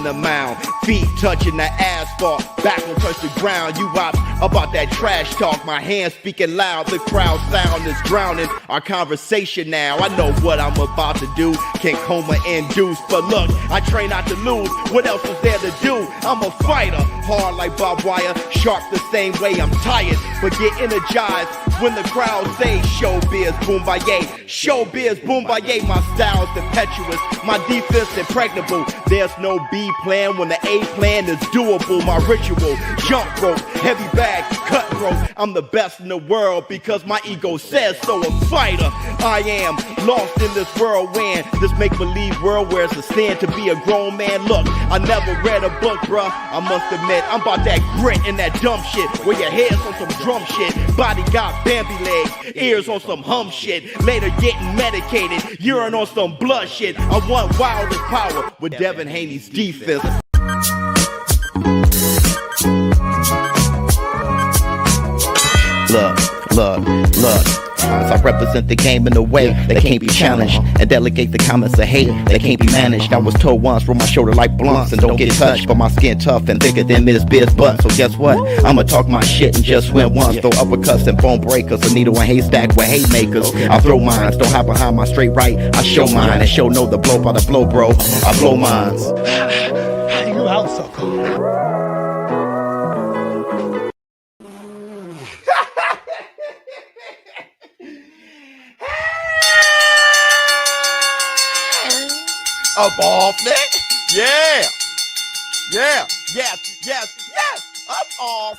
in the mound, feet touching the asphalt, back won't touch the ground. You ops about that trash talk, my hands speaking loud, the crowd sound is drowning our conversation now. I know what I'm about to do, can't coma induce, but look, I train not to lose, what else is there to do? I'm a fighter, hard like barbed wire, sharp the same way. I'm tired, but get energized when the crowd say ShowBizz, boombaye, ShowBizz, boombaye. My style's impetuous, my defense impregnable. There's no B plan when the A plan is doable. My ritual, jump rope, heavy bag, cutthroat. I'm the best in the world because my ego says so. A fighter, I am lost in this whirlwind, this make-believe world where it's a sin to be a grown man. Look, I never read a book, bruh. I must admit, I'm about that grit and that dumb shit where your head's on some drum shit, body got Bambi legs, ears on some hum shit, later getting medicated, urine on some blood shit. I want wildest power with Devin Haney's defense. Look. As I represent the game in a way that can't be challenged, and delegate the comments of hate that can't be managed. I was told once, roll my shoulder like blunts and don't get touched, but my skin tough and thicker than Ms Bizz butt. So guess what? I'ma talk my shit and just win once. Throw uppercuts and bone breakers, a needle and haystack with haymakers. I throw mines, don't hide behind my straight right. I show mine and show no the blow by the blow, bro. I blow mines. You out so cool. Up off that, yes, up off.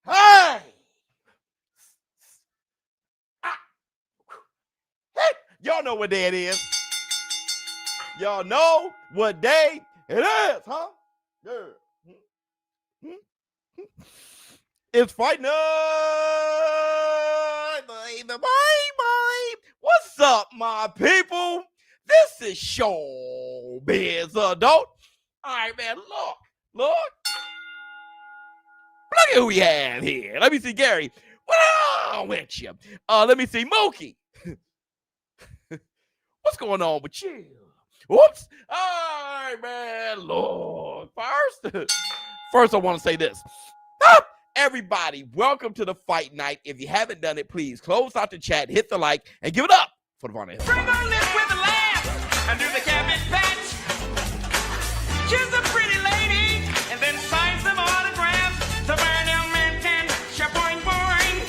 Hey, y'all know what day it is. Y'all know what day it is, huh? Yeah. It's fight night, baby. What's up, my people? This is ShowBizz Adult. All right, man, look at who we have here. Let me see, Gary. What on with you? Let me see, Mookie. What's going on with you? Whoops. All right, man, Lord. First, I want to say this. Everybody, welcome to the fight night. If you haven't done it, please close out the chat, hit the like, and give it up for the Vianello. Bring on lips with a laugh and do the cabbage patch. Kiss a pretty lady and then sign some autographs. The Barriere man can boing boing.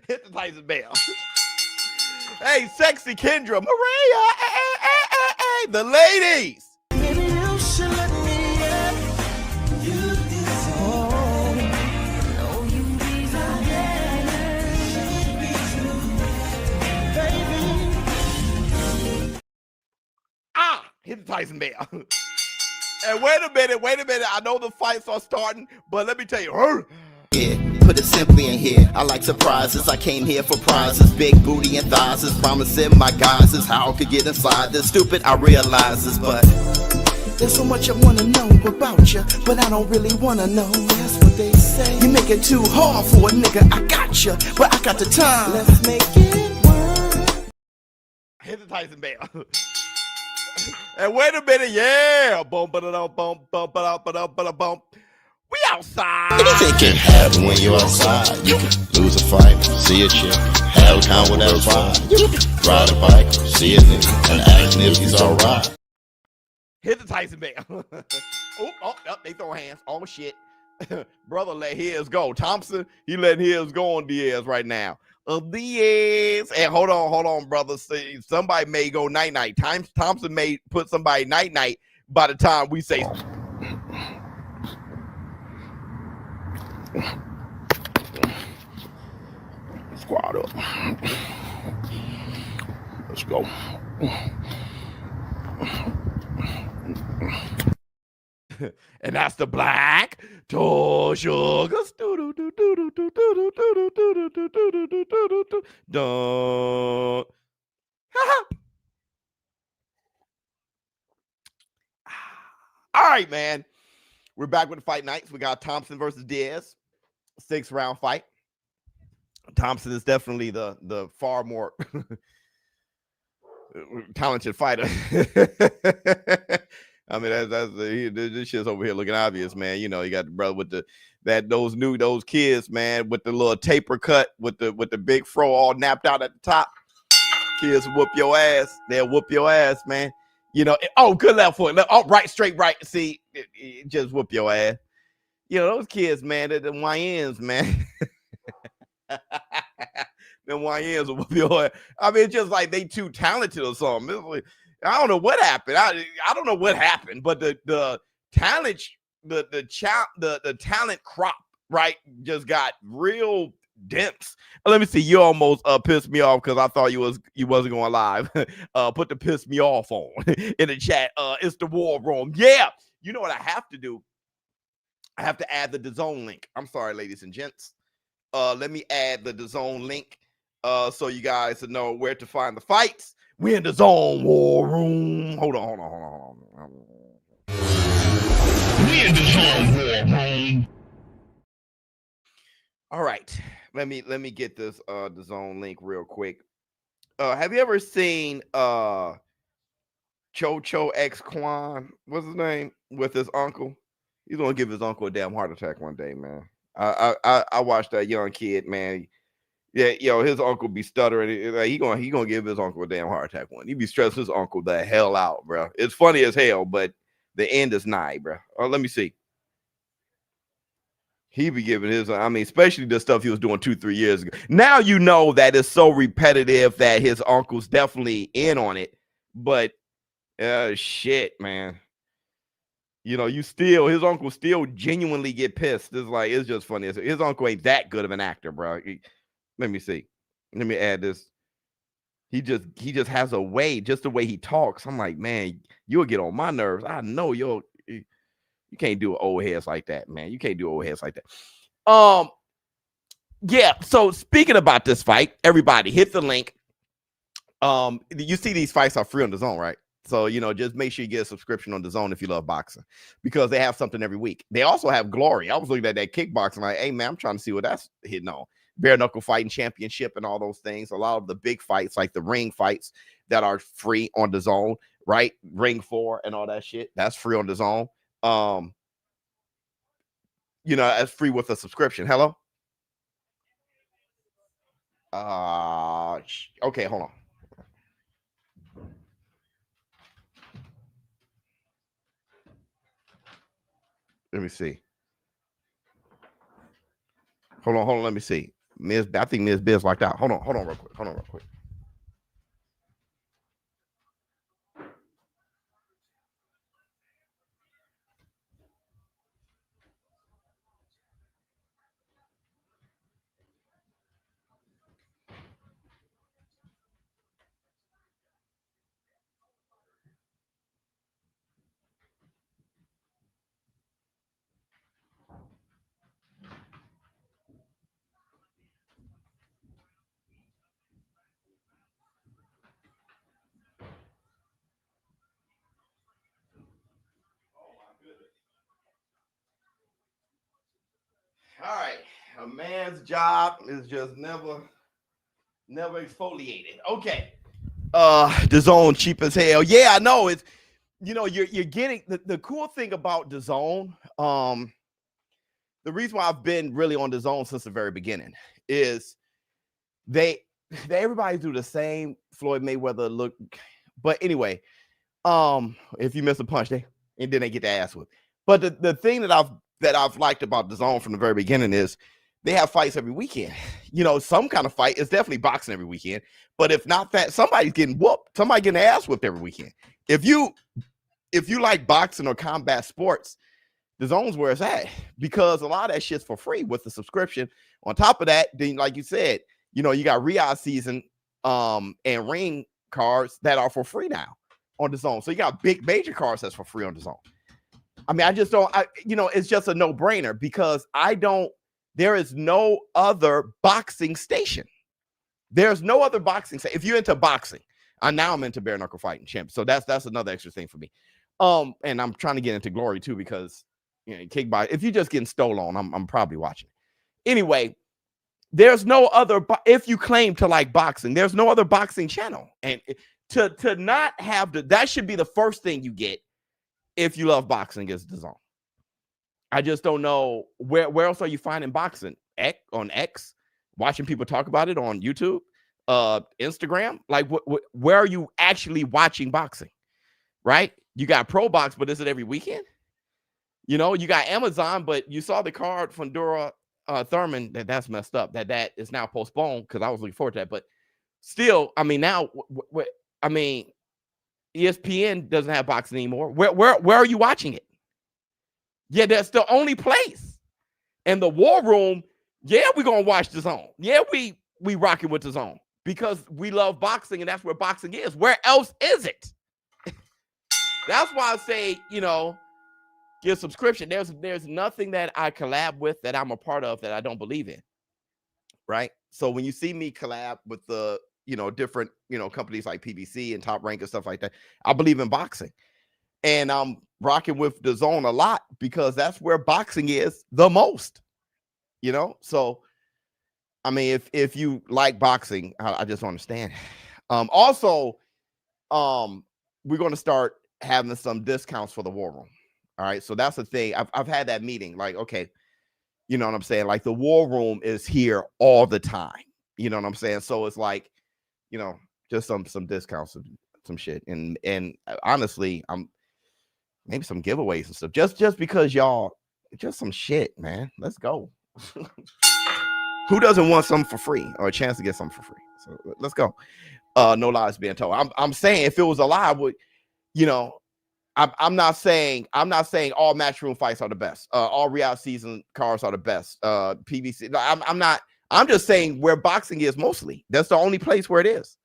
Hit the Tyson bell. Hey, sexy Kendra, Maria, hey, the ladies. Maybe you should let me in. You deserve no, you deserve baby. Hit the Tyson bell. And wait a minute. I know the fights are starting, but let me tell you. Yeah, put it simply in here. I like surprises. I came here for prizes. Big booty and thighs is promising my guys is how I could get inside this. Stupid, I realize this, but there's so much I wanna know about you, but I don't really wanna know. That's what they say. You make it too hard for a nigga. I got you, but I got the time. Let's make it work. Hit the Tyson bell. And wait a minute, yeah. Bump. We outside. Anything can happen when you're outside. You can lose a fight, see a chick, have a con with that vibe. You can ride a bike, see a nigga, and ask if he's alright. Hit the Tyson bell. Oh, they throw hands. Oh, shit. Brother let his go. Thompson, he letting his go on Diaz right now. Diaz. And hold on, brother. See, somebody may go night-night. Thompson may put somebody night-night by the time we say... Squad up. Let's go. And that's the black to sugar. All right, man. We're back with the fight nights. We got Thompson versus Diaz, 6-round fight. Thompson is definitely the far more talented fighter. I mean, this shit's over here looking obvious, man. You know, you got the brother with those kids, man, with the little taper cut, with the big fro all napped out at the top. Kids whoop your ass. They'll whoop your ass, man. You know, oh, good left foot. Oh, right, straight right. See, it just whoop your ass. You know, those kids, man, they're the YNs, man. Them YNs will whoop your ass. I mean, it's just like they too talented or something. Like, I don't know what happened. I don't know what happened, but the talent, the talent crop, right, just got real dense. Let me see. You almost pissed me off because I thought you wasn't going live. Put the piss me off on in the chat. It's the War Room. Yeah. You know what I have to do? I have to add the DAZN link. I'm sorry, ladies and gents. Let me add the DAZN link so you guys know where to find the fights. We're in the DAZN War Room. Hold on. We in the DAZN War Room. All right. Let me get this DAZN link real quick. Have you ever seen Cho X Quan? What's his name? With his uncle? He's gonna give his uncle a damn heart attack one day, man. I watched that young kid, man. Yeah, yo, his uncle be stuttering. He gonna give his uncle a damn heart attack one. He be stressing his uncle the hell out, bro. It's funny as hell, but the end is nigh, bro. Let me see. He be giving his, I mean, especially the stuff he was doing 2-3 years ago. Now you know that it's so repetitive that his uncle's definitely in on it. But shit, man. You know, his uncle still genuinely get pissed. It's just funny. His uncle ain't that good of an actor, bro. Let me see. Let me add this. He just has a way, just the way he talks. I'm like, man, you'll get on my nerves. I know you can't do old heads like that, man. You can't do old heads like that. Yeah. So speaking about this fight, everybody hit the link. You see these fights are free on DAZN, right? So, you know, just make sure you get a subscription on DAZN if you love boxing, because they have something every week. They also have Glory. I was looking at that kickboxing like, hey, man, I'm trying to see what that's hitting on. Bare knuckle fighting championship and all those things. A lot of the big fights, like the ring fights that are free on DAZN, right? Ring 4 and all that shit. That's free on DAZN. You know, that's free with a subscription. Hello? Okay, hold on. Let me see. Hold on. Let me see. I think Ms Bizz locked out. Hold on real quick. All right, a man's job is just never exfoliated. Okay, DAZN cheap as hell. Yeah, I know. It's, you know, you're getting the cool thing about DAZN. The reason why I've been really on DAZN since the very beginning is everybody do the same Floyd Mayweather look. But anyway, if you miss a punch, and then they get the ass whipped. But the thing that I've liked about DAZN from the very beginning is they have fights every weekend. You know, some kind of fight. It's definitely boxing every weekend. But if not that, somebody's getting whooped. Somebody getting their ass whipped every weekend. If you like boxing or combat sports, DAZN's where it's at, because a lot of that shit's for free with the subscription. On top of that, then like you said, you know, you got Riyadh season and ring cards that are for free now on DAZN. So you got big major cards that's for free on DAZN. I mean, you know, it's just a no-brainer, because there is no other boxing station. There's no other boxing station. If you're into boxing, now I'm into bare knuckle fighting champ. So that's another extra thing for me. And I'm trying to get into Glory too, because You know, kickbox. If you're just getting stolen on, I'm probably watching. Anyway, there's no other. If you claim to like boxing, there's no other boxing channel, and to not have that should be the first thing you get if you love boxing is DAZN. I just don't know where else are you finding boxing? On X, watching people talk about it on YouTube, Instagram. Like, where are you actually watching boxing? Right? You got Pro Box, but is it every weekend? You know, you got Amazon, but you saw the card from Dura Thurman. That's messed up. That is now postponed because I was looking forward to that. But still, I mean, now, I mean, ESPN doesn't have boxing anymore. Where are you watching it? Yeah, that's the only place. And the War Room, yeah, we're gonna watch DAZN. Yeah, we rocking with DAZN because we love boxing, and that's where boxing is. Where else is it? That's why I say, you know, get a subscription. There's nothing that I collab with that I'm a part of that I don't believe in. Right. So when you see me collab with the, you know, different, you know, companies like PBC and Top Rank and stuff like that, I believe in boxing. And I'm rocking with DAZN a lot because that's where boxing is the most, you know? So, I mean, if you like boxing, I just understand. Also, we're going to start having some discounts for the War Room. All right. So that's the thing. I've had that meeting. Like, okay, you know what I'm saying? Like the War Room is here all the time. You know what I'm saying? So it's like, you know, just some discounts, some shit. And honestly, maybe some giveaways and stuff. Just because y'all, just some shit, man. Let's go. Who doesn't want something for free or a chance to get something for free? So let's go. No lies being told. I'm saying if it was a lie, would, you know, I'm not saying all matchroom fights are the best. All reality season cards are the best. PBC. No, I'm not. I'm just saying where boxing is mostly. That's the only place where it is.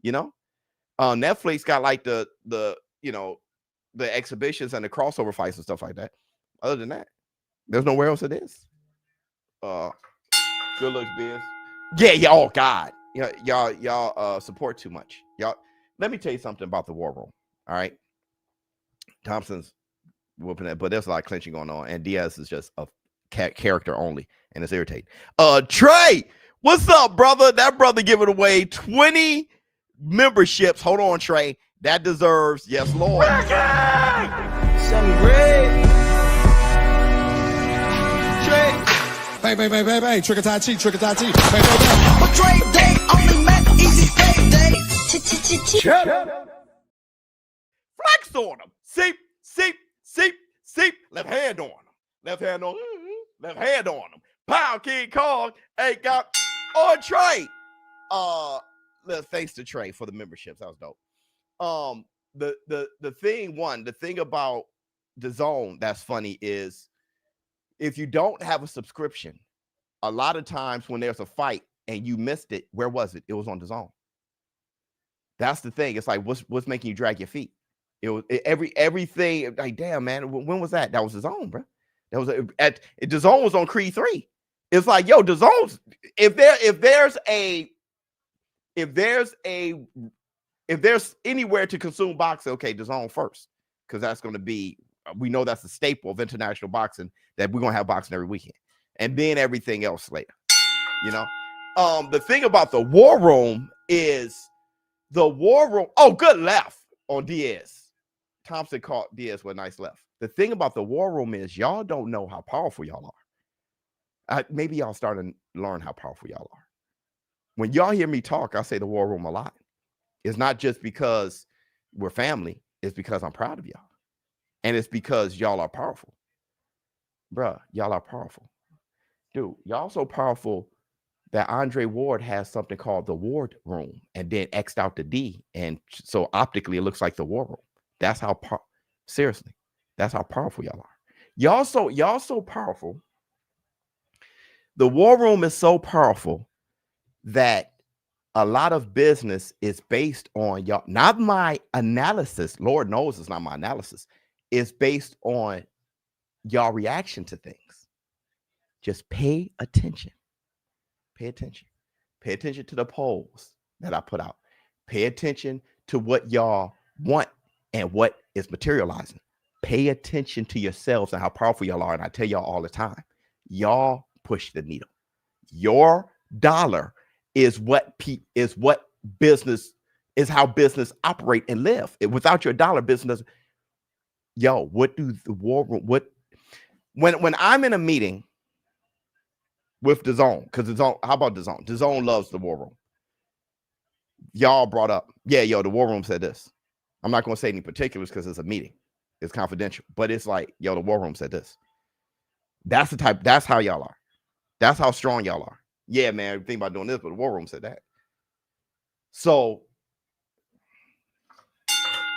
You know, Netflix got like the you know, the exhibitions and the crossover fights and stuff like that. Other than that, there's nowhere else it is. Good looks, Biz. Yeah. Oh God, y'all support too much. Y'all. Let me tell you something about the War Room. All right. Thompson's whooping it, but there's a lot of clinching going on, and Diaz is just a character only, and it's irritating. Trey, what's up, brother? That brother giving away 20 memberships. Hold on, Trey. That deserves, yes, Lord. Some red. Bang, trick or tie cheat, bang. But trade day only met easy payday. Flex on him. Seep. Left hand on him. Left hand on him. Pound King Kong. Hey, got on Trey. Thanks to Trey for the memberships. That was dope. The thing about DAZN that's funny is if you don't have a subscription, a lot of times when there's a fight and you missed it, where was it? It was on DAZN. That's the thing. It's like what's making you drag your feet? It was everything. Like, damn, man, when was that? That was DAZN, bro. That was DAZN was on Creed 3. It's like, yo, DAZN's if there's anywhere to consume boxing, okay, DAZN first, because that's going to be, we know that's a staple of international boxing, that we're going to have boxing every weekend, and then everything else later, you know. The thing about the War Room is the War Room. Oh, good left on Diaz. Thompson caught Diaz with a nice left. The thing about the War Room is y'all don't know how powerful y'all are. Maybe y'all starting to learn how powerful y'all are. When y'all hear me talk, I say the War Room a lot. It's not just because we're family. It's because I'm proud of y'all. And it's because y'all are powerful. Bruh, y'all are powerful. Dude, y'all so powerful that Andre Ward has something called the Ward Room and then X'd out the D. And so optically, it looks like the War Room. That's how, seriously, that's how powerful y'all are. Y'all so powerful. The War Room is so powerful that a lot of business is based on y'all, not my analysis. Lord knows it's not my analysis. It's based on y'all reaction to things. Just pay attention. Pay attention. Pay attention to the polls that I put out. Pay attention to what y'all want and what is materializing. pay attention to yourselves and how powerful y'all are. And I tell y'all all the time, y'all push the needle. Your dollar is what business is, how business operate and live. Without your dollar, business. Yo, what do the war room? What when I'm in a meeting with DAZN, because DAZN, how about DAZN? DAZN loves the war room. Y'all brought up, yeah, yo, the war room said this. I'm not going to say any particulars because it's a meeting. It's confidential. But it's like, yo, the war room said this. That's the type, that's how y'all are. That's how strong y'all are. Yeah, man, think about doing this, but the war room said that. So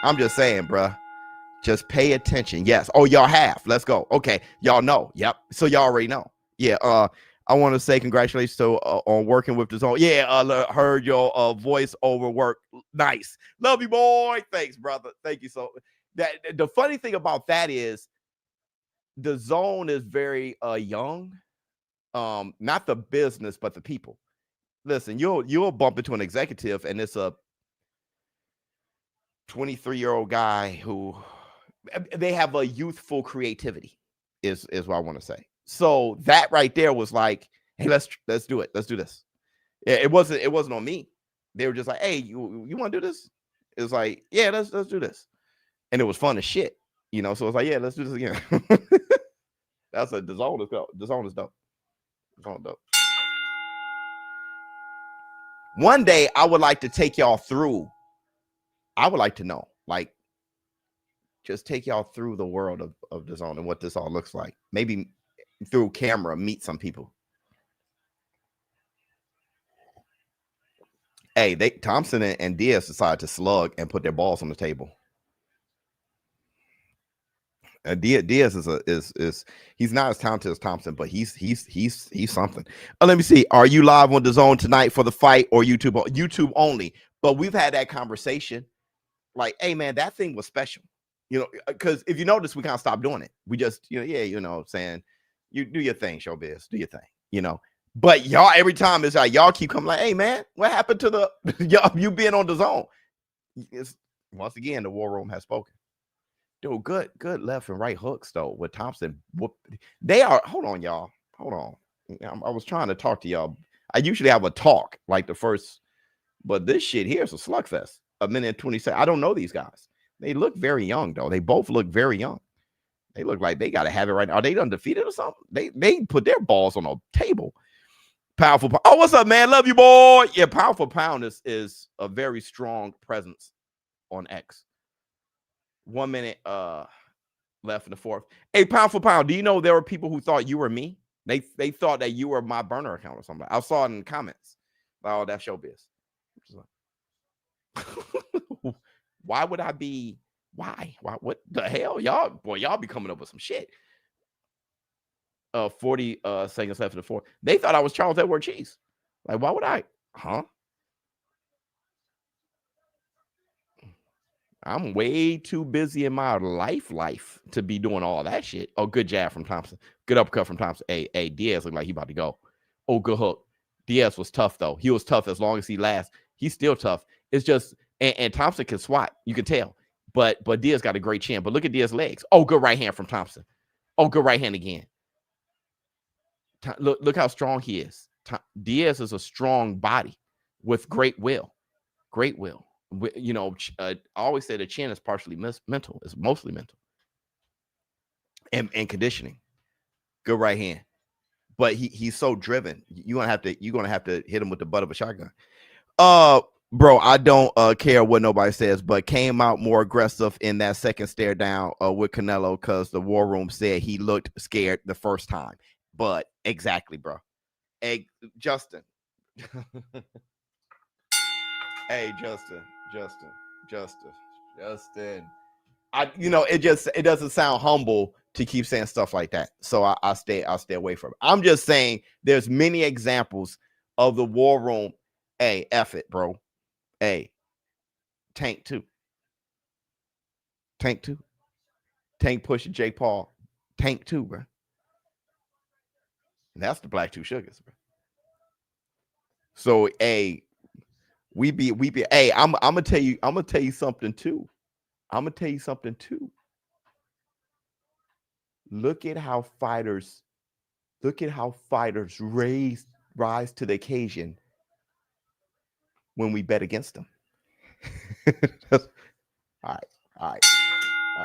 I'm just saying, bruh, just pay attention. Yes. Oh, y'all have. Let's go. Okay. Y'all know. Yep. So y'all already know. Yeah. I want to say congratulations to on working with DAZN. Yeah, heard your voice over work. Nice. Love you, boy. Thanks, brother. Thank you. So that the funny thing about that is DAZN is very young. Not the business, but the people. Listen, you'll bump into an executive, and it's a 23-year-old guy who they have a youthful creativity, is what I want to say. So that right there was like, hey, let's do it. Let's do this. Yeah, it wasn't on me. They were just like, hey, you want to do this? It was like, yeah, let's do this. And it was fun as shit, you know. So it was like, yeah, let's do this again. That's a DAZN is dope. DAZN is dope. DAZN dope. One day I would like to take y'all through. I would like to know, like, just take y'all through the world of DAZN and what this all looks like. Maybe through camera, meet some people. Hey, Thompson and Diaz decided to slug and put their balls on the table. Diaz is he's not as talented as Thompson, but he's something. Let me see. Are you live on DAZN tonight for the fight or YouTube? YouTube only. But we've had that conversation. Like, hey man, that thing was special. You know, because if you notice, we kind of stopped doing it. We just, saying, you do your thing, ShowBizz, do your thing, you know. But y'all, every time it's like y'all keep coming like, hey man, what happened to the you being on DAZN? It's, once again, the war room has spoken. Dude, good left and right hooks though with Thompson. They are, hold on, y'all. Hold on. I was trying to talk to y'all. I usually have a talk like the first, but this shit here is a slugfest. A minute and 20 seconds. I don't know these guys. They look very young though. They both look very young. They look like they gotta have it right now. Are they undefeated or something? They put their balls on a table. Powerful. Oh, what's up, man? Love you, boy. Yeah, Powerful Pound is a very strong presence on X. 1 minute left in the fourth. Hey, Powerful Pound, do you know there were people who thought you were me? They thought that you were my burner account or something. I saw it in the comments. Oh, that's ShowBizz. Why would I be? Why? What the hell? Y'all be coming up with some shit. 40 seconds left in the fourth. They thought I was Charles Edward Cheese. Like, why would I? Huh? I'm way too busy in my life to be doing all that shit. Oh, good jab from Thompson. Good uppercut from Thompson. Hey, Diaz looked like he about to go. Oh, good hook. Diaz was tough, though. He was tough as long as he lasts. He's still tough. It's just, and Thompson can swat. You can tell. But Diaz got a great chin. But look at Diaz's legs. Oh, good right hand from Thompson. Oh, good right hand again. Look how strong he is. Diaz is a strong body with great will. Great will. You know, I always say the chin is partially mental. It's mostly mental. And conditioning. Good right hand. But he's so driven. You're gonna have to hit him with the butt of a shotgun. Bro, I don't care what nobody says, but came out more aggressive in that second stare down with Canelo because the war room said he looked scared the first time. But exactly, bro. Hey, Justin. Hey, Justin. It doesn't sound humble to keep saying stuff like that. So I'll stay away from it. I'm just saying there's many examples of the war room. Hey, F it, bro. Hey, Tank too. Tank pushing Jake Paul. Tank too, bro. And that's the Black Two Sugars, bro. So, hey, we be. Hey, I'm gonna tell you something too. Look at how fighters rise to the occasion when we bet against them. All right.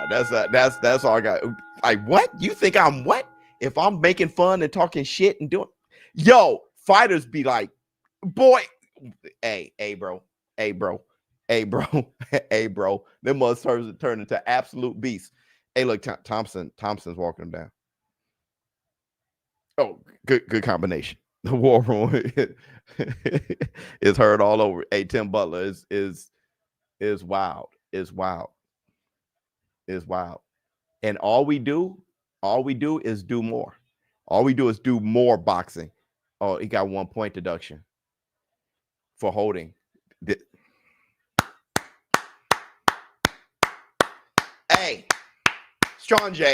That's all I got. Like, what? You think I'm what? If I'm making fun and talking shit and doing, fighters be like, boy, hey, bro. Them must turn into absolute beasts. Hey, look, Thompson's walking them down. Oh, good combination. The War Room is heard all over. Hey, Tim Butler is wild. Is wild. And all we do is do more. All we do is do more boxing. Oh, he got 1 point deduction for holding. Hey, Strong J.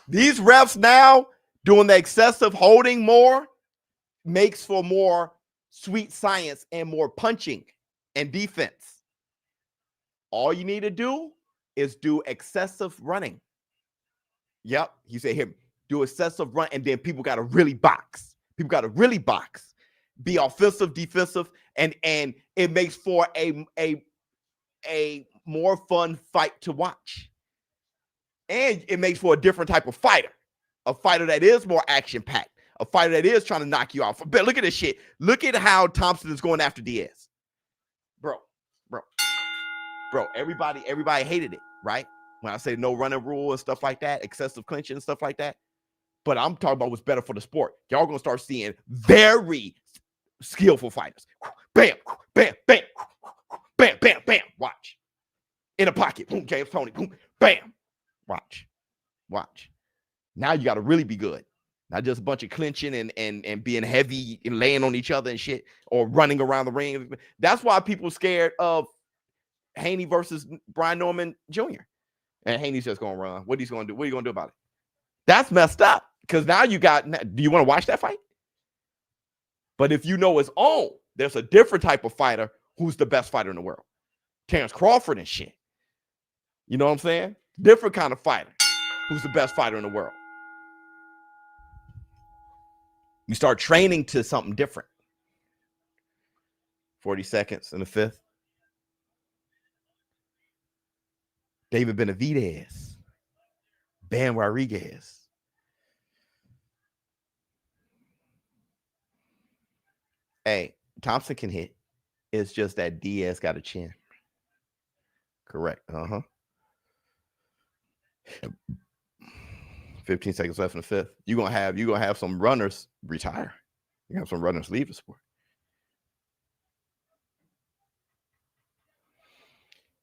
These refs now doing the excessive holding more makes for more sweet science and more punching and defense. All you need to do is do excessive running. Yep, you say him. Do excessive run, and then people got to really box. Be offensive, defensive, and it makes for a more fun fight to watch. And it makes for a different type of fighter. A fighter that is more action-packed. A fighter that is trying to knock you out. But look at this shit. Look at how Thompson is going after Diaz. Bro. Everybody hated it, right? When I say no running rule and stuff like that, excessive clinching and stuff like that. But I'm talking about what's better for the sport. Y'all gonna start seeing very skillful fighters. Bam, bam, bam, bam, bam, bam. Watch. In a pocket. Boom, James Toney. Boom, bam. Watch. Now you got to really be good. Not just a bunch of clinching and being heavy and laying on each other and shit, or running around the ring. That's why people scared of Haney versus Brian Norman Jr. And Haney's just going to run. What he's going to do? What are you going to do about it? That's messed up. Because now do you want to watch that fight? But if you know his own, there's a different type of fighter who's the best fighter in the world. Terrence Crawford and shit. You know what I'm saying? Different kind of fighter who's the best fighter in the world. You start training to something different. 40 seconds in the fifth. David Benavidez. Bam Rodriguez. Hey, Thompson can hit. It's just that Diaz got a chin. Correct. 15 seconds left in the fifth. You're gonna have some runners retire. You have some runners leave the sport.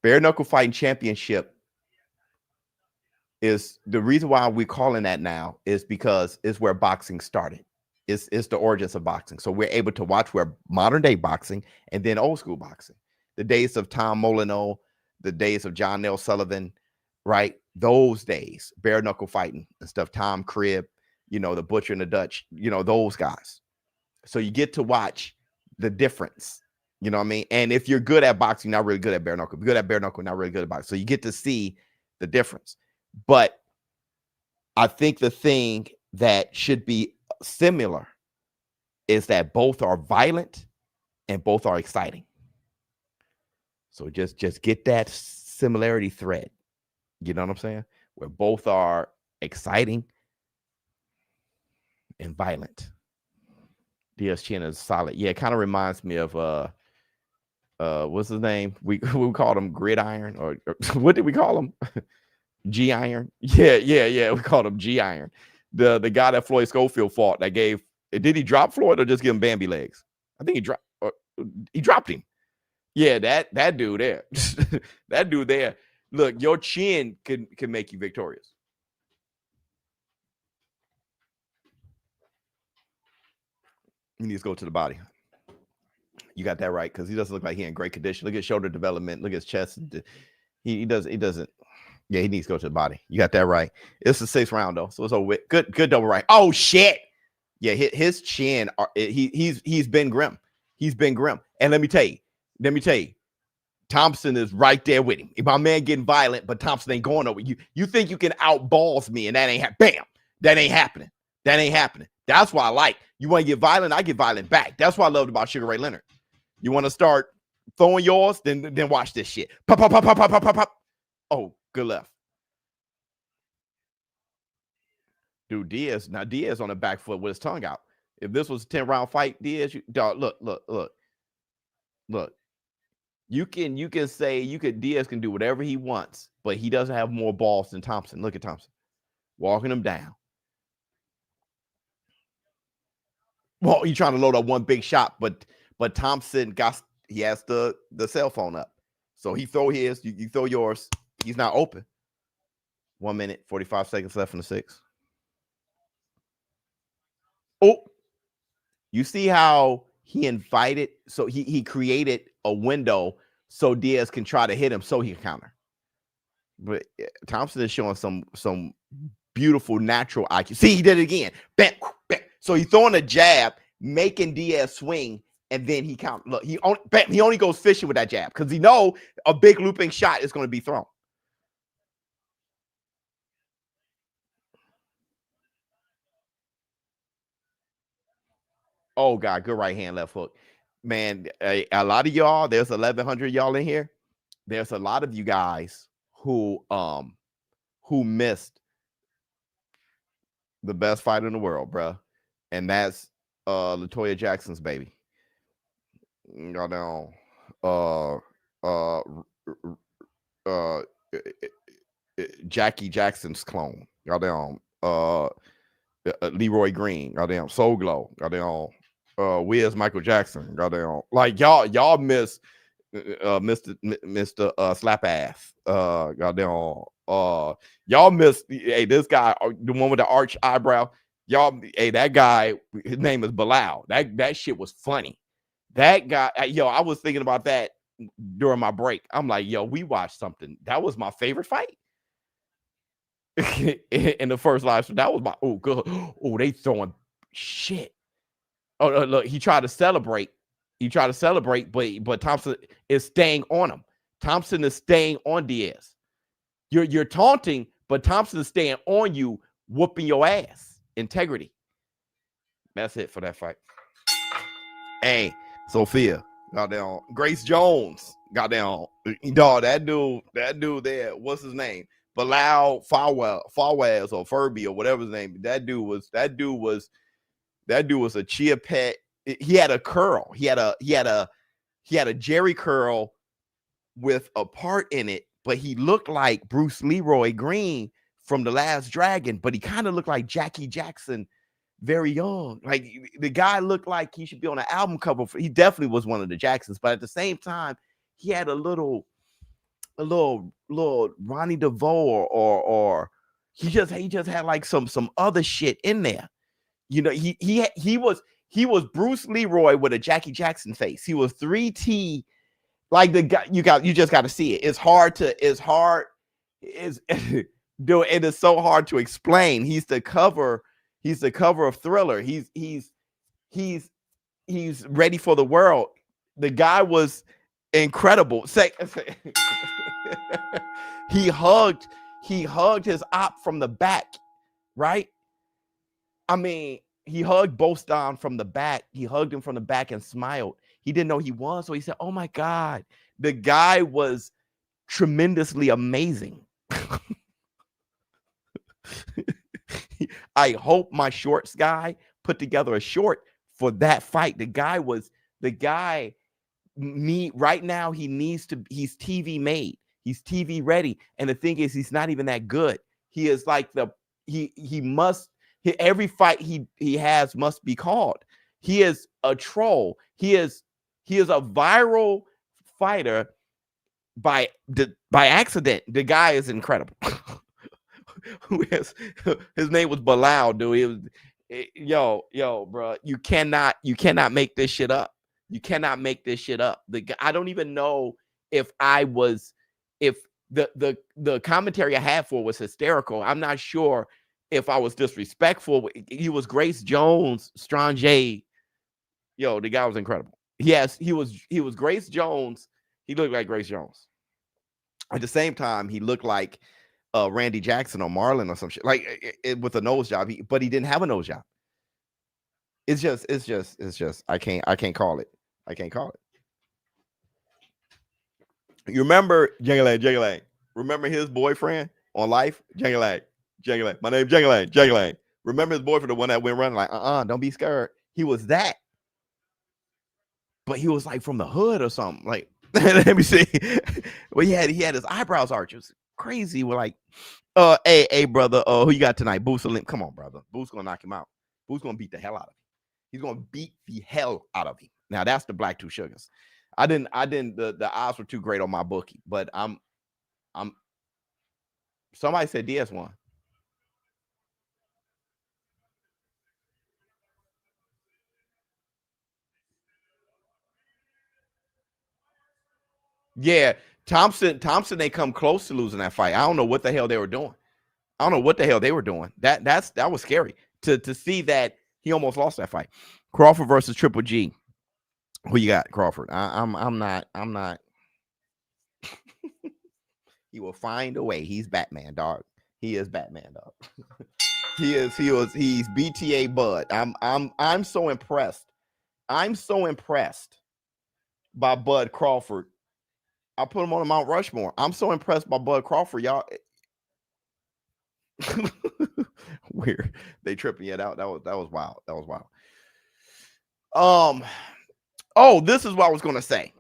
Bare knuckle fighting championship is the reason why we're calling that now is because it's where boxing started. It's the origins of boxing. So we're able to watch where modern day boxing and then old school boxing. The days of Tom Molyneux, the days of John L. Sullivan, right? Those days, bare knuckle fighting and stuff. Tom Cribb, the Butcher and the Dutch, those guys. So you get to watch the difference. You know what I mean? And if you're good at boxing, you're not really good at bare knuckle. If you're good at bare knuckle, you're not really good at boxing. So you get to see the difference. But I think the thing that should be similar is that both are violent and both are exciting. So just get that similarity thread. You know what I'm saying? Where both are exciting and violent. Diaz Chin is solid. Yeah, it kind of reminds me of what's his name? We called him Gridiron, or what did we call him? G Iron. Yeah. We called him G Iron. The guy that Floyd Schofield fought that did he drop Floyd or just give him Bambi legs? I think he dropped him. Yeah, that dude there. That dude there. Look, your chin can make you victorious. You need to go to the body. You got that right, because he doesn't look like he in great condition. Look at shoulder development. Look at his chest. He doesn't. Yeah, he needs to go to the body. You got that right. It's the 6th round though, so it's over with. Good double right. Oh shit. Yeah, his chin. He's been grim. He's been grim. And let me tell you, Thompson is right there with him. My man getting violent, but Thompson ain't going over. You think you can outballs me, and that ain't bam. That ain't happening. That ain't happening. That's why I like. You want to get violent, I get violent back. That's what I loved about Sugar Ray Leonard. You want to start throwing yours, then watch this shit. Pop, pop, pop, pop, pop, pop, pop, pop. Oh, good left. Dude, Diaz on the back foot with his tongue out. If this was a 10-round fight, Diaz, dog, look. You can say Diaz can do whatever he wants, but he doesn't have more balls than Thompson. Look at Thompson walking him down. Well, he's trying to load up one big shot, but Thompson he has the cell phone up, so he throw his, you throw yours. He's not open. 1 minute 45 seconds left in the 6th. Oh, you see how he invited, so he created a window so Diaz can try to hit him so he can counter. But Thompson is showing some beautiful natural IQ. See, he did it again. Bam, bam. So he's throwing a jab, making Diaz swing, and then he count. Look, he only goes fishing with that jab because he know a big looping shot is going to be thrown. Oh God, good right hand, left hook. Man, a lot of y'all, there's 1,100 y'all in here. There's a lot of you guys who missed the best fight in the world, bro. And that's LaToya Jackson's baby. Goddamn, Jackie Jackson's clone. Goddamn, Leroy Green. Goddamn, Soul Glow. Goddamn, Wiz Michael Jackson. Goddamn, like y'all miss Mr. Slap Ass. Goddamn, y'all miss. Hey, this guy, the one with the arch eyebrow. Y'all, hey, that guy, his name is Bilal. That shit was funny. That guy, I was thinking about that during my break. I'm like, we watched something. That was my favorite fight in the first live. So that was my good. Oh, they throwing shit. Oh, look, he tried to celebrate. But Thompson is staying on him. Thompson is staying on Diaz. You're taunting, but Thompson is staying on you, whooping your ass. Integrity. That's it for that fight. Hey, Sophia, goddamn, Grace Jones, goddamn, dog, that dude there, what's his name? Bilal Fawaz or Furby or whatever his name. That dude was a chia pet. He had a curl. He had a Jerry curl with a part in it, but he looked like Bruce Leroy Green from The Last Dragon, but he kind of looked like Jackie Jackson, very young. Like the guy looked like he should be on an album cover. He definitely was one of the Jacksons, but at the same time, he had a little Ronnie DeVoe or he just had like some other shit in there. He was Bruce Leroy with a Jackie Jackson face. He was 3T, like the guy. You just got to see it. Dude, it is so hard to explain. He's the cover of Thriller. He's Ready for the World. The guy was incredible. He hugged his op from the back, right? I mean, he hugged Boston from the back. He hugged him from the back and smiled. He didn't know he won, so he said, "Oh my God." The guy was tremendously amazing. I hope my shorts guy put together a short for that fight. Right now, he's TV made. He's TV ready. And the thing is, he's not even that good. He is like every fight he has must be called. He is a troll. He is a viral fighter by accident. The guy is incredible. His name was Bilal, dude. Bro, you cannot make this shit up. You cannot make this shit up. I don't even know if the commentary I had for was hysterical. I'm not sure if I was disrespectful. He was Grace Jones, Strange. The guy was incredible. Yes, he was Grace Jones. He looked like Grace Jones. At the same time, he looked like Randy Jackson or Marlon or some shit, like with a nose job. But he didn't have a nose job. It's just. I can't call it. I can't call it. You remember Jangalang? Remember his boyfriend on Life? Jangalang. My name's Jangalang. Remember his boyfriend, the one that went running like, don't be scared. He was that. But he was like from the hood or something. Like, let me see. Well, he had his eyebrows arched. It was crazy. We're like, hey, brother, who you got tonight? Boost Limp. Come on, brother. Boost gonna knock him out. Boost gonna beat the hell out of him. He's gonna beat the hell out of him. Now that's the Black Two Sugars. I didn't. The odds were too great on my bookie, but I'm. Somebody said DS won. Yeah, Thompson, they come close to losing that fight. I don't know what the hell they were doing. That was scary to see that he almost lost that fight. Crawford versus Triple G. Who you got, Crawford? I'm not. He will find a way. He's Batman, dog. He is Batman, dog. He's BTA Bud. I'm so impressed. I'm so impressed by Bud Crawford. I put him on Mount Rushmore. I'm so impressed by Bud Crawford, y'all. Weird. They tripping it out. That was wild. That was wild. Oh, this is what I was gonna say.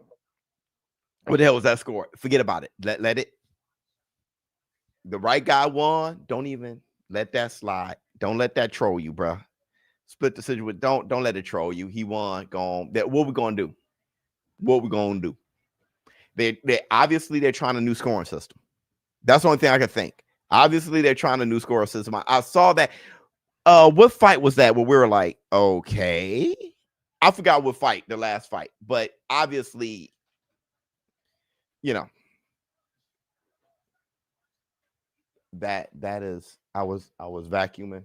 What the hell was that score? Forget about it. Let it. The right guy won. Don't even let that slide. Don't let that troll you, bro. Split decision with don't let it troll you. He won. Gone. What we gonna do? What we gonna do? They obviously they're trying a new scoring system. That's the only thing I could think. Obviously they're trying a new scoring system. I saw that. What fight was that where we were like, okay? I forgot what fight, the last fight, but obviously, you know, that is I was vacuuming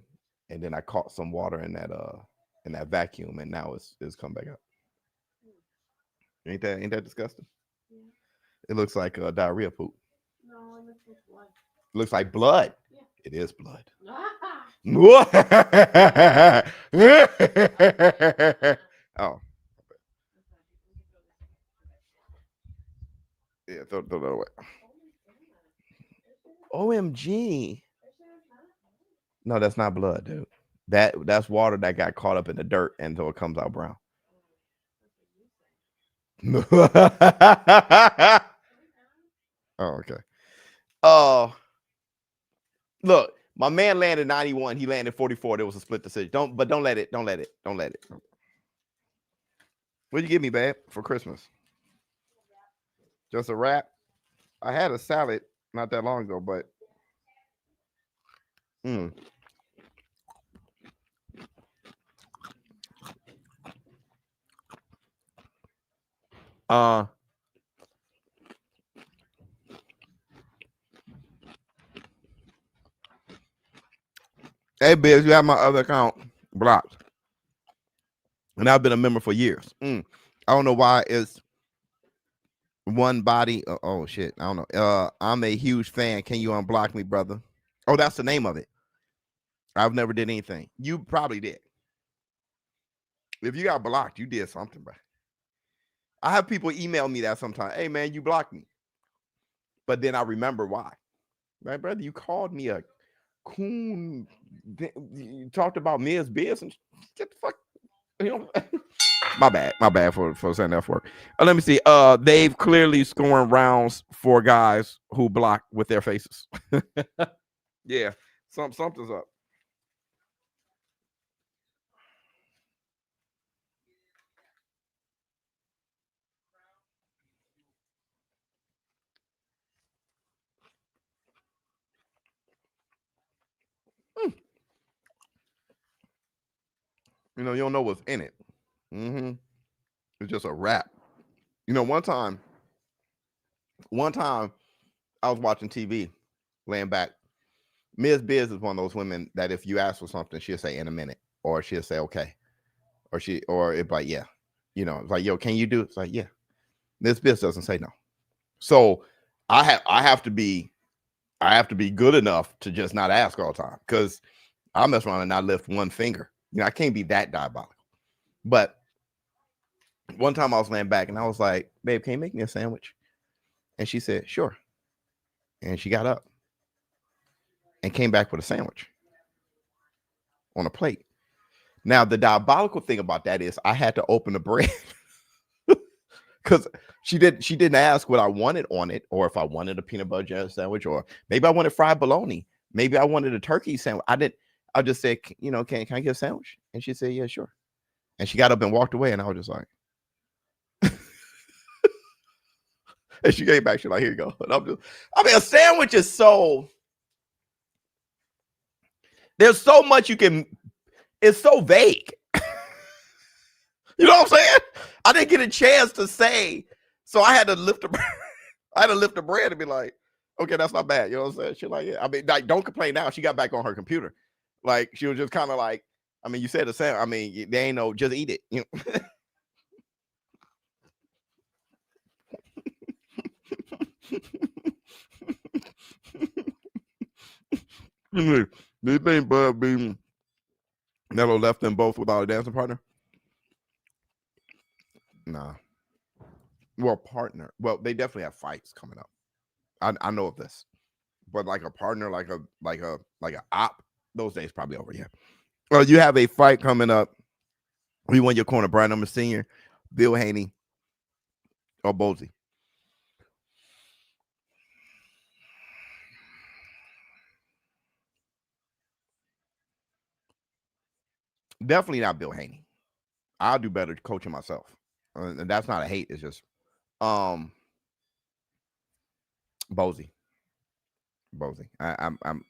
and then I caught some water in that vacuum and now it's come back up. Ain't that disgusting? Yeah. It looks like diarrhea poop. No, it looks like blood. It looks like blood. Yeah. It is blood. Oh. Yeah, throw that away. OMG. No, that's not blood, dude. That's water that got caught up in the dirt until it comes out brown. Oh, okay. Look, my man landed 91. He landed 44. There was a split decision. Don't let it. What'd you give me, babe, for Christmas? Just a wrap? I had a salad not that long ago, but hey, Biz, you have my other account blocked. And I've been a member for years. I don't know why it's one body. Oh, shit. I don't know. I'm a huge fan. Can you unblock me, brother? Oh, that's the name of it. I've never did anything. You probably did. If you got blocked, you did something, bro. I have people email me that sometimes. Hey, man, you blocked me. But then I remember why. Right, brother? You called me a coon. You talked about Ms Bizz and get the fuck. You know, my bad for saying that for. Let me see. They've clearly scoring rounds for guys who block with their faces. Yeah, something's up. You know, you don't know what's in it. It's just a wrap. You know, one time I was watching TV, laying back. Ms Bizz is one of those women that if you ask for something, she'll say in a minute, or she'll say okay, or it's like yeah, you know, it's like yo, can you do it? It's like yeah. Ms Bizz doesn't say no. So I have to be good enough to just not ask all the time, because I mess around and not lift one finger. You know, I can't be that diabolical. But one time I was laying back and I was like, babe, can you make me a sandwich? And she said, sure. And she got up and came back with a sandwich on a plate. Now, the diabolical thing about that is I had to open the bread because she didn't ask what I wanted on it, or if I wanted a peanut butter jelly sandwich, or maybe I wanted fried bologna. Maybe I wanted a turkey sandwich. I just said, you know, can I get a sandwich? And she said, yeah, sure. And she got up and walked away, and I was just like, and she came back. She's like, here you go. And a sandwich is so, there's so much you can, it's so vague. You know what I'm saying? I didn't get a chance to say, so I had to lift the bread and be like, okay, that's not bad. You know what I'm saying? She's like, yeah. I mean, like, don't complain now. She got back on her computer. Like, she was just kind of like, I mean, you said the same. I mean, they ain't no, just eat it. You know? Do you think Bud B. Nello left them both without a dancing partner? Nah. Well, partner. Well, they definitely have fights coming up. I know of this, but like a partner, like a op, those days probably over. Yeah. Well, you have a fight coming up. We want your corner, Brian Number Senior, Bill Haney, or Bozy. Definitely not Bill Haney. I'll do better coaching myself. And that's not a hate. It's just Bozy. I'm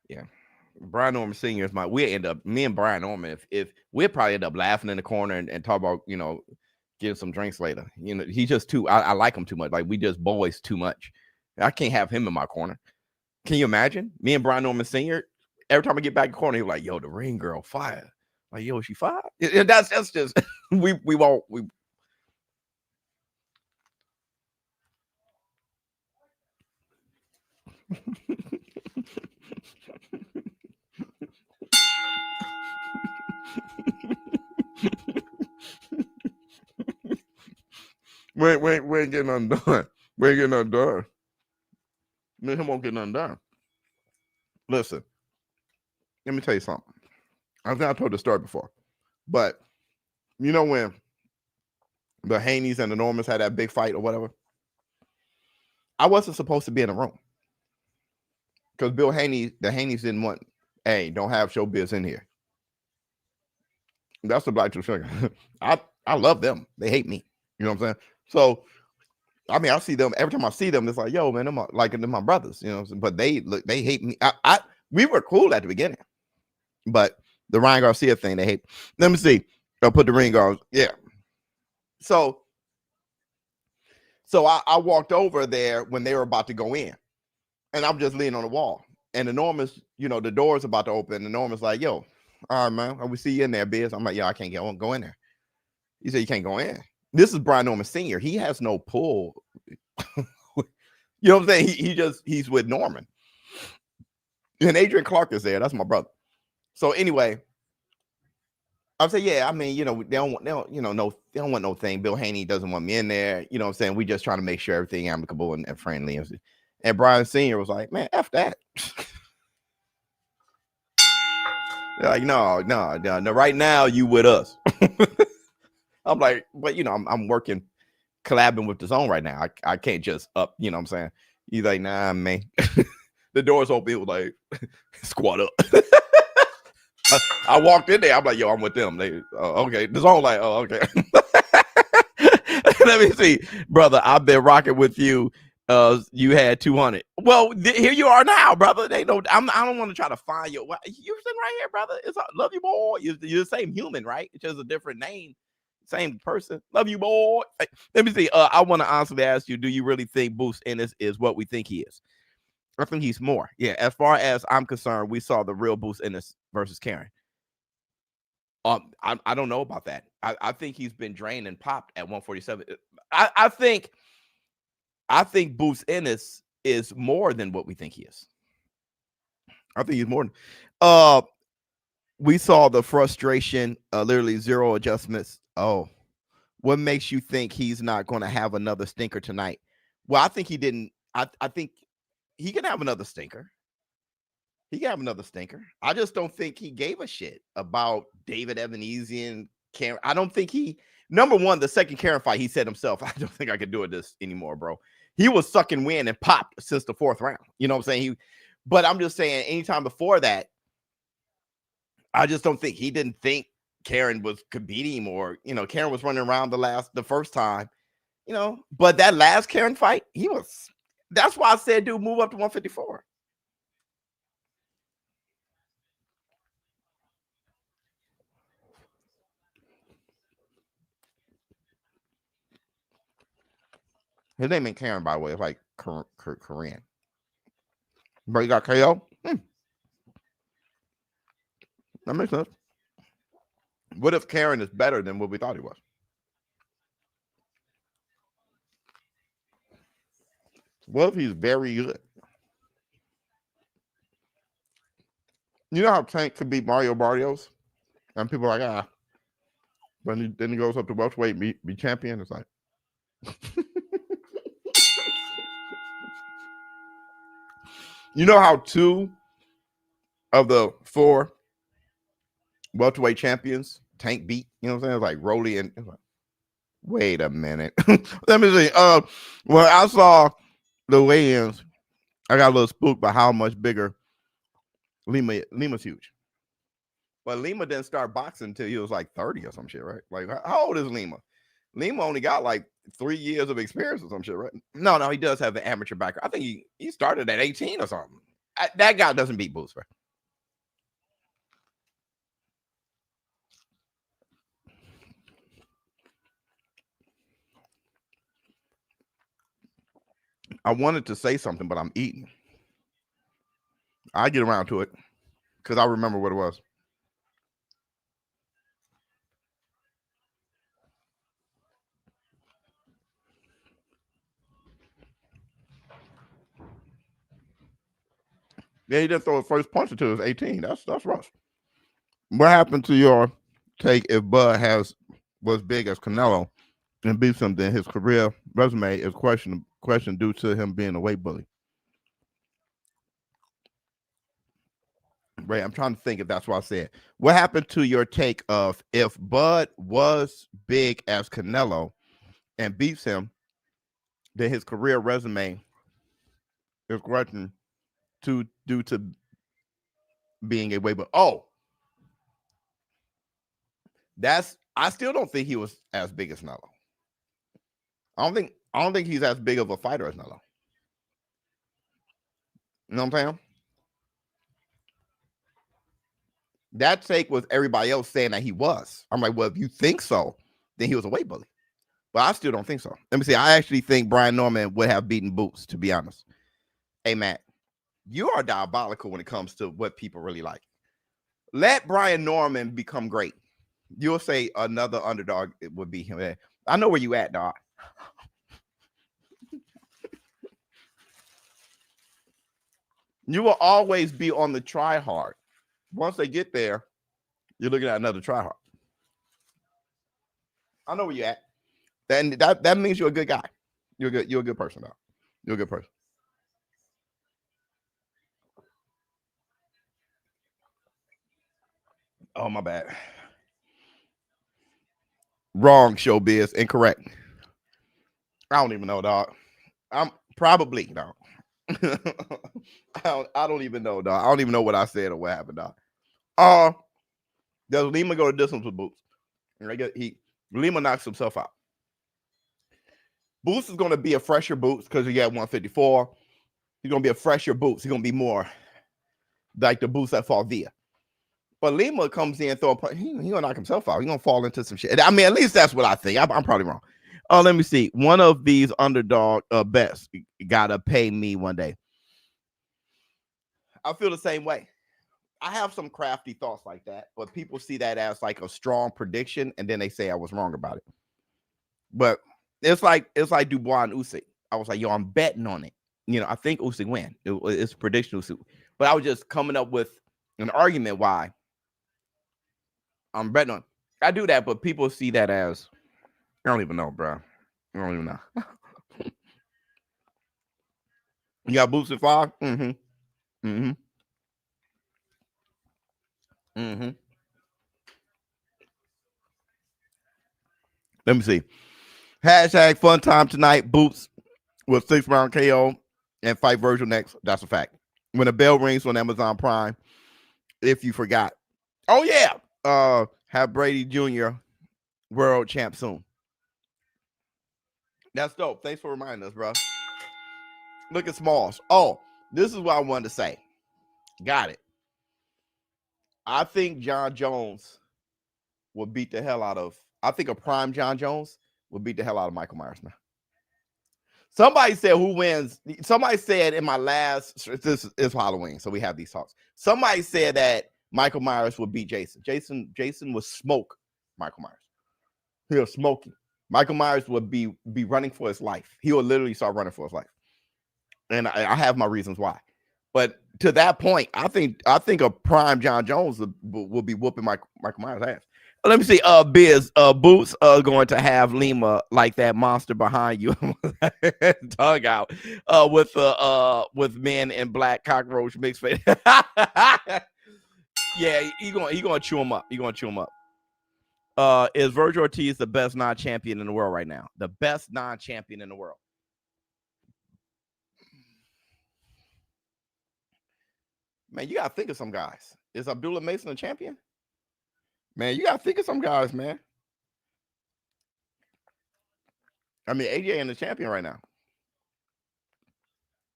yeah. Brian Norman Sr. is me and Brian Norman, if we'll probably end up laughing in the corner and talk about, you know, getting some drinks later. You know, he's just I like him too much. Like, we just boys too much. I can't have him in my corner. Can you imagine? Me and Brian Norman Sr., every time I get back in the corner, he's like, yo, the ring girl fire. Like, yo, she fire? That's just we won't. We ain't getting undone. We ain't getting undone. Me and him won't get undone. Listen, let me tell you something. I think I told the story before, but you know when the Haneys and the Normans had that big fight or whatever, I wasn't supposed to be in the room because the Haneys didn't want, hey, don't have ShowBizz in here. That's the Black Truth Sugar. I love them. They hate me. You know what I'm saying? So, I mean, I see them every time I see them. It's like, yo, man, they're my brothers. You know, but they hate me. We were cool at the beginning, but the Ryan Garcia thing, they hate. Let me see. I'll put the ring guards. Yeah. So I walked over there when they were about to go in, and I'm just leaning on the wall. And the Normans, you know, the door's about to open. The Normans like, yo, all right, man, we see you in there, Bizz. I'm like, yo, I can't go in there. He said, you can't go in. This is Brian Norman Sr. He has no pull. You know what I'm saying? He's with Norman. And Adrian Clark is there. That's my brother. So anyway, I say, yeah, I mean, you know, they don't want no thing. Bill Haney doesn't want me in there. You know what I'm saying? We just trying to make sure everything amicable and friendly. And Brian Sr. was like, man, F that. They're like, no. Right now, you with us. I'm like, but you know, I'm working, collabing with the zone right now. I can't just up, you know what I'm saying? He's like, nah, man. The door's open. It was like, squat up. I walked in there. I'm like, yo, I'm with them. They, okay. The zone like, oh, okay. Let me see, brother. I've been rocking with you. You had 200. Well, here you are now, brother. They don't. I don't want to try to find you. Well, you're sitting right here, brother. It's love you, boy. You're the same human, right? It's just a different name. Same person. Love you, boy. Let me see. I want to honestly ask you, do you really think Boost Ennis is what we think he is? I think he's more. Yeah, as far as I'm concerned, we saw the real Boost Ennis versus Karen. I don't know about that. I think he's been drained and popped at 147. I think I think Boots Ennis is more than what we think he is. I think he's more than we saw the frustration, literally zero adjustments. Oh, what makes you think he's not going to have another stinker tonight? Well, I think he didn't. I think he can have another stinker. He can have another stinker. I just don't think he gave a shit about David Evanesian. Karen. I don't think he, number one, the second Karen fight, he said himself, I don't think I can do this anymore, bro. He was sucking wind and popped since the 4th round. You know what I'm saying? But I'm just saying, anytime before that, I just don't think he didn't think Karen could beat him, or Karen was running around the first time, But that last Karen fight, that's why I said, dude, move up to 154. His name ain't Karen, by the way. It's like Korean. But he got KO. That makes sense. What if Karen is better than what we thought he was? What if he's very good? You know how Tank could beat Mario Barrios? And people are like, then he goes up to welterweight, be champion. It's like, you know how 2 of the 4 welterweight champions Tank beat? You know what I'm saying? It's like Rolly and like, wait a minute. Let me see. When I saw the weigh-ins, I got a little spooked by how much bigger Lima's huge. But Lima didn't start boxing until he was like 30 or some shit, right? Like, how old is Lima? Lima only got like 3 years of experience or some shit, right? No, he does have an amateur background. I think he started at 18 or something. That guy doesn't beat Boots, right? I wanted to say something, but I'm eating. I get around to it because I remember what it was. Yeah, he didn't throw his first punch until he was 18. That's rough. What happened to your take if Bud was big as Canelo and beat him, then his career resume is questioned due to him being a weight bully? Right, I'm trying to think if that's what I said. What happened to your take of if Bud was big as Canelo and beats him, then his career resume is questioned due to being a weight bully? Oh, I still don't think he was as big as Canelo. I don't think he's as big of a fighter as Canelo. You know what I'm saying? That take was everybody else saying that he was. I'm like, well, if you think so, then he was a weight bully. But I still don't think so. Let me see. I actually think Brian Norman would have beaten Boots, to be honest. Hey, Matt, you are diabolical when it comes to what people really like. Let Brian Norman become great. You'll say another underdog would be him. I know where you at, dog. You will always be on the try hard. Once they get there, you're looking at another try hard. I know where you at. Then that means you're a good guy. You're a good person, dog. You're a good person. Oh, my bad. Wrong, ShowBizz. Incorrect. I don't even know, dog. I'm probably, dog. I don't even know, dog. I don't even know what I said or what happened, dog. Does Lima go to distance with Boots? Lima knocks himself out. Boots is going to be a fresher Boots because he got 154. He's going to be a fresher Boots. He's going to be more like the Boots that fought Via. But Lima comes in and throw a punch. He going to knock himself out. He's going to fall into some shit. I mean, at least that's what I think. I'm probably wrong. Let me see. One of these underdog bets got to pay me one day. I feel the same way. I have some crafty thoughts like that, but people see that as like a strong prediction, and then they say I was wrong about it. But it's like Dubois and Usyk. I was like, yo, I'm betting on it. You know, I think Usyk win. It's a prediction Usyk. But I was just coming up with an argument why I'm betting on. I do that, but people see that as I don't even know, bro. I don't even know. You got Boots at 5? Mm-hmm. Mm-hmm. Mm-hmm. Let me see. Hashtag fun time tonight. Boots with 6-round KO and fight Virgil next. That's a fact. When the bell rings on Amazon Prime, if you forgot. Oh, yeah. Have Brady Jr. world champ soon. That's dope. Thanks for reminding us, bro. Look at Smalls. Oh, this is what I wanted to say. Got it. I think John Jones will beat the hell out of, I think a prime John Jones will beat the hell out of Michael Myers, man. Somebody said who wins. Somebody said in my last, this is Halloween, so we have these talks. Somebody said that Michael Myers would beat Jason. Jason would smoke Michael Myers. He'll smoke him. Michael Myers would be running for his life. He will literally start running for his life. And I have my reasons why. But to that point, I think a prime John Jones will be whooping Michael Myers' ass. Let me see. Biz, Boots going to have Lima like that monster behind you, tongue out, with men in black cockroach mixed face. Yeah, he gonna chew him up. He gonna chew him up. Is Virgil Ortiz the best non-champion in the world right now? The best non-champion in the world. Man, you gotta think of some guys. Is Abdullah Mason a champion? Man, you gotta think of some guys, man. I mean, AJ ain't the champion right now.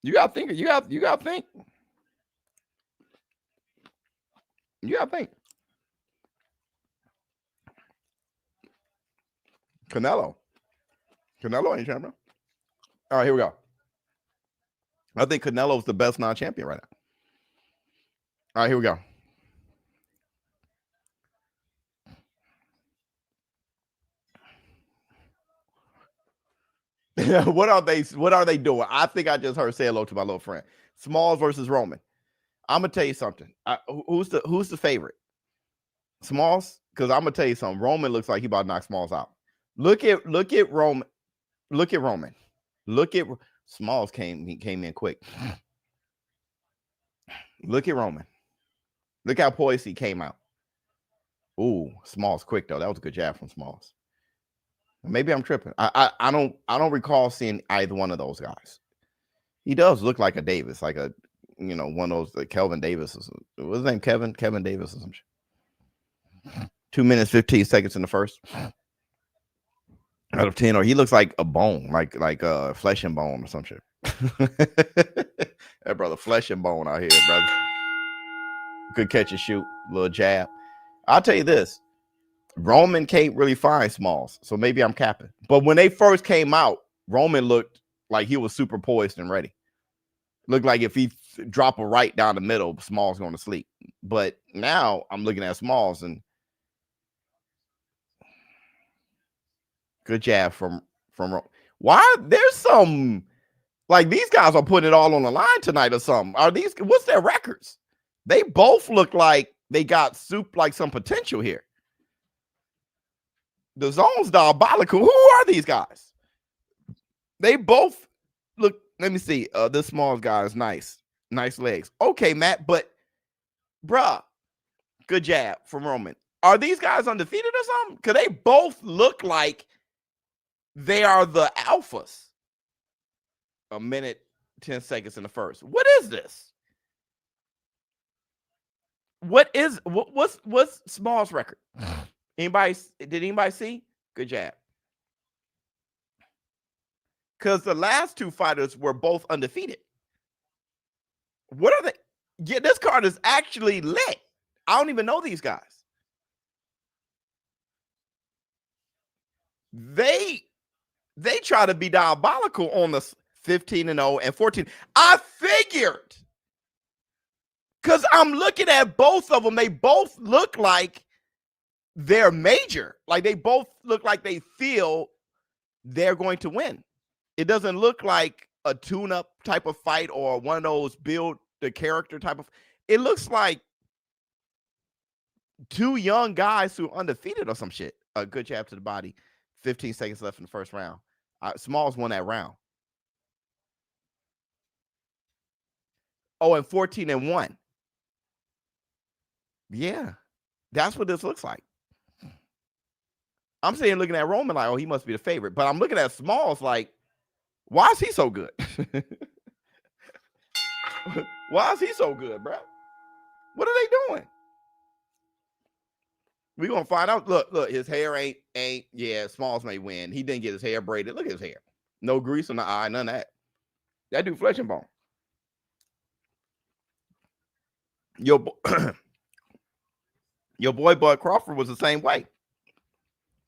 You gotta think. You gotta think. You gotta think. Canelo ain't champion. All right, here we go. I think Canelo's the best non-champion right now. All right, here we go. What are they doing? I think I just heard say hello to my little friend. Smalls versus Roman. I'm gonna tell you something. Who's the favorite? Smalls? Because I'm gonna tell you something. Roman looks like he about to knock Smalls out. Look at Roman. Look at Roman. Look at Smalls came in quick. Look at Roman. Look how poised he came out. Ooh, Smalls quick though. That was a good jab from Smalls. Maybe I'm tripping. I don't recall seeing either one of those guys. He does look like a Davis, like a one of those Kelvin Davis. What's his name? Kevin Davis or some shit. 2 minutes 15 seconds in the first. Out of 10, or he looks like a bone, like flesh and bone or some shit. That brother, flesh and bone out here, brother. Good catch and shoot, little jab. I'll tell you this. Roman can't really find Smalls, so maybe I'm capping. But when they first came out, Roman looked like he was super poised and ready. Looked like if he drop a right down the middle, Smalls going to sleep. But now I'm looking at Smalls and good jab from Roman. Why there's some like these guys are putting it all on the line tonight or something? What's their records? They both look like they got some potential here. The zone's diabolical. Who are these guys? They both look. Let me see. This small guy is nice. Nice legs. Okay, Matt, but bruh, good jab from Roman. Are these guys undefeated or something? Because they both look like they are the alphas. 1 minute, 10 seconds in the first. What is this? What's Small's record? Did anybody see? Good jab. Because the last two fighters were both undefeated. What are they? Yeah, this card is actually lit. I don't even know these guys. They try to be diabolical on the 15-0 and 14. I figured. Because I'm looking at both of them. They both look like they're major. Like they both look like they feel they're going to win. It doesn't look like a tune-up type of fight or one of those build the character type of. It looks like two young guys who are undefeated or some shit. A good jab to the body. 15 seconds left in the first round. Smalls won that round. Oh, and 14-1. Yeah, that's what this looks like. I'm sitting looking at Roman like, oh, he must be the favorite. But I'm looking at Smalls like, why is he so good? Why is he so good, bro? What are they doing? We're gonna find out. Look, his hair ain't. Yeah, Smalls may win. He didn't get his hair braided. Look at his hair. No grease on the eye, none of that. That dude flesh and bone. Your boy Bud Crawford was the same way.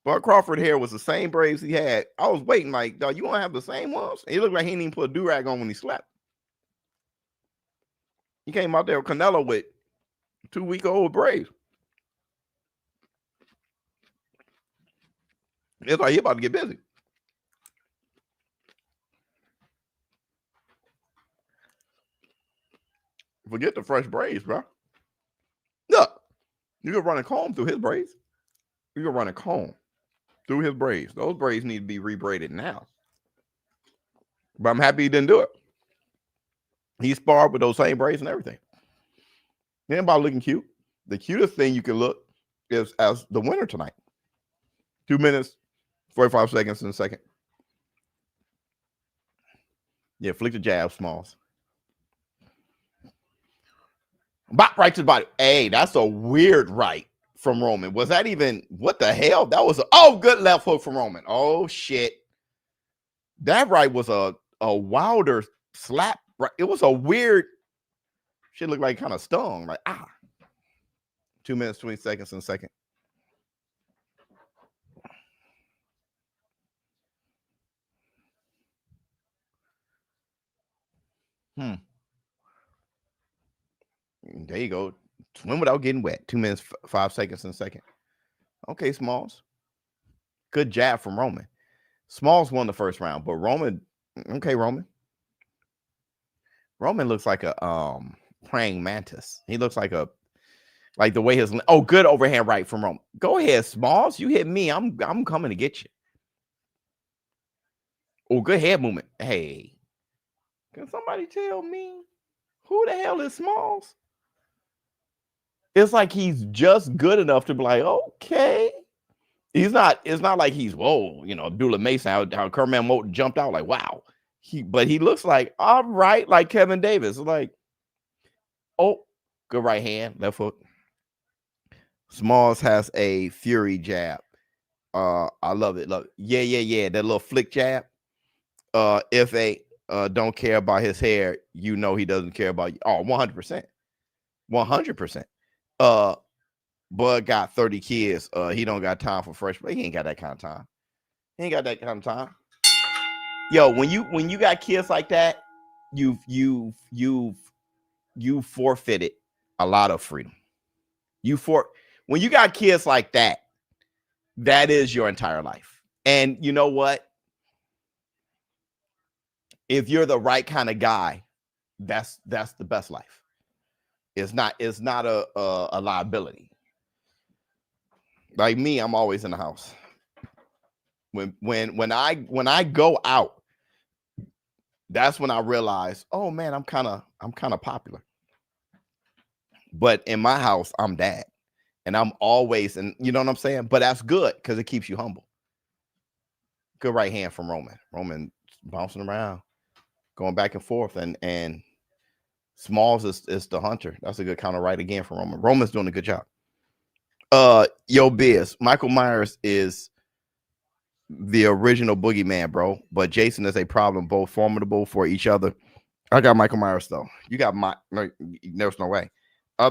Bud Crawford hair was the same braids he had. I was waiting like, dog, you want to have the same ones? And he looked like he didn't even put a do-rag on when he slept. He came out there with Canelo with 2-week-old braids. It's like he about to get busy. Forget the fresh braids, bro. Look, you can run a comb through his braids. You can run a comb through his braids. Those braids need to be rebraided now. But I'm happy he didn't do it. He sparred with those same braids and everything. He ain't about looking cute. The cutest thing you can look is as the winner tonight. 2 minutes, 45 seconds in a second. Yeah, flick the jab, Smalls. Bop right to the body. Hey, that's a weird right from Roman. Was that even, what the hell? That was good left hook from Roman. Oh, shit. That right was a wilder slap. Right. It was a weird, shit looked like kind of stung. Like, 2 minutes, 20 seconds in a second. There you go. Swim without getting wet. 2 minutes, 5 seconds in a second. Okay, Smalls. Good jab from Roman. Smalls won the first round, but Roman, okay, Roman. Roman looks like a praying mantis. He looks like the way his good overhand right from Roman. Go ahead, Smalls. You hit me. I'm coming to get you. Oh, good head movement. Hey, can somebody tell me who the hell is Smalls? It's like he's just good enough to be like, okay. He's not, it's not like he's, whoa, Abdullah Mason, how Kerman Moulton jumped out, like, wow. But he looks like, all right, like Kevin Davis. Like, good right hand, left hook. Smalls has a fury jab. I love it. Look, yeah. That little flick jab. If they don't care about his hair, he doesn't care about you. 100%. 100%. Bud got 30 kids. He don't got time for fresh, but he ain't got that kind of time. He ain't got that kind of time. Yo, when you got kids like that, you've forfeited a lot of freedom. When you got kids like that, that is your entire life. And you know what? If you're the right kind of guy, that's the best life. It's not a liability. Like me, I'm always in the house. When I go out, that's when I realize, oh man, I'm kind of popular. But in my house, I'm dad. And I'm always, and you know what I'm saying? But that's good because it keeps you humble. Good right hand from Roman. Roman bouncing around, going back and forth, and Smalls is the hunter. That's a good counter right again from Roman. Roman's doing a good job. Yo, Biz, Michael Myers is the original boogeyman, bro. But Jason is a problem, both formidable for each other. I got Michael Myers though. You got there's no way.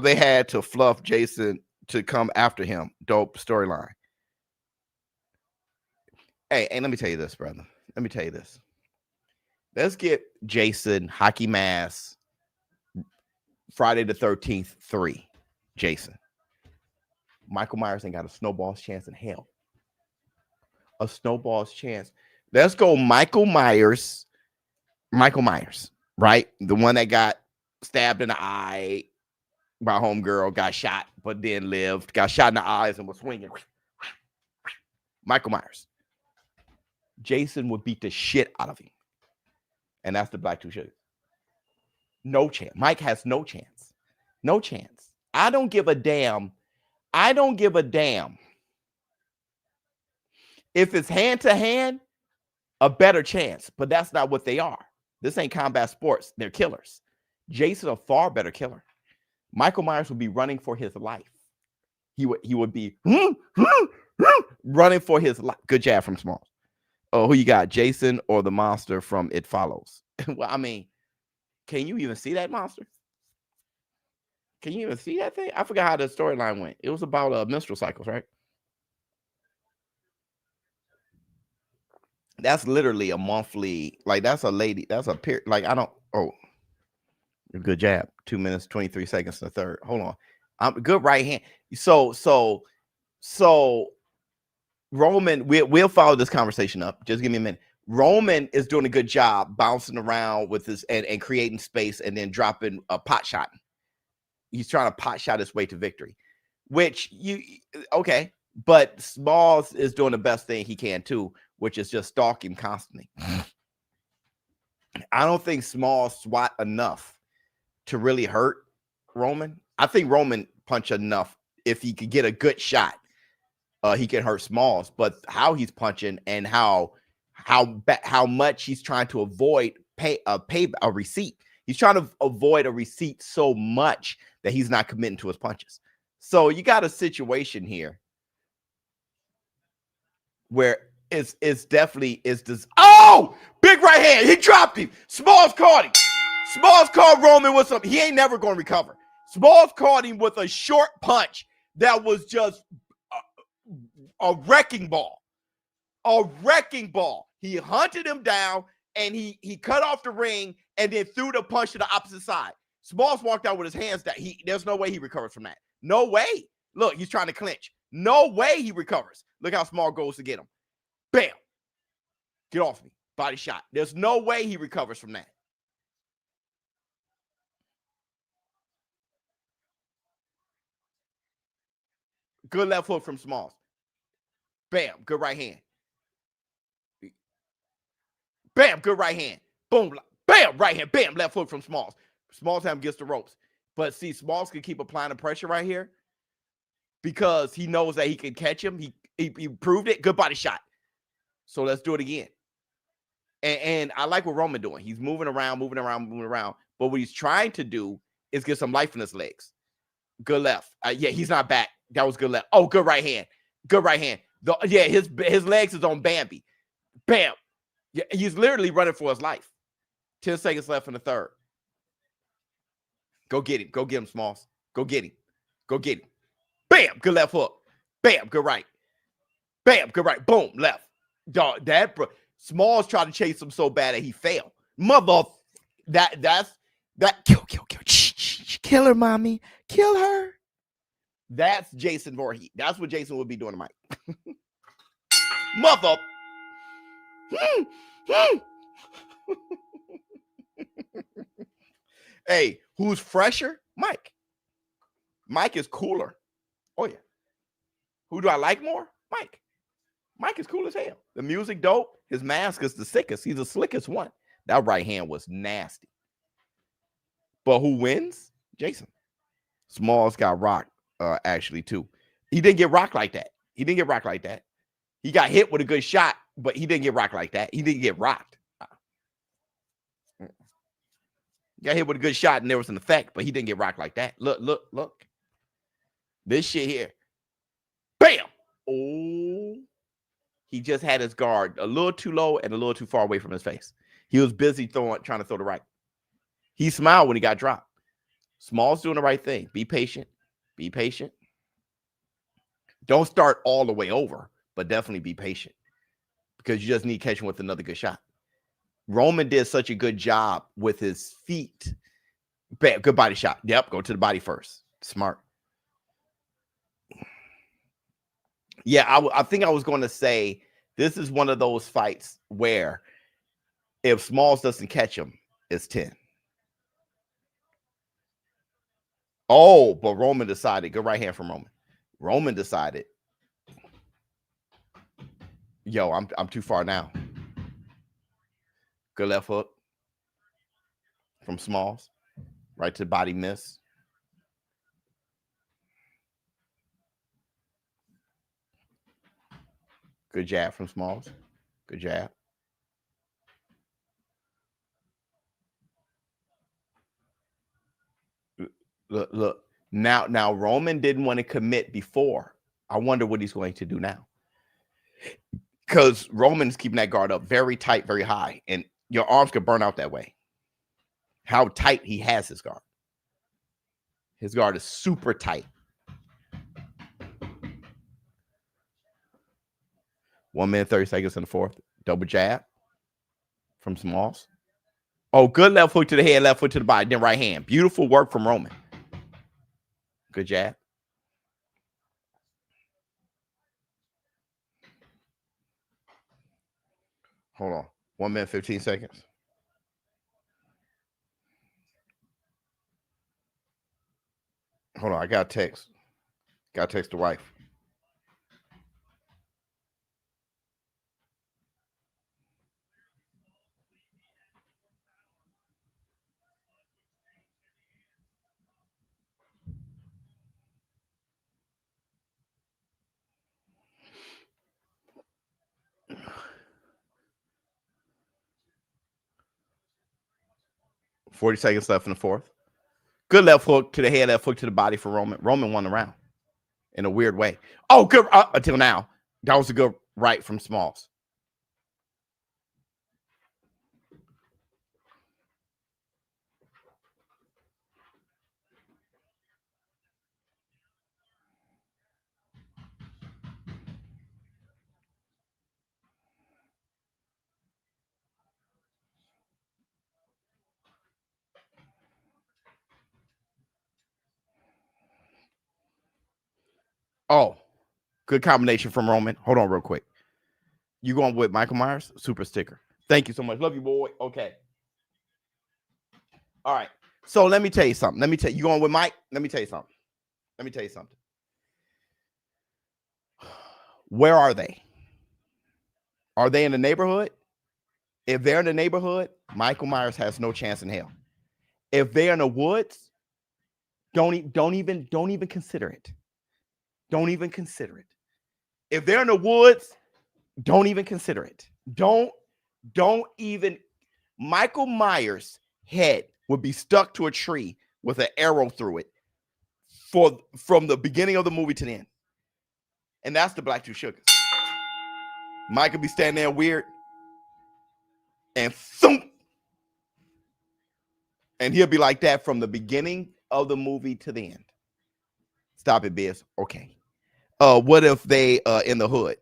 They had to fluff Jason to come after him. Dope storyline. Hey, let me tell you this, brother. Let me tell you this. Let's get Jason hockey mask Friday the 13th 3. Jason. Michael Myers ain't got a snowball's chance in hell. A snowball's chance. Let's go Michael Myers. Michael Myers, right? The one that got stabbed in the eye by homegirl, got shot, but then lived, got shot in the eyes and was swinging. Michael Myers. Jason would beat the shit out of him. And that's the Black Two Sugars. No chance. Mike has no chance. No chance. I don't give a damn. I don't give a damn. If it's hand to hand, a better chance. But that's not what they are. This ain't combat sports. They're killers. Jason, a far better killer. Michael Myers would be running for his life. He would be running for his life. Good jab from Smalls. Oh, who you got? Jason or the monster from It Follows? Well, I mean, can you even see that monster? Can you even see that thing? I forgot how the storyline went. It was about menstrual cycles, right? That's literally a monthly, like that's a lady, that's a period. Like I don't, oh, good jab. 2 minutes, 23 seconds to the third. Hold on. I'm good right hand. So Roman, we'll follow this conversation up. Just give me a minute. Roman is doing a good job bouncing around with this and creating space and then dropping a pot shot. He's trying to pot shot his way to victory, which okay. But Smalls is doing the best thing he can too, which is just stalk him constantly. I don't think Smalls swat enough to really hurt Roman. I think Roman punched enough. If he could get a good shot, he can hurt Smalls. But how he's punching and how much he's trying to avoid a receipt. He's trying to avoid a receipt so much that he's not committing to his punches. So you got a situation here where it's definitely is this. Oh, big right hand. He dropped him. Smalls caught him. Smalls caught Roman with some. He ain't never going to recover. Smalls caught him with a short punch that was just a wrecking ball. A wrecking ball. He hunted him down and he cut off the ring and then threw the punch to the opposite side. Smalls walked out with his hands down. There's no way he recovers from that. No way. Look, he's trying to clinch. No way he recovers. Look how Small goes to get him. Bam. Get off me. Body shot. There's no way he recovers from that. Good left hook from Smalls. Bam. Good right hand. Bam. Good right hand. Boom. Bam. Right hand. Bam. Left hook from Smalls. Smalls time gets the ropes. But see, Smalls can keep applying the pressure right here because he knows that he can catch him. He proved it. Good body shot. So let's do it again. And I like what Roman doing. He's moving around. But what he's trying to do is get some life in his legs. Good left. Yeah, he's not back. That was good left. Oh, good right hand. Good right hand. His legs is on Bambi. Bam. Yeah, he's literally running for his life. 10 seconds left in the third. Go get him. Go get him, Smalls. Go get him. Go get him. Bam. Good left hook. Bam. Good right. Bam. Good right. Boom. Left. Dog, Smalls tried to chase him so bad that he failed. Mother, that's kill. Kill her, mommy. Kill her. That's Jason Voorhees. That's what Jason would be doing to Mike. Mother. Hey, who's fresher? Mike. Mike is cooler. Oh, yeah. Who do I like more? Mike. Mike is cool as hell. The music dope. His mask is the sickest. He's the slickest one. That right hand was nasty. But who wins? Jason. Smalls got rocked, actually, too. He didn't get rocked like that. He got hit with a good shot, but he didn't get rocked like that. He didn't get rocked. He got hit with a good shot, and there was an effect, but he didn't get rocked like that. Look. This shit here. Bam! Oh. He just had his guard a little too low and a little too far away from his face. He was busy trying to throw the right. He smiled when he got dropped. Smalls doing the right thing. Be patient. Be patient. Don't start all the way over, but definitely be patient because you just need to catch him with another good shot. Roman did such a good job with his feet. Bam, good body shot. Yep, go to the body first. Smart. Yeah, I think I was going to say This is one of those fights where if Smalls doesn't catch him, it's 10. Oh, but Roman decided. Good right hand from Roman. Roman decided, yo, I'm too far now. Good left hook from Smalls. Right to the body miss. Good jab from Smalls. Good jab. Look. Now Roman didn't want to commit before. I wonder what he's going to do now. Because Roman's keeping that guard up very tight, very high. And your arms could burn out that way. How tight he has his guard. His guard is super tight. 1 minute, 30 seconds in the fourth. Double jab from Smalls. Oh, good left hook to the head, left foot to the body, then right hand. Beautiful work from Roman. Good jab. Hold on. 1 minute, 15 seconds. Hold on. I got a text. Got to text the wife. $40 seconds left in the fourth. Good left hook to the head, left hook to the body for Roman. Roman won the round in a weird way. Oh, good. Until now, that was a good right from Smalls. Oh, good combination from Roman. Hold on real quick. You going with Michael Myers? Super sticker. Thank you so much. Love you, boy. Okay. All right. So let me tell you something. You going with Mike? Let me tell you something. Where are they? Are they in the neighborhood? If they're in the neighborhood, Michael Myers has no chance in hell. If they're in the woods, don't even consider it. Don't even consider it. If they're in the woods, don't even consider it. Don't even. Michael Myers' head would be stuck to a tree with an arrow through it from the beginning of the movie to the end. And that's the Black Two Sugars. Mike could be standing there weird and thump. And he'll be like that from the beginning of the movie to the end. Stop it, Biz. Okay. What if they in the hood?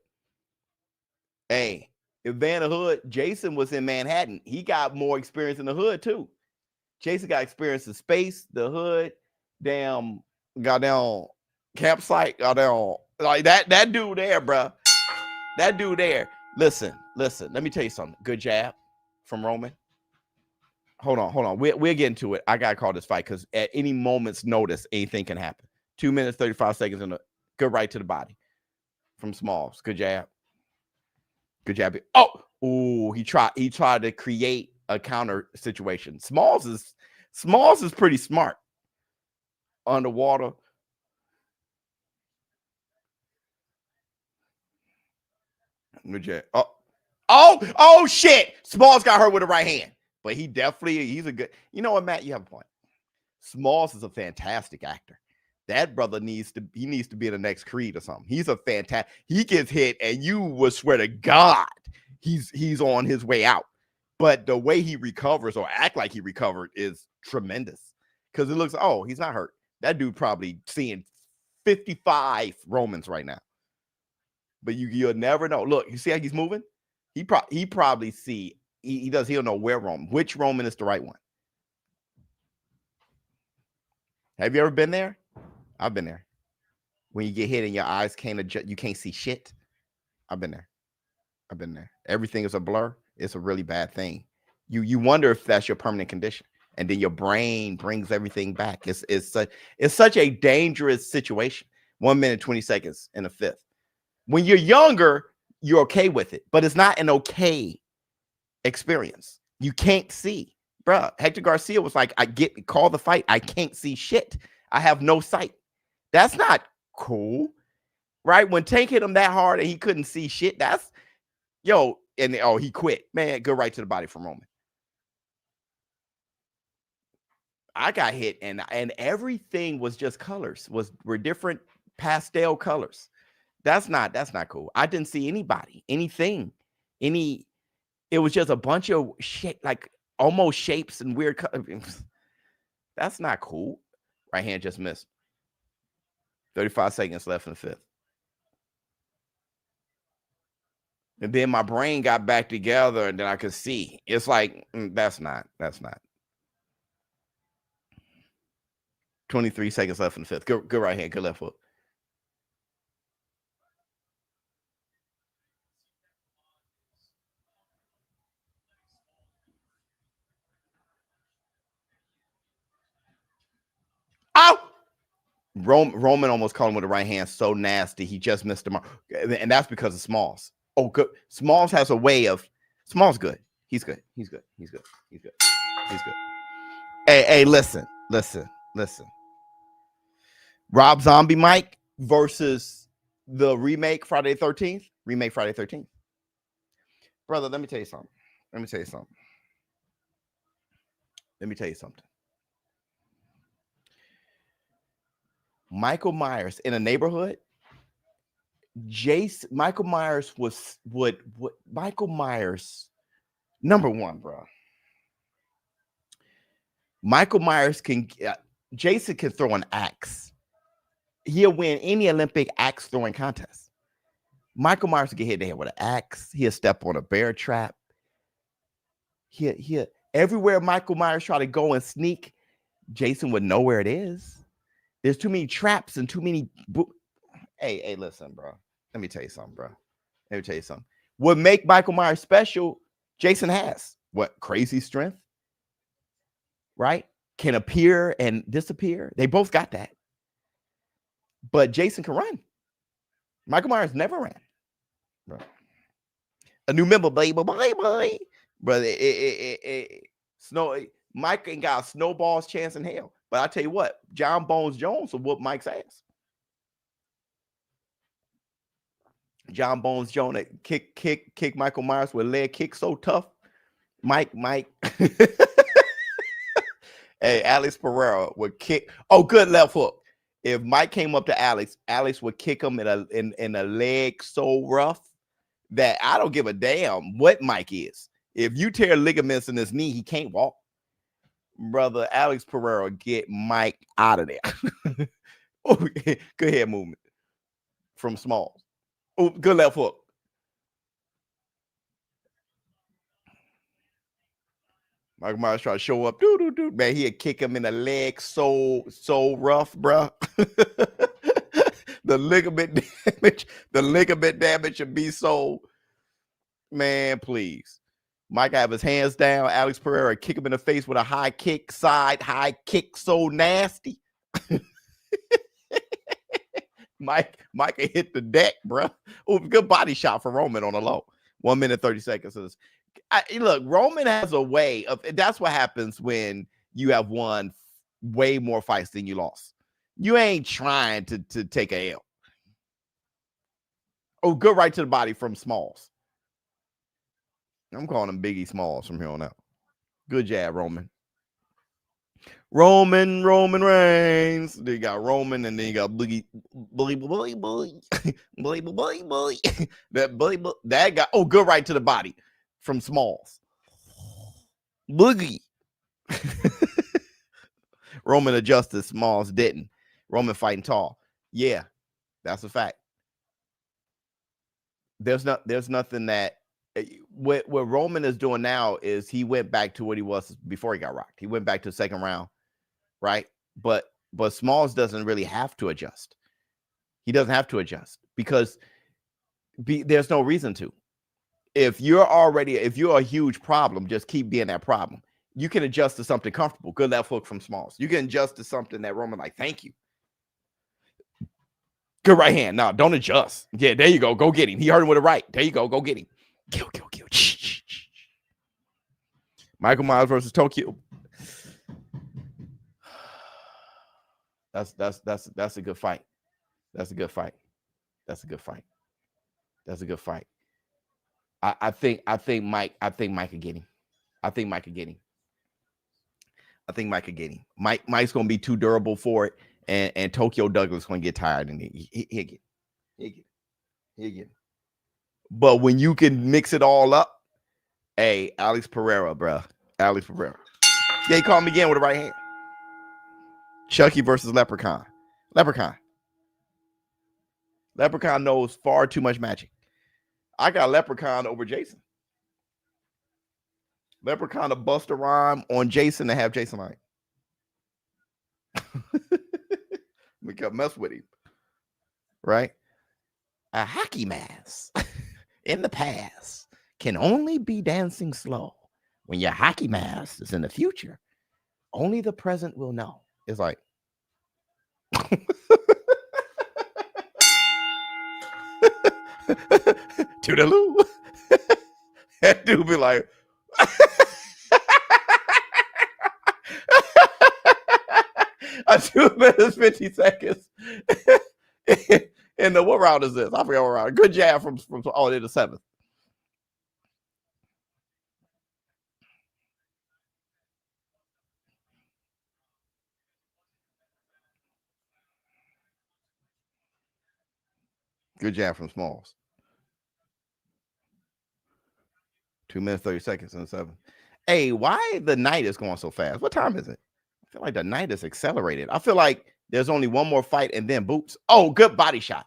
Hey, if they're in the hood, Jason was in Manhattan. He got more experience in the hood too. Jason got experience in space, the hood, goddamn campsite, goddamn like that dude there, bro. That dude there. Listen. Let me tell you something. Good jab from Roman. Hold on. We'll get into it. I gotta call this fight because at any moment's notice, anything can happen. 2 minutes, 35 seconds in a good right to the body from Smalls. Good jab. Oh, he tried to create a counter situation. Smalls is pretty smart. Underwater. Good jab. Oh shit. Smalls got hurt with the right hand. But he's a good. You know what, Matt? You have a point. Smalls is a fantastic actor. That brother needs to be in the next Creed or something. He's a fantastic. He gets hit, and you would swear to God he's on his way out. But the way he recovers or act like he recovered is tremendous. Because it looks, he's not hurt. That dude probably seeing 55 Romans right now. But you'll never know. Look, you see how he's moving? He probably see. He'll know where Roman. Which Roman is the right one? Have you ever been there? I've been there. When you get hit and your eyes can't adjust, you can't see shit. I've been there. I've been there. Everything is a blur. It's a really bad thing. You wonder if that's your permanent condition, and then your brain brings everything back. It's such a dangerous situation. 1 minute 20 seconds in a fifth. When you're younger, you're okay with it, but it's not an okay experience. You can't see, bruh. Hector Garcia was like, call the fight. I can't see shit. I have no sight. That's not cool, right? When Tank hit him that hard and he couldn't see shit, that's he quit. Man, go right to the body from Roman. I got hit and everything was just colors, were different pastel colors. That's not cool. I didn't see anybody, anything, it was just a bunch of shit, like almost shapes and weird colors. That's not cool. Right hand just missed. 35 seconds left in the fifth. And then my brain got back together and then I could see. It's like, that's not. 23 seconds left in the fifth. Good right hand, good left foot. Oh! Roman almost caught him with the right hand so nasty. He just missed the mark. And that's because of Smalls. Oh, good. Smalls has a way of... Smalls good. He's good. Hey, listen. Rob Zombie Mike versus the remake Friday the 13th. Remake Friday the 13th. Brother, let me tell you something. Michael Myers in a neighborhood. Michael Myers number one, bro. Michael Myers Jason can throw an axe. He'll win any Olympic axe throwing contest. Michael Myers will get hit in the head with an axe. He'll step on a bear trap. He everywhere Michael Myers try to go and sneak, Jason would know where it is. There's too many traps and too many. Hey, listen, bro. Let me tell you something, bro. What make Michael Myers special, Jason has. What? Crazy strength, right? Can appear and disappear. They both got that. But Jason can run. Michael Myers never ran. Bro. A new member, baby. Brother, Mike ain't got a snowball's chance in hell. But I tell you what, John Bones Jones will whoop Mike's ass. John Bones Jones kick Michael Myers with a leg kick so tough. Mike. Hey, Alex Pereira would kick. Oh, good left hook. If Mike came up to Alex would kick him in a leg so rough that I don't give a damn what Mike is. If you tear ligaments in his knee, he can't walk. Brother, Alex Pereira get Mike out of there. Oh, good head movement from Smalls. Oh, good left hook. Michael Myers try to show up. Man, he'd kick him in the leg so rough, bro. The ligament damage should be so. Man, please. Mike have his hands down. Alex Pereira kick him in the face with a high kick, high kick, so nasty. Mike hit the deck, bro. Oh, good body shot for Roman on the low. 1 minute 30 seconds. Look, Roman has a way of. That's what happens when you have won way more fights than you lost. You ain't trying to take a L. Oh, good right to the body from Smalls. I'm calling him Biggie Smalls from here on out. Good jab, Roman. Roman Reigns. Then you got Roman, and then you got Boogie. That guy. Oh, good right to the body from Smalls. Boogie. Roman adjusted. Smalls didn't. Roman fighting tall. Yeah, that's a fact. There's nothing that. What Roman is doing now is he went back to what he was before he got rocked. He went back to the second round, right? But Smalls doesn't really have to adjust. He doesn't have to adjust because there's no reason to. if you're a huge problem, just keep being that problem. You can adjust to something comfortable. Good left hook from Smalls. You can adjust to something that Roman like, thank you. Good right hand. No, don't adjust. Yeah, there you go. Go get him. He hurt him with a right. There you go. Go get him. Kill. Michael Myers versus Tokyo. That's a good fight. That's a good fight. I think Mike could get him. Mike's gonna be too durable for it, and Tokyo Douglas gonna get tired, and he'll get it. But when you can mix it all up, hey, Alex Pereira, bro. Alex Pereira. Yeah, he called me again with a right hand. Chucky versus Leprechaun. Leprechaun knows far too much magic. I got Leprechaun over Jason. Leprechaun to bust a rhyme on Jason and have Jason like. We can mess with him. Right? A hockey mask in the past can only be dancing slow. When your hockey mask is in the future, only the present will know. It's like toodaloo. That dude be like a 2 minutes 50 seconds. And what round is this? I forgot what round. Good jab from in the 7th. Good jab from Smalls. 2 minutes 30 seconds in the 7th. Hey, why the night is going so fast? What time is it? I feel like the night is accelerated. I feel like there's only one more fight and then boots. Oh, good body shot.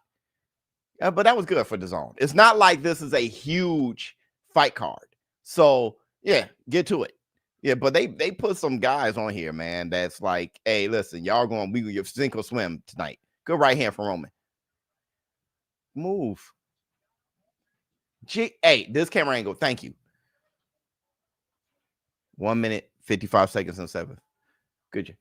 Yeah, but that was good for DAZN. It's not like this is a huge fight card. So, yeah, get to it. Yeah, but they put some guys on here, man, that's like, hey, listen, y'all going, we sink or swim tonight. Good right hand from Roman. Move. Hey, this camera angle. Thank you. 1 minute, 55 seconds and 7th. Good job.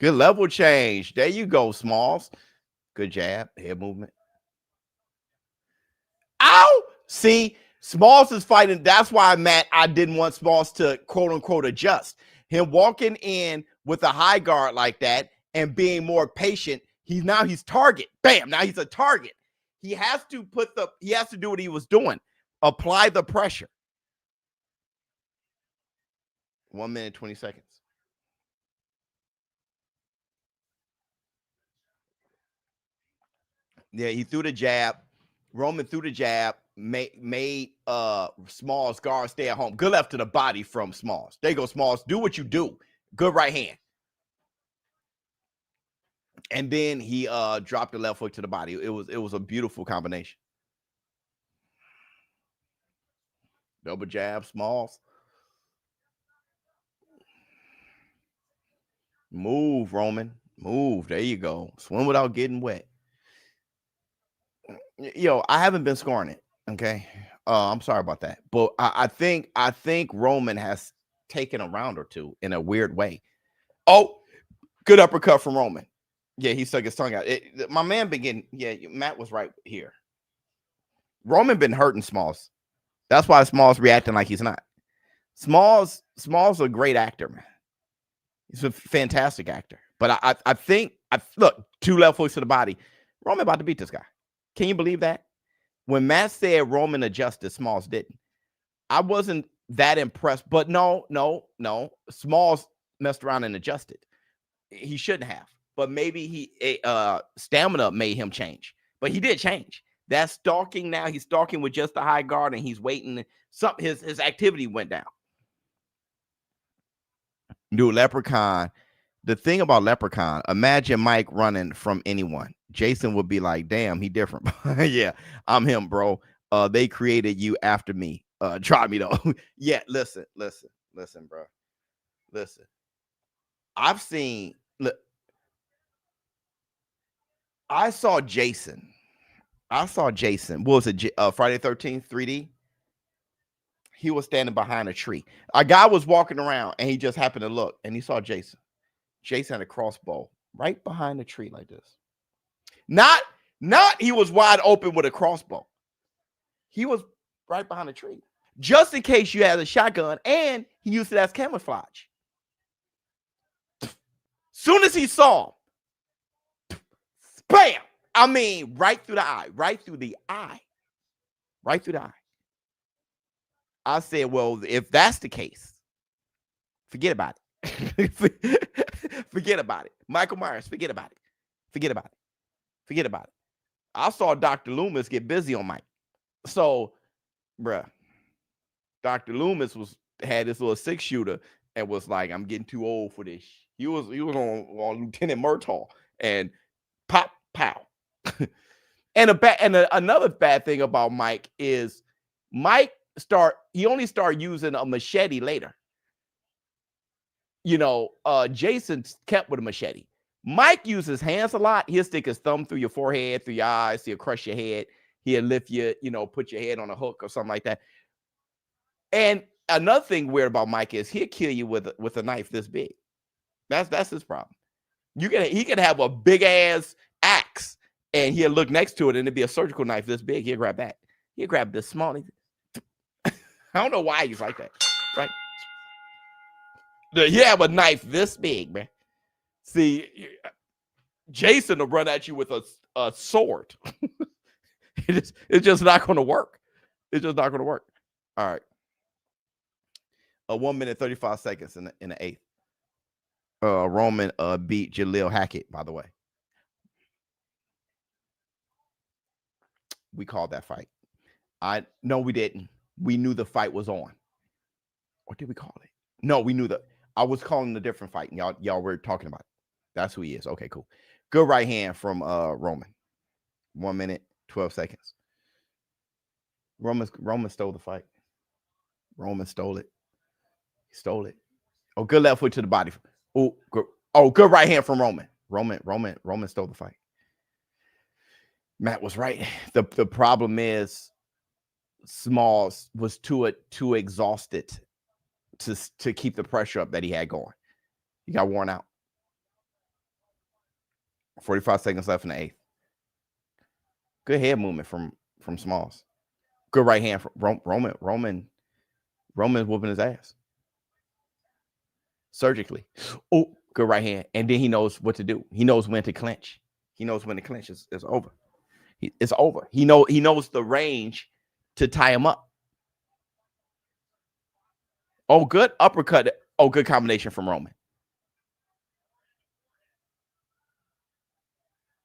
Good level change. There you go, Smalls. Good jab. Head movement. Ow! See, Smalls is fighting. That's why, Matt, I didn't want Smalls to quote unquote adjust. Him walking in with a high guard like that and being more patient. He's target. Bam. Now he's a target. He has to do what he was doing. Apply the pressure. 1 minute, 20 seconds. Yeah, he threw the jab. Roman threw the jab, made Smalls guard stay at home. Good left to the body from Smalls. There you go, Smalls. Do what you do. Good right hand. And then he dropped the left hook to the body. It was a beautiful combination. Double jab, Smalls. Move, Roman. Move. There you go. Swim without getting wet. Yo, I haven't been scoring it. Okay. I'm sorry about that. But I think Roman has taken a round or two in a weird way. Oh, good uppercut from Roman. Yeah, he stuck his tongue out. My man been getting, yeah, Matt was right here. Roman been hurting Smalls. That's why Smalls reacting like he's not. Smalls a great actor, man. He's a fantastic actor. But I think, look, 2 left hooks to the body. Roman about to beat this guy. Can you believe that? When Matt said Roman adjusted, Smalls didn't. I wasn't that impressed. But no. Smalls messed around and adjusted. He shouldn't have. But maybe stamina made him change. But he did change. That's stalking now. He's stalking with just the high guard, and he's waiting. His activity went down. Dude, Leprechaun. The thing about Leprechaun, imagine Mike running from anyone. Jason would be like, damn, he different. Yeah, I'm him, bro. They created you after me. Try me, though. Yeah, listen, bro. Listen. I've seen, look, I saw Jason. What was it? Friday 13th, 3D. He was standing behind a tree. A guy was walking around and he just happened to look and he saw Jason. Jason had a crossbow right behind the tree like this. Not he was wide open with a crossbow. He was right behind the tree. Just in case you had a shotgun, and he used it as camouflage. Soon as he saw him, bam! I mean, right through the eye. I said, well, if that's the case, forget about it. Forget about it. Michael Myers, forget about it. I saw Dr. Loomis get busy on Mike. So, bruh, Dr. Loomis had this little 6-shooter and was like, I'm getting too old for this. He was on Lieutenant Murtaugh and pop, pow. And another bad thing about Mike is he only started using a machete later. Jason kept with a machete. Mike uses hands a lot. He'll stick his thumb through your forehead, through your eyes. He'll crush your head. He'll lift you, put your head on a hook or something like that. And another thing weird about Mike is he'll kill you with a knife this big. That's his problem. He can have a big ass axe and he'll look next to it and it'll be a surgical knife this big. He'll grab that. He'll grab this small. I don't know why he's like that, right? You have a knife this big, man. See, Jason will run at you with a sword. It's just not going to work. It's just not going to work. All right. 1 minute, 35 seconds in the eighth. Roman beat Jaleel Hackett, by the way. We called that fight. No, we didn't. We knew the fight was on. Or did we call it? No, we knew I was calling a different fight. And y'all were talking about it. That's who he is. Okay, cool. Good right hand from Roman. 1 minute, 12 seconds. Roman stole the fight. Roman stole it. He stole it. Oh, good left foot to the body. Oh, good right hand from Roman. Roman stole the fight. Matt was right. The problem is Smalls was too exhausted to keep the pressure up that he had going. He got worn out. 45 seconds left in the eighth. Good head movement from Smalls. Good right hand from Roman. Roman's whooping his ass. Surgically. Oh, good right hand. And then he knows what to do. He knows when to clinch. He knows when to clinch. It's over. It's over. He knows the range to tie him up. Oh, good uppercut. Oh, good combination from Roman.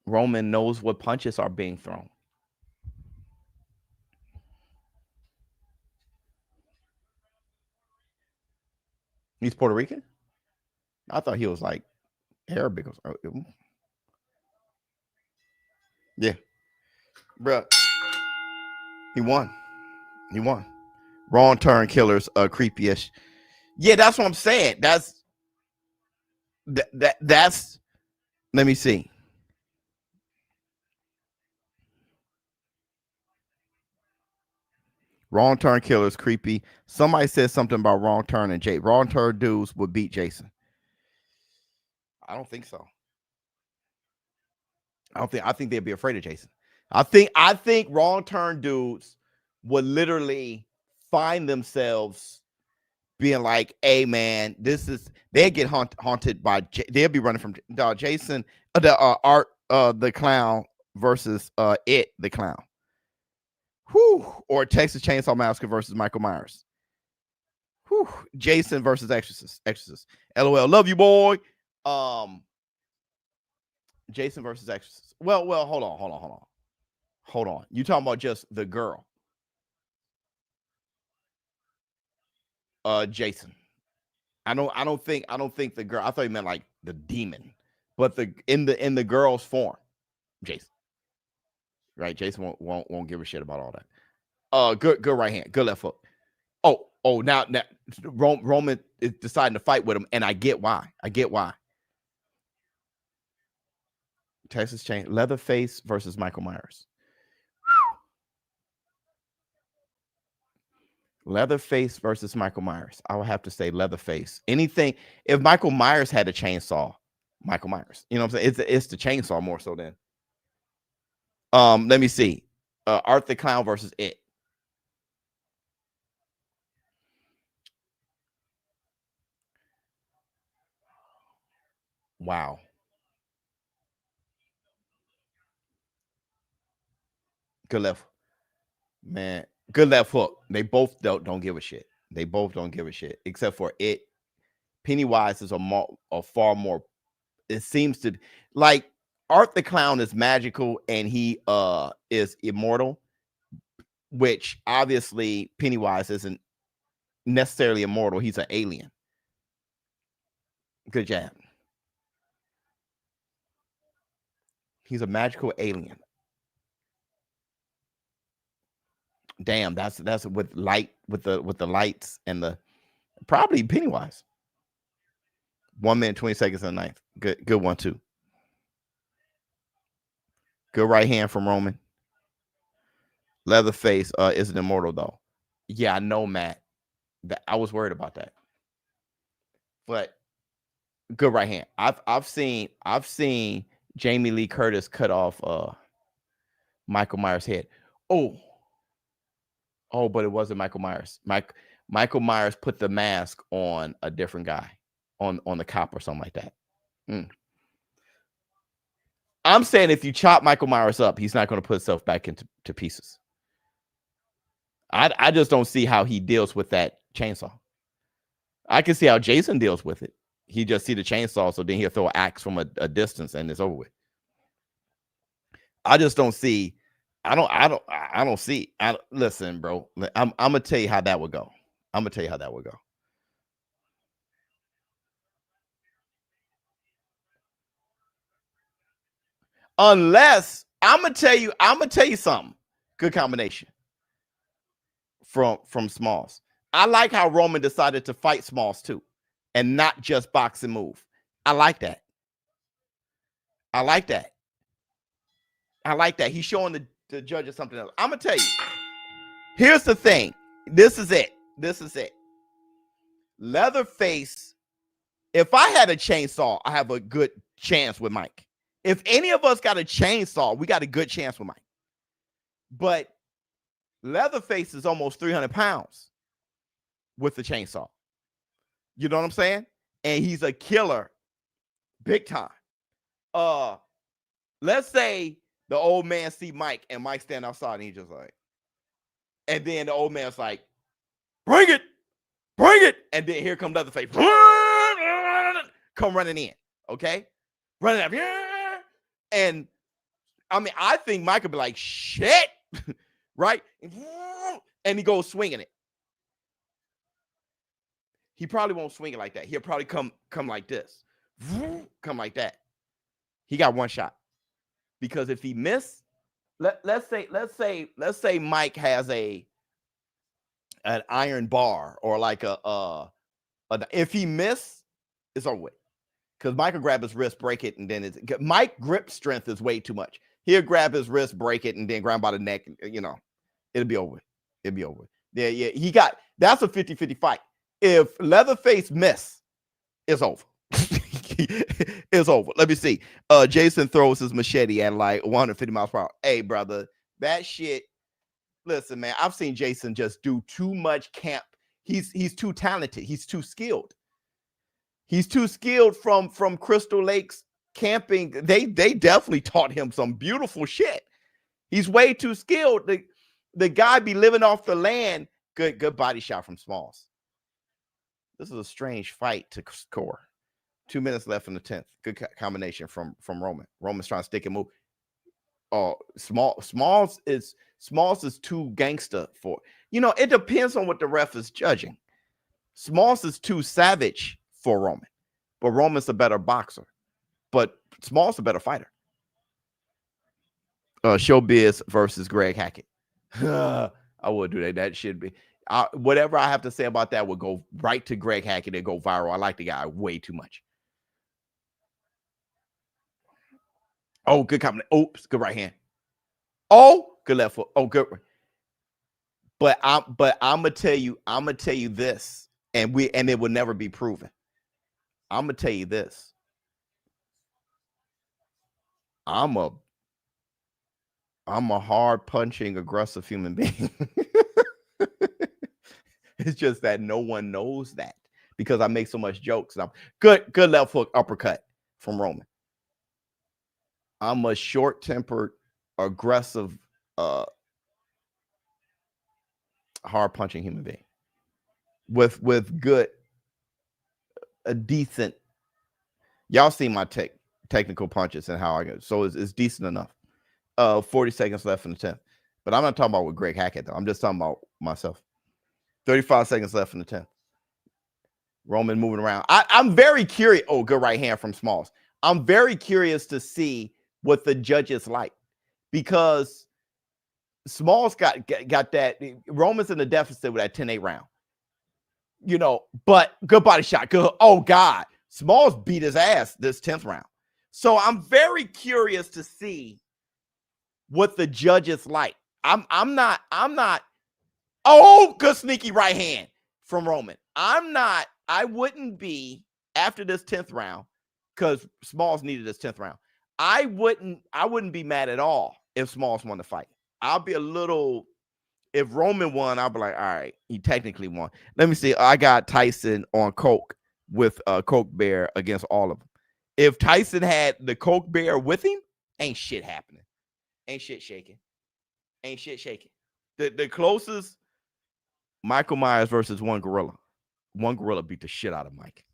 Roman knows what punches are being thrown. He's Puerto Rican? I thought he was like Arabic. Yeah. Bruh. He won. Wrong turn killers, creepy-ish. Yeah, that's what I'm saying. That's let me see. Wrong turn killers, creepy. Somebody said something about wrong turn and Jay. Wrong turn dudes would beat Jason. I don't think so. I think they'd be afraid of Jason. I think wrong turn dudes would literally find themselves being like, hey man, they'll get haunted by they'll be running from Jason, Art the clown versus the clown. Whew. Or Texas Chainsaw Massacre versus Michael Myers. Whew. Jason versus Exorcist. LOL. Love you, boy. Jason versus Exorcist. Well, hold on. You talking about just the girl? Jason. I don't think the girl. I thought you meant like the demon, but in the girl's form, Jason. Right, Jason won't give a shit about all that. Good right hand, good left foot. Oh, now Roman is deciding to fight with him, and I get why. Texas Chain Leatherface versus Michael Myers. Leatherface versus Michael Myers. I would have to say Leatherface. Anything if Michael Myers had a chainsaw, Michael Myers. You know what I'm saying? It's the chainsaw more so than. Let me see. Art the Clown versus It. Wow. Good left. Man, good left hook. They both don't give a shit. They both don't give a shit. Except for It. Pennywise is a far more. It seems to like Art the Clown is magical and he is immortal, which obviously Pennywise isn't necessarily immortal. He's an alien. Good job. He's a magical alien. Damn, that's with light with the lights and the probably Pennywise. 1 minute 20 seconds in the ninth. Good one too. Good right hand from Roman. Leatherface isn't immortal though. Yeah, I know, Matt. I was worried about that. But good right hand. I've seen Jamie Lee Curtis cut off Michael Myers' head. Oh, but it wasn't Michael Myers. Michael Myers put the mask on a different guy, on the cop or something like that. I'm saying if you chop Michael Myers up, he's not going to put himself back into pieces. I just don't see how he deals with that chainsaw. I can see how Jason deals with it. He just see the chainsaw, so then he'll throw an axe from a distance and it's over with. I just don't see. I don't see. Listen, bro. I'm gonna tell you how that would go. Unless I'm gonna tell you something. Good combination from Smalls. I like how Roman decided to fight Smalls too, and not just box and move. I like that. He's showing the judges something else. I'm gonna tell you. Here's the thing. This is it. Leatherface. If I had a chainsaw, I have a good chance with Mike. If any of us got a chainsaw, we got a good chance with Mike. But Leatherface is almost 300 pounds with the chainsaw. You know what I'm saying? And he's a killer big time. Let's say the old man see Mike and Mike stand outside and he's just like, and then the old man's like, bring it. And then here comes Leatherface. Come running in. Okay? Running up. And I mean, I think Mike would be like, shit. Right? And he goes swinging it. He probably won't swing it like that. He'll probably come like this. Come like that. He got one shot. Because if he missed, let's say Mike has an iron bar or like if he missed, it's over with. Because Mike will grab his wrist, break it, and then Mike grip strength is way too much. He'll grab his wrist, break it, and then grab by the neck. You know, it'll be over. Yeah. That's a 50-50 fight. If Leatherface miss, it's over. It's over. Let me see. Jason throws his machete at like 150 miles per hour. Hey, brother, that shit. Listen, man, I've seen Jason just do too much camp. He's too talented. He's too skilled. He's too skilled from Crystal Lakes camping. They definitely taught him some beautiful shit. He's way too skilled. The guy be living off the land. Good body shot from Smalls. This is a strange fight to score. 2 minutes left in the 10th. Good combination from Roman. Roman's trying to stick and move. Oh, Smalls is too gangster for. You know, it depends on what the ref is judging. Smalls is too savage for Roman, but Roman's a better boxer. But Smalls a better fighter. ShowBizz versus Greg Hackett. I would do that. That should be. Whatever I have to say about that would go right to Greg Hackett and go viral. I like the guy way too much. Oh, good combination. Oops, good right hand. Oh, good left foot. Oh, good. But I'm gonna tell you this, and it will never be proven. I'm gonna tell you this. I'm a hard punching, aggressive human being. It's just that no one knows that because I make so much jokes. And I'm good left hook uppercut from Roman. I'm a short-tempered, aggressive, hard punching human being with good, a decent. Y'all see my technical punches and how I go. So it's decent enough. 40 seconds left in the 10th. But I'm not talking about with Greg Hackett, though. I'm just talking about myself. 35 seconds left in the 10th. Roman moving around. I'm very curious. Oh, good right hand from Smalls. I'm very curious to see what the judges like because Smalls got that. Roman's in the deficit with that 10-8 round. You know, but good body shot. Good. Oh, God. Smalls beat his ass this 10th round. So I'm very curious to see what the judges like. I'm not. Oh, good sneaky right hand from Roman. I wouldn't be after this 10th round because Smalls needed this 10th round. I wouldn't be mad at all if Smalls won the fight. I'll be a little, if Roman won, I'll be like, all right, he technically won. Let me see. I got Tyson on Coke with Coke Bear against all of them. If Tyson had the Coke Bear with him, ain't shit happening. Ain't shit shaking. Ain't shit shaking. The closest, Michael Myers versus one gorilla. One gorilla beat the shit out of Mike.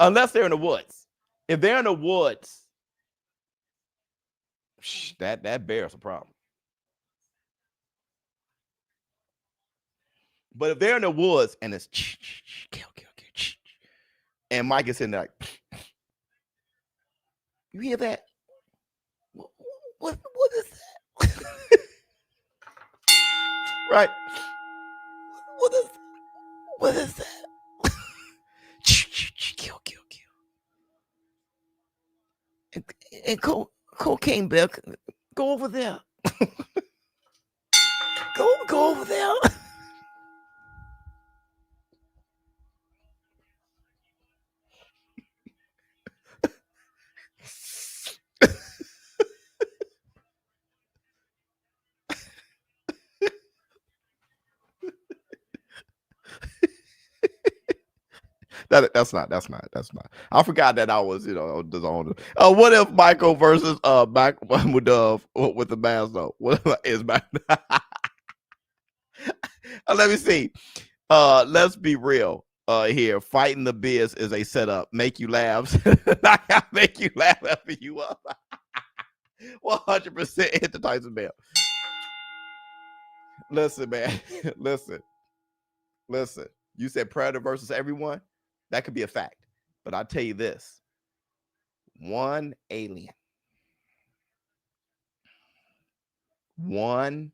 Unless they're in the woods. If they're in the woods, that bear's a problem. But if they're in the woods and it's kill, and Mike is sitting there like, you hear that? What is that? Right? What is that? Kill. And cocaine bear, go over there. go over there. That's not. I forgot that I was, the owner. What if Michael versus back with the mask though? What is back? Let me see. Let's be real. Here, fighting the Biz is a setup. Make you laugh. Make you laugh after you up. 100% hit the Tyson Bell. Listen, man. Listen. You said Predator versus everyone. That could be a fact. But I'll tell you this. One alien. One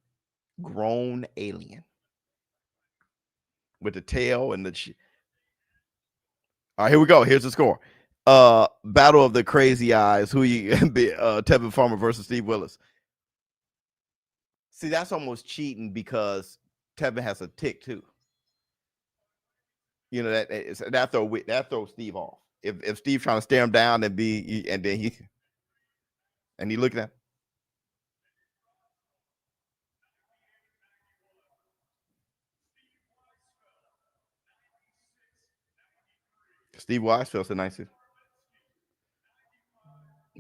grown alien. With the tail and the... All right, here we go. Here's the score. Battle of the Crazy Eyes. Tevin Farmer versus Steve Willis. See, that's almost cheating because Tevin has a tick too. That throws Steve off. If Steve trying to stare him down and he looking at. Steve Weisfeld's a nice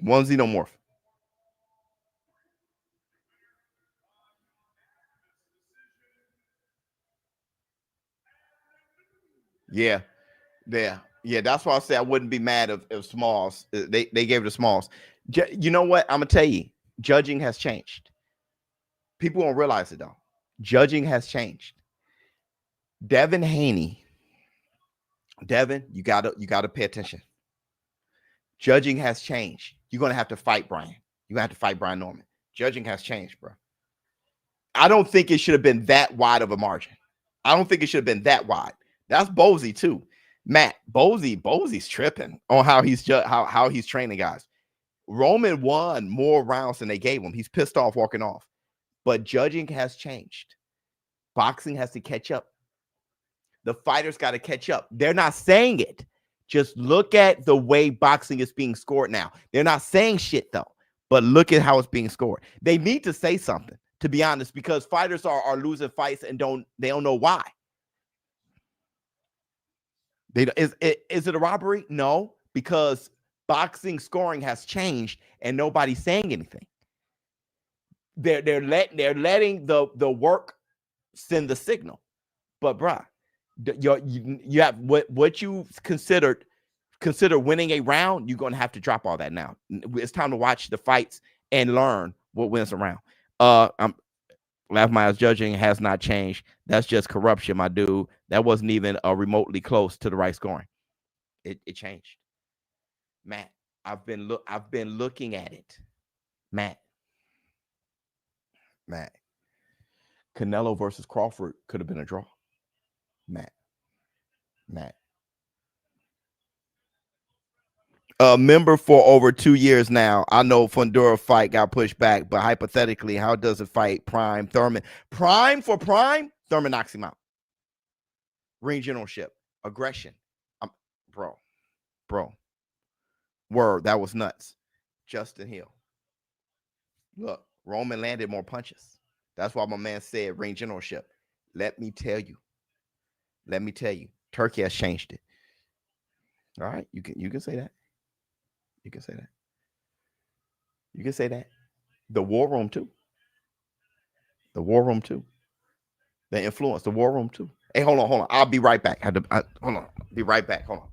one xenomorph. Yeah. That's why I say I wouldn't be mad if Smalls they gave it to Smalls. You know what? I'm gonna tell you, judging has changed. People don't realize it though. Judging has changed. Devin Haney. Devin, you gotta pay attention. Judging has changed. You're gonna have to fight Brian. You're gonna have to fight Brian Norman. Judging has changed, bro. I don't think it should have been that wide of a margin. I don't think it should have been that wide. That's ballsy too. Matt, Bosey's tripping on how he's how he's training guys. Roman won more rounds than they gave him. He's pissed off walking off. But judging has changed. Boxing has to catch up. The fighters got to catch up. They're not saying it. Just look at the way boxing is being scored now. They're not saying shit though, but look at how it's being scored. They need to say something, to be honest, because fighters are losing fights and they don't know why. Is it a robbery? No, because boxing scoring has changed and nobody's saying anything. They're letting the work send the signal. But bruh, you have what you consider winning a round. You're gonna have to drop all that now. It's time to watch the fights and learn what wins a round. Laugh my ass, judging has not changed. That's just corruption, my dude. That wasn't even remotely close to the right scoring. It changed. Matt, I've been looking at it. Matt. Canelo versus Crawford could have been a draw. Matt. Member for over 2 years now. I know Fundora fight got pushed back, but hypothetically, how does it fight Prime Thurman? Prime for Prime? Thurman knocks him out. Ring generalship. Aggression. Bro. Word, that was nuts. Justin Hill. Look, Roman landed more punches. That's why my man said ring generalship. Let me tell you. Turkey has changed it. All right, you can say that. You can say that. The War Room too. The influence, the War Room too. Hey, hold on. I'll be right back. Hold on. Be right back. Hold on.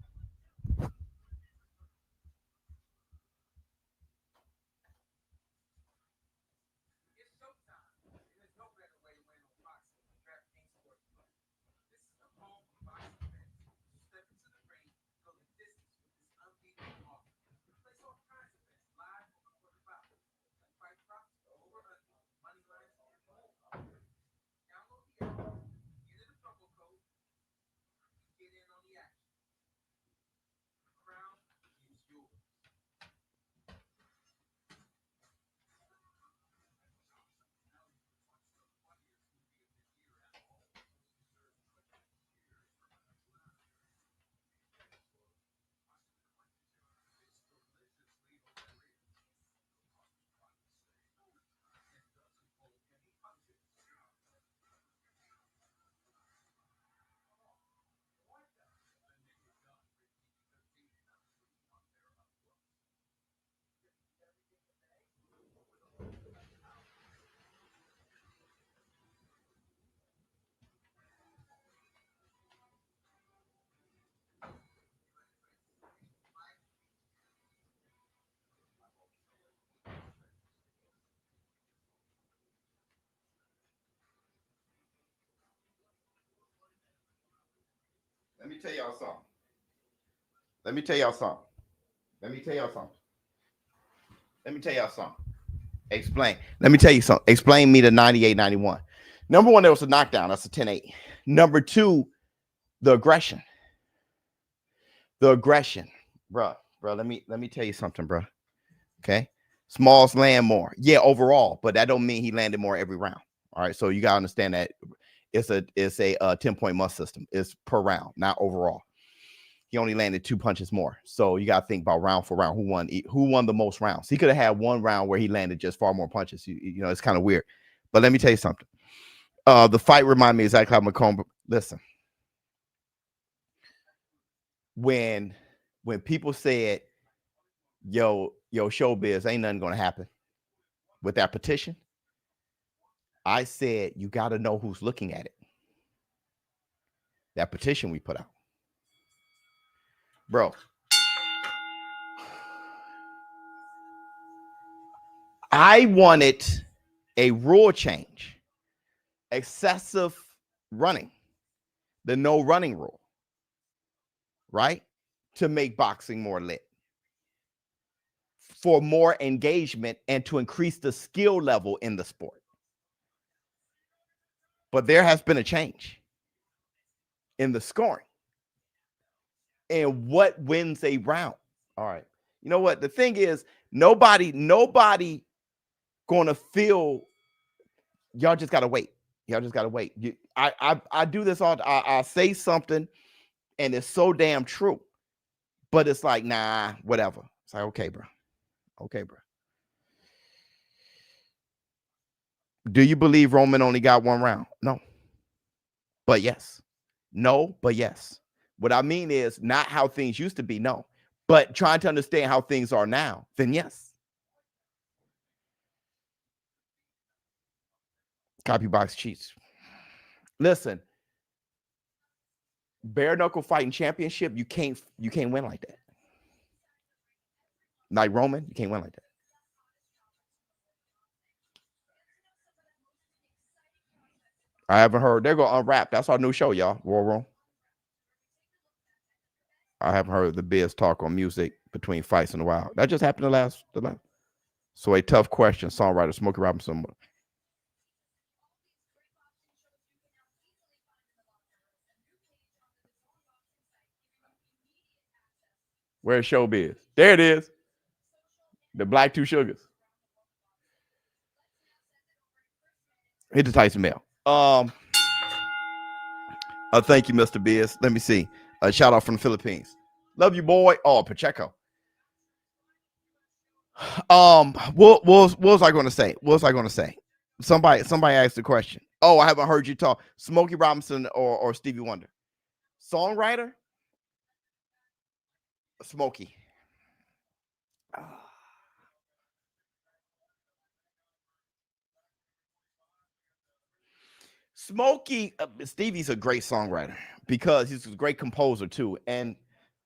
Let me tell y'all something. Explain. Let me tell you something. Explain me the 98-91. Number one, there was a knockdown. That's a 10-8. Number two, the aggression. Bruh, let me tell you something, bruh. Okay. Smalls land more. Yeah, overall, but that don't mean he landed more every round. All right. So you gotta understand that it's a 10-point must system. It's per round, not overall. He only landed 2 punches more. So you gotta think about round for round. Who won the most rounds? He could have had one round where he landed just far more punches. You know, it's kind of weird. But let me tell you something. The fight reminded me exactly how McComb. Listen. When people said, yo, ShowBizz, ain't nothing gonna happen with that petition, I said, you got to know who's looking at it. That petition we put out. Bro. I wanted a rule change. Excessive running. The no running rule. Right? To make boxing more lit. For more engagement and to increase the skill level in the sport. But there has been a change in the scoring. and what wins a round. All right. You know what? The thing is, nobody gonna feel. Y'all just gotta wait. Y'all just gotta wait. I do this all. I say something, and it's so damn true, but it's like, nah, whatever. It's like, okay, bro. Okay, bro. Do you believe Roman only got one round? No. But yes. No, but yes. What I mean is not how things used to be, no. But trying to understand how things are now, then yes. Copy box cheats. Listen, bare knuckle fighting championship, you can't win like that. Like Roman, you can't win like that. I haven't heard. They're gonna unwrap. That's our new show, y'all. Warroom. I haven't heard the Bizz talk on music between fights in a while. That just happened the last. So a tough question. Songwriter Smokey Robinson. Where's ShowBizz? There it is. The Black Two Sugars. Hit the Tyson mail. Thank you, Mr. Bizz. Let me see. A shout out from the Philippines. Love you, boy. Oh, Pacheco. What was I going to say? What was I going to say? Somebody asked the question. Oh, I haven't heard you talk. Smokey Robinson or Stevie Wonder. Songwriter? Smokey. Smokey, Stevie's a great songwriter because he's a great composer too. And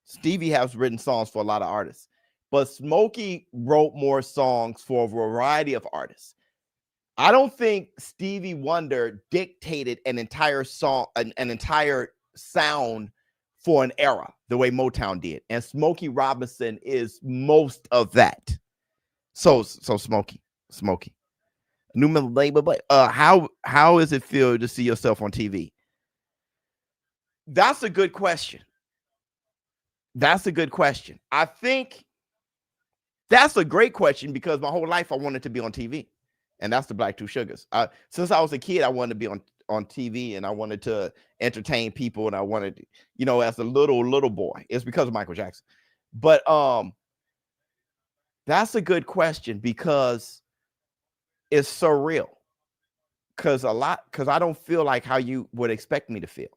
Stevie has written songs for a lot of artists. But Smokey wrote more songs for a variety of artists. I don't think Stevie Wonder dictated an entire song, an entire sound for an era the way Motown did. And Smokey Robinson is most of that. So Smokey. New member label, but how does it feel to see yourself on TV? That's a good question. I think that's a great question because my whole life I wanted to be on TV, and that's the Black Two Sugars. Since I was a kid, I wanted to be on TV, and I wanted to entertain people, and I wanted, as a little boy. It's because of Michael Jackson, but that's a good question because it's surreal. Because I don't feel like how you would expect me to feel.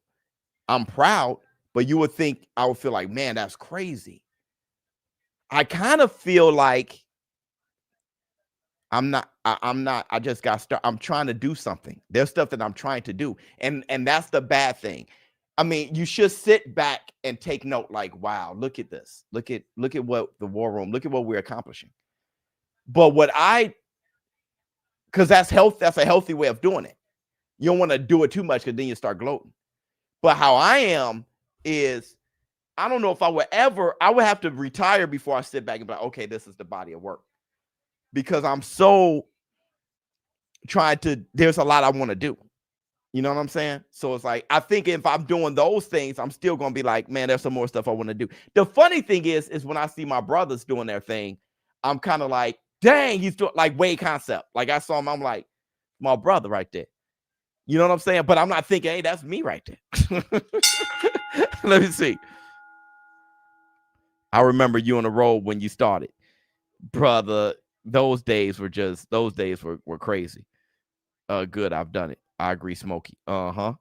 I'm proud, but you would think I would feel like, man, that's crazy. I kind of feel like I'm not, I just got started. I'm trying to do something. There's stuff that I'm trying to do. And that's the bad thing. I mean, you should sit back and take note, like, wow, look at this. Look at what the Warroom, look at what we're accomplishing. But because that's a healthy way of doing it. You don't want to do it too much because then you start gloating. But how I am is, I don't know if I would have to retire before I sit back and be like, okay, this is the body of work. Because I'm so there's a lot I want to do. You know what I'm saying? So it's like, I think if I'm doing those things, I'm still going to be like, man, there's some more stuff I want to do. The funny thing is when I see my brothers doing their thing, I'm kind of like, dang, he's doing like Wade Concept. Like I saw him, I'm like, my brother right there. You know what I'm saying? But I'm not thinking, hey, that's me right there. Let me see. I remember you on the road when you started. Brother, those days were crazy. Good, I've done it. I agree, Smokey. Bizz,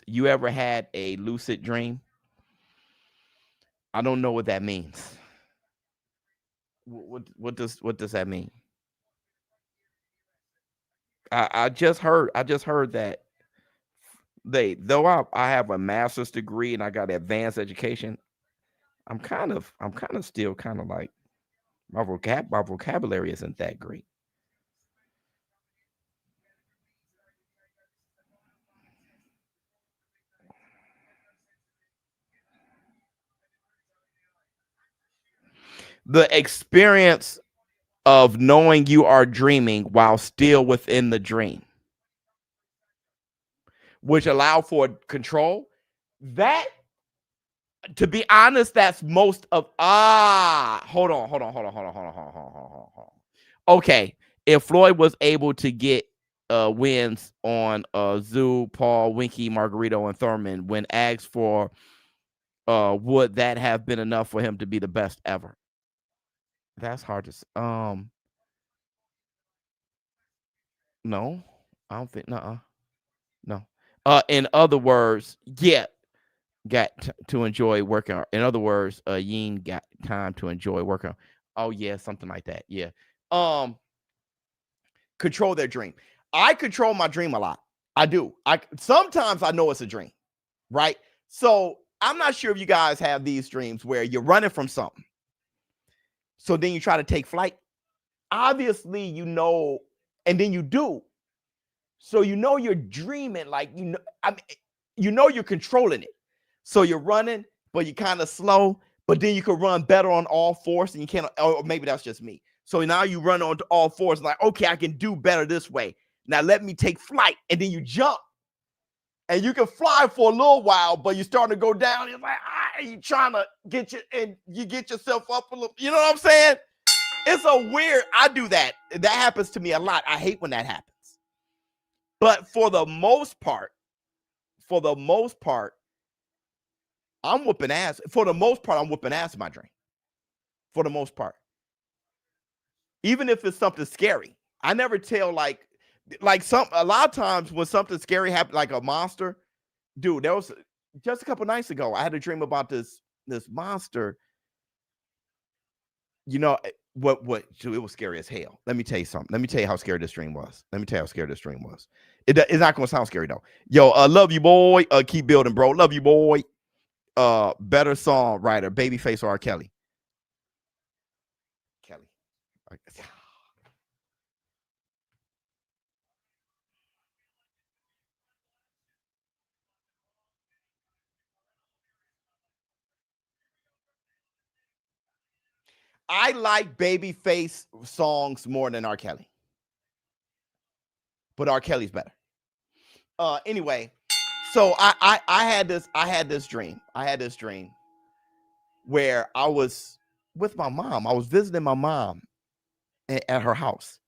you ever had a lucid dream? I don't know what that means. What does that mean? I just heard that though I have a master's degree and I got advanced education, I'm kind of still kind of like my vocabulary isn't that great. The experience of knowing you are dreaming while still within the dream. which allow for control. That, to be honest, that's most of hold on. Okay, if Floyd was able to get wins on Zoo, Paul, Winky, Margarito, and Thurman when asked for, would that have been enough for him to be the best ever? That's hard to no, I don't think no. In other words, yeah, got to enjoy working. In other words, Yeen got time to enjoy working. Oh yeah, something like that. Yeah. Control their dream. I control my dream a lot. I do. Sometimes I know it's a dream, right? So I'm not sure if you guys have these dreams where you're running from something. So then you try to take flight. Obviously, you know, and then you do. So you know you're dreaming, like you know you're controlling it. So you're running, but you're kind of slow, but then you can run better on all fours, and you can't, or maybe that's just me. So now you run on to all fours, like, okay, I can do better this way. Now let me take flight, and then you jump. And you can fly for a little while, but you're starting to go down. It's like, you trying to get you, and you get yourself up a little, you know what I'm saying? It's a weird, I do that. That happens to me a lot. I hate when that happens. But for the most part, I'm whooping ass. For the most part, I'm whooping ass in my dream. For the most part. Even if it's something scary. I never tell like a lot of times when something scary happened, like a monster, dude, there was just a couple nights ago, I had a dream about this monster. You know what? Dude, it was scary as hell. Let me tell you something. Let me tell you how scary this dream was. It's not gonna sound scary though. Yo, love you, boy. Keep building, bro. Love you, boy. Better songwriter, Babyface or R. Kelly? Kelly. I like Babyface songs more than R. Kelly. But R. Kelly's better. Anyway, so I had this dream. Where I was with my mom. I was visiting my mom at her house.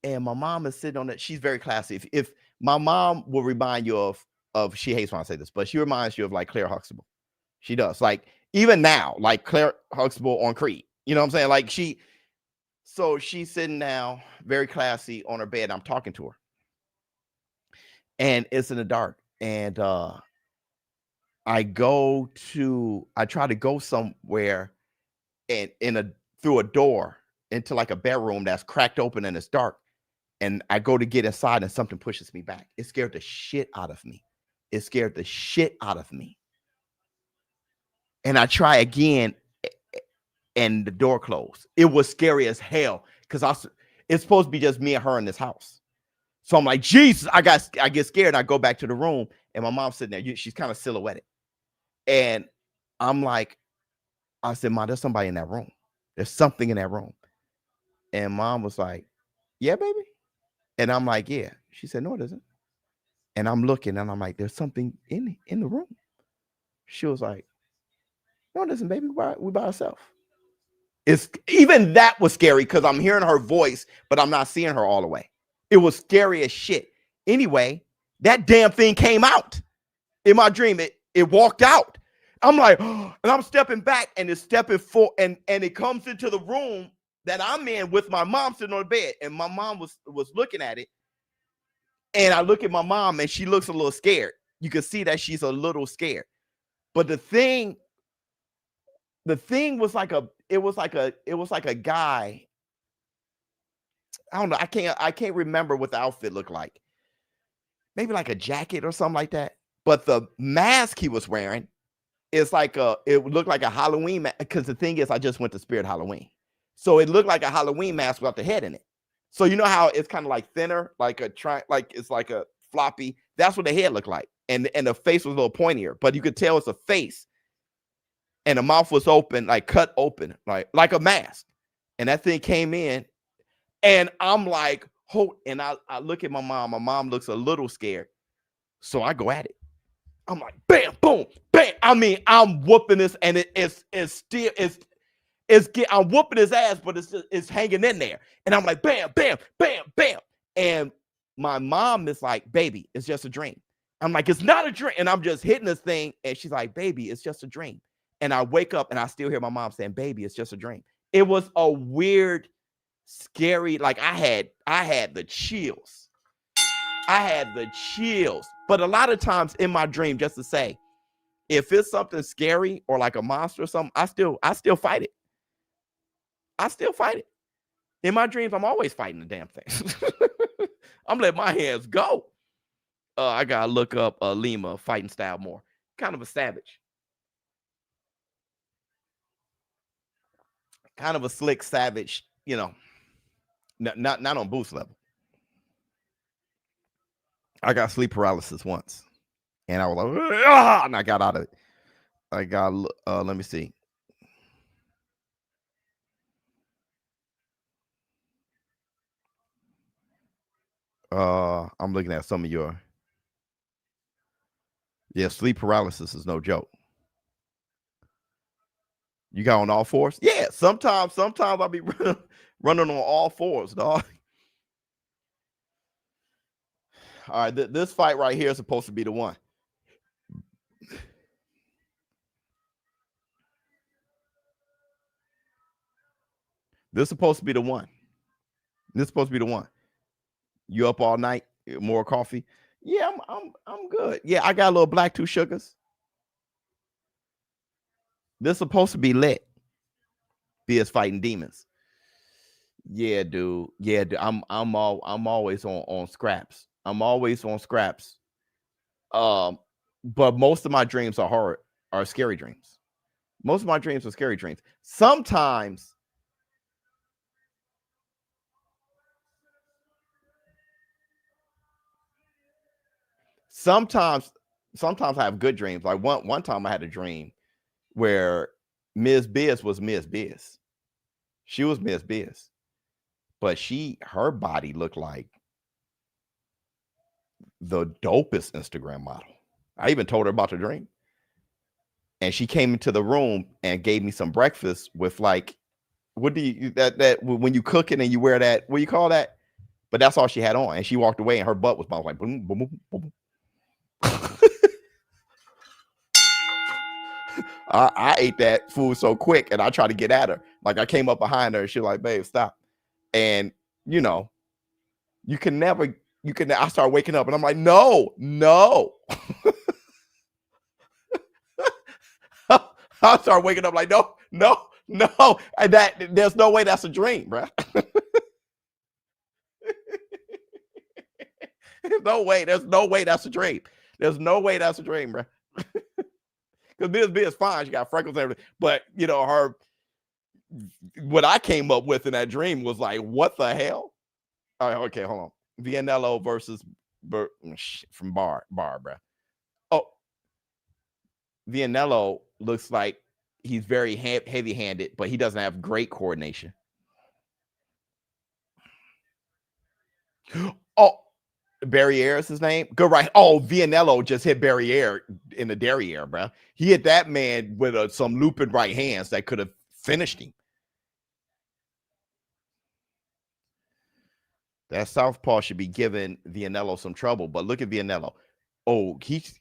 And my mom is sitting on it. She's very classy. If my mom will remind you of, she hates when I say this, but she reminds you of like Claire Huxtable. She does. Like even now, like Claire Huxtable on Creed. You know what I'm saying? Like she's sitting now, very classy on her bed. I'm talking to her. And it's in the dark. And I try to go somewhere and through a door into like a bedroom that's cracked open and it's dark. And I go to get inside and something pushes me back. It scared the shit out of me. And I try again and the door closed. It was scary as hell because it's supposed to be just me and her in this house. So I'm like, Jesus, I get scared. And I go back to the room and my mom's sitting there. She's kind of silhouetted. And I'm like, I said, Mom, there's somebody in that room. There's something in that room. And Mom was like, yeah, baby. And I'm like, yeah. She said, no, it isn't. And I'm looking and I'm like, there's something in the room. She was like, no, it isn't, baby. We by ourselves. It's even that was scary because I'm hearing her voice, but I'm not seeing her all the way. It was scary as shit. Anyway, that damn thing came out in my dream. It walked out. I'm like, and I'm stepping back and it's stepping forward and it comes into the room that I'm in with my mom sitting on the bed. And my mom was looking at it. And I look at my mom and she looks a little scared. You can see that she's a little scared. But the thing was like a guy. I don't know. I can't remember what the outfit looked like. Maybe like a jacket or something like that. But the mask he was wearing is like it looked like a Halloween mask. Because the thing is, I just went to Spirit Halloween. So it looked like a Halloween mask without the head in it. So you know how it's kind of like thinner, like it's like a floppy. That's what the head looked like. And the face was a little pointier, but you could tell it's a face. And the mouth was open, like cut open, like a mask. And that thing came in. And I'm like, and I look at my mom. My mom looks a little scared. So I go at it. I'm like, bam, boom, bam. I mean, I'm whooping this, and it's still I'm whooping his ass, but it's hanging in there. And I'm like, bam, bam, bam, bam. And my mom is like, baby, it's just a dream. I'm like, it's not a dream. And I'm just hitting this thing. And she's like, baby, it's just a dream. And I wake up and I still hear my mom saying, baby, it's just a dream. It was a weird, scary, like I had the chills. I had the chills. But a lot of times in my dream, just to say, if it's something scary or like a monster or something, I still fight it. I still fight it. In my dreams, I'm always fighting the damn thing. I'm letting my hands go. I gotta look up Lima fighting style more. Kind of a savage. Kind of a slick savage, you know. Not on boost level. I got sleep paralysis once. And I was like, ah! And I got out of it. I got let me see. I'm looking at some of your. Yeah, sleep paralysis is no joke. You got on all fours? Yeah, sometimes I'll be running on all fours, dog. All right, this fight right here is supposed to be the one. This is supposed to be the one. This is supposed to be the one. You up all night? More coffee? Yeah, I'm good. Yeah, I got a little black 2 sugars. This is supposed to be lit. Biz fighting demons. Yeah, dude. Yeah, dude. I'm always on scraps. I'm always on scraps. But most of my dreams are horror, are scary dreams. Most of my dreams are scary dreams. Sometimes I have good dreams. Like one time I had a dream where Ms Bizz was Ms Bizz. She was Ms Bizz, but her body looked like the dopest Instagram model. I even told her about the dream. And she came into the room and gave me some breakfast with like, what do you that when you cooking and you wear that, what do you call that? But that's all she had on. And she walked away and her butt was like boom, boom, boom, boom. I ate that food so quick and I tried to get at her. Like I came up behind her and she was like, babe, stop. And you know, I start waking up and I'm like, no. I start waking up like, no. And there's no way that's a dream, bro. There's no way that's a dream. There's no way that's a dream, bro. Because Ms. B is fine. She got freckles and everything. But, you know, what I came up with in that dream was like, what the hell? All right, okay, hold on. Vianello versus from Bar, bro. Oh, Vianello looks like he's very heavy-handed, but he doesn't have great coordination. Oh, Barriere is his name. Good right. Oh, Vianello just hit Barriere in the derriere, bro. He hit that man with some looping right hands that could have finished him. That southpaw should be giving Vianello some trouble, but look at Vianello. Oh, he's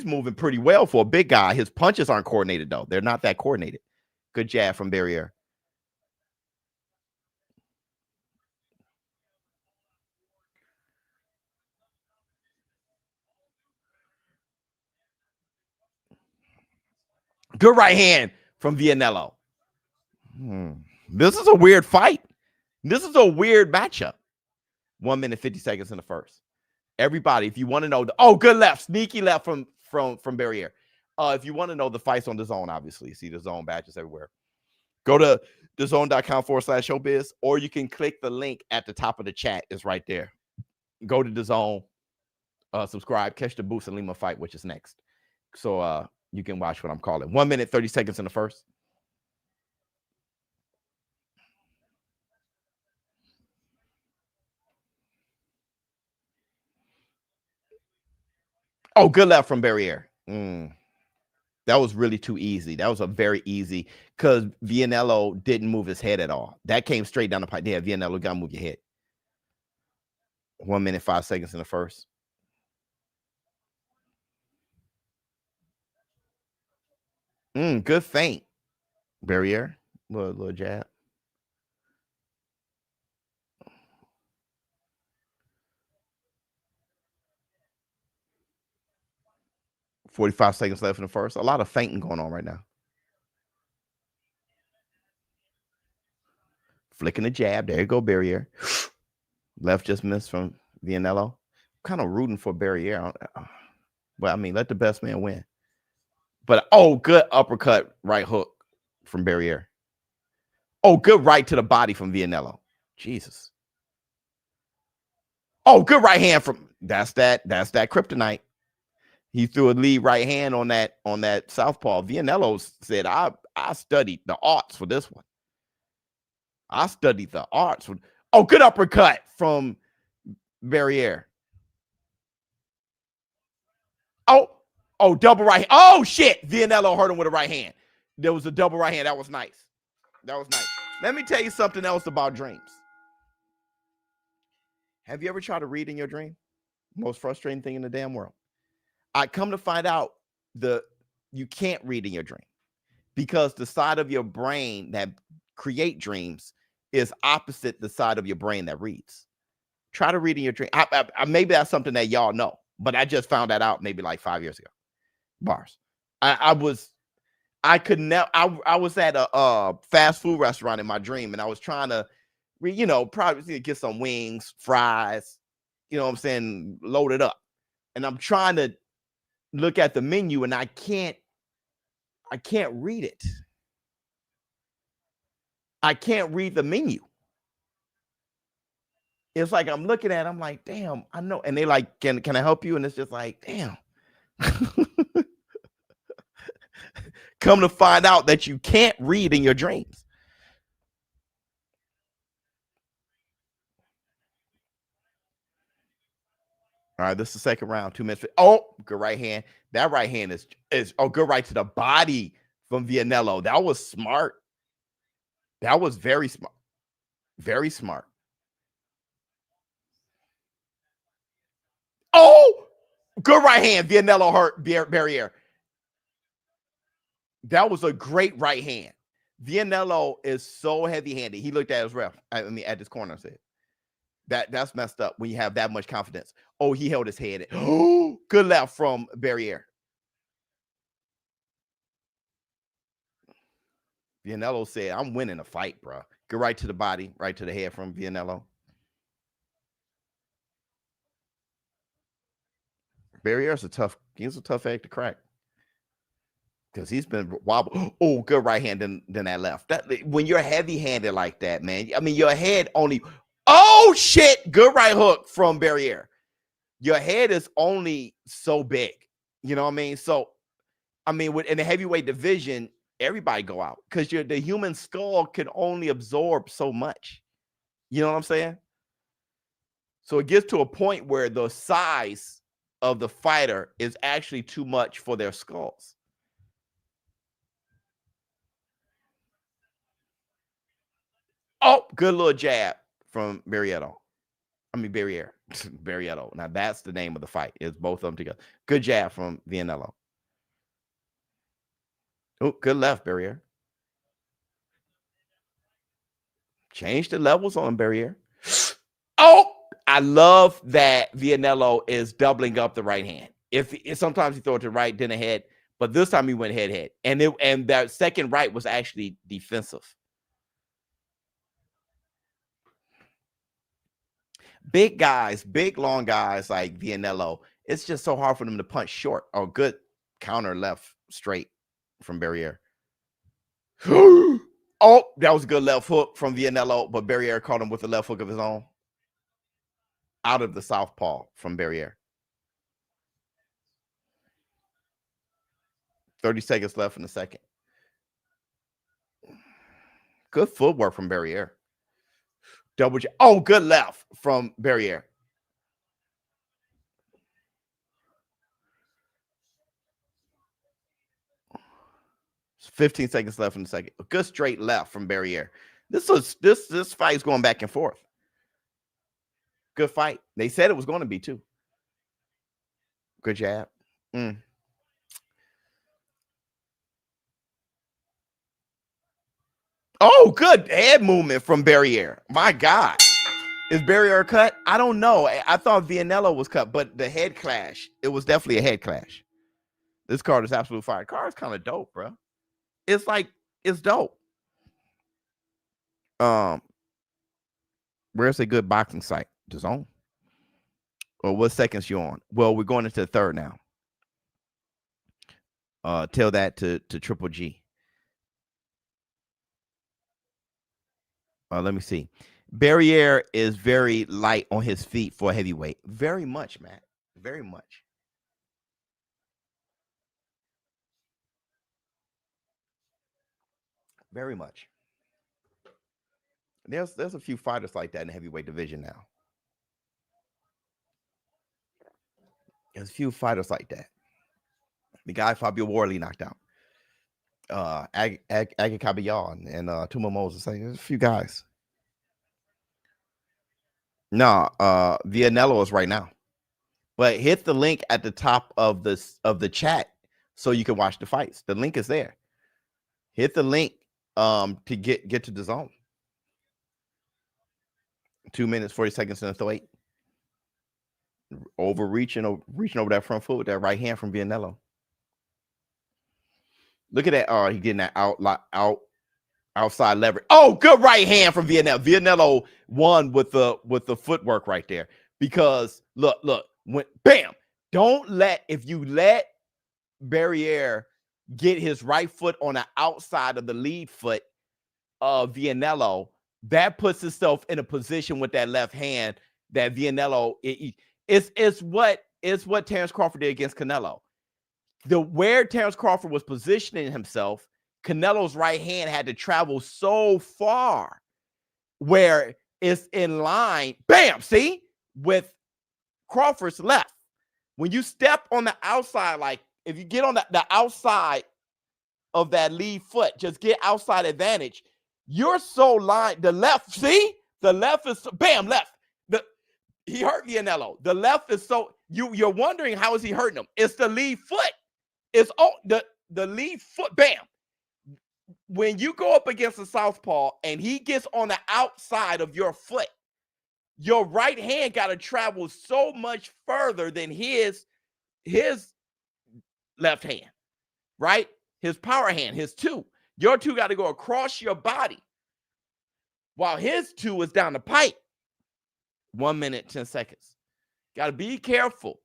moving pretty well for a big guy. His punches aren't coordinated, though. They're not that coordinated. Good jab from Barriere. Good right hand from Vianello. This is a weird fight. This is a weird matchup. 1 minute, 50 seconds in the first. Everybody, if you want to know good left, sneaky left from Barriere. If you want to know the fights on DAZN, obviously, you see the DAZN badges everywhere. Go to DAZN.com/ShowBizz, or you can click the link at the top of the chat. It's right there. Go to DAZN, subscribe, catch the Boost and Lima fight, which is next. So you can watch what I'm calling. 1 minute, 30 seconds in the first. Oh, good left from Barriere. That was really too easy. That was a very easy because Vianello didn't move his head at all. That came straight down the pipe. Yeah, Vianello, got to move your head. 1 minute, 5 seconds in the first. Good feint. Barriere. Little jab. $45 seconds left in the first. A lot of feinting going on right now. Flicking the jab. There you go, Barriere. Left just missed from Vianello. Kind of rooting for Barriere. Well, I mean, let the best man win. But, oh, good uppercut right hook from Barriere. Oh, good right to the body from Vianello. Jesus. Oh, good right hand from that's that kryptonite. He threw a lead right hand on that southpaw. Vianello said, I studied the arts for this one. I studied the arts. Oh, good uppercut from Barriere. Oh, double right. Oh, shit. Vianello hurt him with a right hand. There was a double right hand. That was nice. That was nice. Let me tell you something else about dreams. Have you ever tried to read in your dream? Most frustrating thing in the damn world. I come to find out you can't read in your dream because the side of your brain that create dreams is opposite the side of your brain that reads. Try to read in your dream. Maybe that's something that y'all know, but I just found that out maybe like 5 years ago. Bars. I was at a fast food restaurant in my dream, and I was trying to, probably get some wings, fries, you know what I'm saying, load it up. And I'm trying to look at the menu, and I can't read it. I can't read the menu. It's like I'm looking at it, I'm like, damn, I know. And they like, can I help you? And it's just like, damn. Come to find out that you can't read in your dreams. All right, this is the second round. 2 minutes. Oh, good right hand. That right hand is good right to the body from Vianello. That was smart. That was very smart. Very smart. Oh, good right hand. Vianello hurt Barriere. That was a great right hand. Vianello is so heavy-handed. He looked at his ref. I mean, at this corner and said, that's messed up when you have that much confidence. Oh, he held his head. Oh, good left from Barriere. Vianello said, I'm winning a fight, bro. Good right to the body, right to the head from Vianello. Barriere's a tough egg to crack. Because he's been wobble. Oh, good right hand than that left. When you're heavy-handed like that, man, I mean, your head only. Oh, shit. Good right hook from Barriere. Your head is only so big. You know what I mean? So, I mean, in the heavyweight division, everybody go out because the human skull can only absorb so much. You know what I'm saying? So it gets to a point where the size of the fighter is actually too much for their skulls. Oh, good little jab from Barriere. Barriere. Now that's the name of the fight. It's both of them together. Good jab from Vianello. Oh, good left, Barriere. Change the levels on Barriere. Oh, I love that Vianello is doubling up the right hand. If sometimes he throw it to the right, then ahead, but this time he went head. And that second right was actually defensive. Big guys, big long guys like Vianello, it's just so hard for them to punch short. Oh, good counter left straight from Barriere. Oh, that was a good left hook from Vianello, but Barriere caught him with a left hook of his own. Out of the southpaw from Barriere. 30 seconds left in the second. Good footwork from Barriere. Double jab. Oh, good left from Barriere. 15 seconds left in the second. A good straight left from Barriere. This fight is going back and forth. Good fight. They said it was going to be too. Good jab. Oh, good head movement from Barriere. My God. Is Barriere cut? I don't know. I thought Vianello was cut, but the head clash, it was definitely a head clash. This card is absolute fire. Card is kind of dope, bro. It's like, it's dope. Where's a good boxing site? DAZN. Or what seconds you on? Well, we're going into the third now. Tell that to Triple G. Let me see. Barriere is very light on his feet for a heavyweight. Very much, Matt. Very much. Very much. There's a few fighters like that in the heavyweight division now. There's a few fighters like that. The guy Fabio Warley knocked out. Agakabayal and Tuma Moses. There's a few guys. No, Vianello is right now. But hit the link at the top of the chat so you can watch the fights. The link is there. Hit the link to get to DAZN. 2 minutes 40 seconds in the 8. Reaching over that front foot with that right hand from Vianello. Look at that. Oh, he getting that outside leverage. Oh, good right hand from Vianello. Vianello won with the footwork right there. Because look, when bam, if you let Barriere get his right foot on the outside of the lead foot of Vianello, that puts itself in a position with that left hand that Vianello it's what Terrence Crawford did against Canelo. Where Terrence Crawford was positioning himself, Canelo's right hand had to travel so far where it's in line, bam, see, with Crawford's left. When you step on the outside, like if you get on the outside of that lead foot, just get outside advantage, you're so lined. The left, see? The left is, bam, left. He hurt Vianello. The left is so, you're wondering how is he hurting him? It's the lead foot. It's the lead foot, bam. When you go up against a southpaw and he gets on the outside of your foot, your right hand got to travel so much further than his left hand, right? His power hand, his two. Your two got to go across your body while his two is down the pipe. 1 minute, 10 seconds. Got to be careful.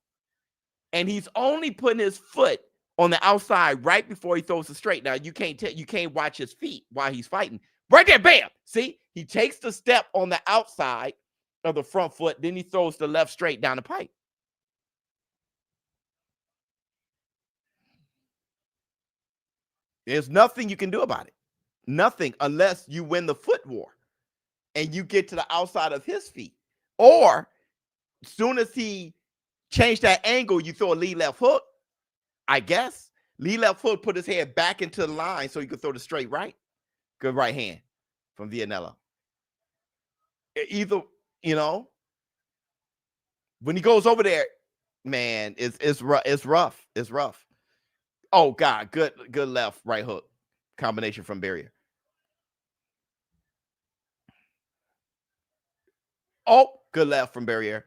And he's only putting his foot on the outside right before he throws the straight. Now, you can't watch his feet while he's fighting. Right there, bam. See, he takes the step on the outside of the front foot, then he throws the left straight down the pipe. There's nothing you can do about it. Nothing unless you win the foot war and you get to the outside of his feet. Or as soon as he changed that angle, you throw a lead left hook, I guess. Lead left hook, put his head back into the line so he could throw the straight right. Good right hand from Vianello. Either, when he goes over there, man, it's rough. It's rough. Oh, God, good left, right hook. Combination from Barriere. Oh, good left from Barriere.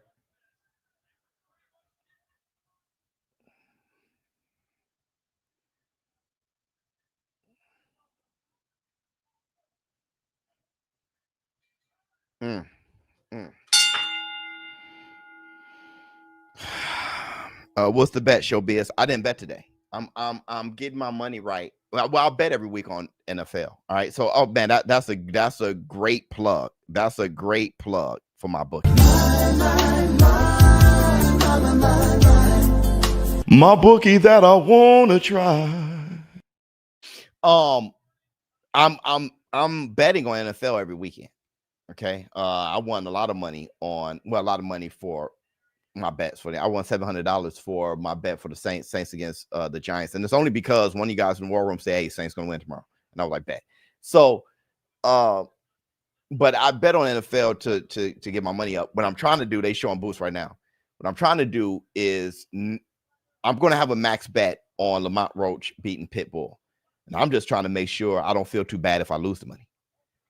What's the bet, ShowBizz? I didn't bet today. I'm getting my money right. Well, I'll bet every week on NFL. All right. So, oh man, that's a great plug. That's a great plug for my bookie. My bookie that I wanna try. I'm betting on NFL every weekend. Okay. I won a lot of money for my bets for the. I won $700 for my bet for the Saints against the Giants, and it's only because one of you guys in the War Room said, "Hey, Saints gonna win tomorrow," and I was like, "Bet." So, but I bet on NFL to get my money up. What I'm trying to do, they showing boosts right now. What I'm trying to do is I'm going to have a max bet on Lamont Roach beating Pitbull, and I'm just trying to make sure I don't feel too bad if I lose the money,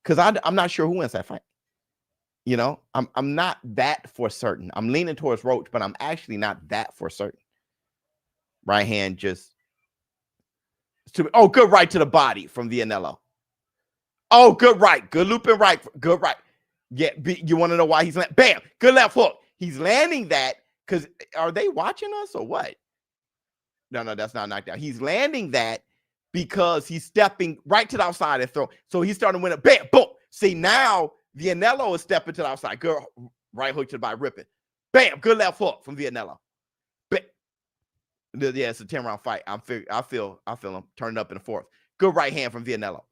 because I'm not sure who wins that fight. You know, I'm not that for certain. I'm leaning towards Roach, but I'm actually not that for certain. Right hand just good right to the body from Vianello. Oh, good right, good looping right, good right. Yeah, you want to know why he's bam, good left hook. He's landing that because are they watching us or what? No, that's not knocked out. He's landing that because he's stepping right to the outside and throw. So he's starting to win a bam, boom. See, now Vianello is stepping to the outside. Good right hook to the body, ripping. Bam, good left hook from Vianello. Yeah, it's a 10-round fight. I feel him turning up in the fourth. Good right hand from Vianello.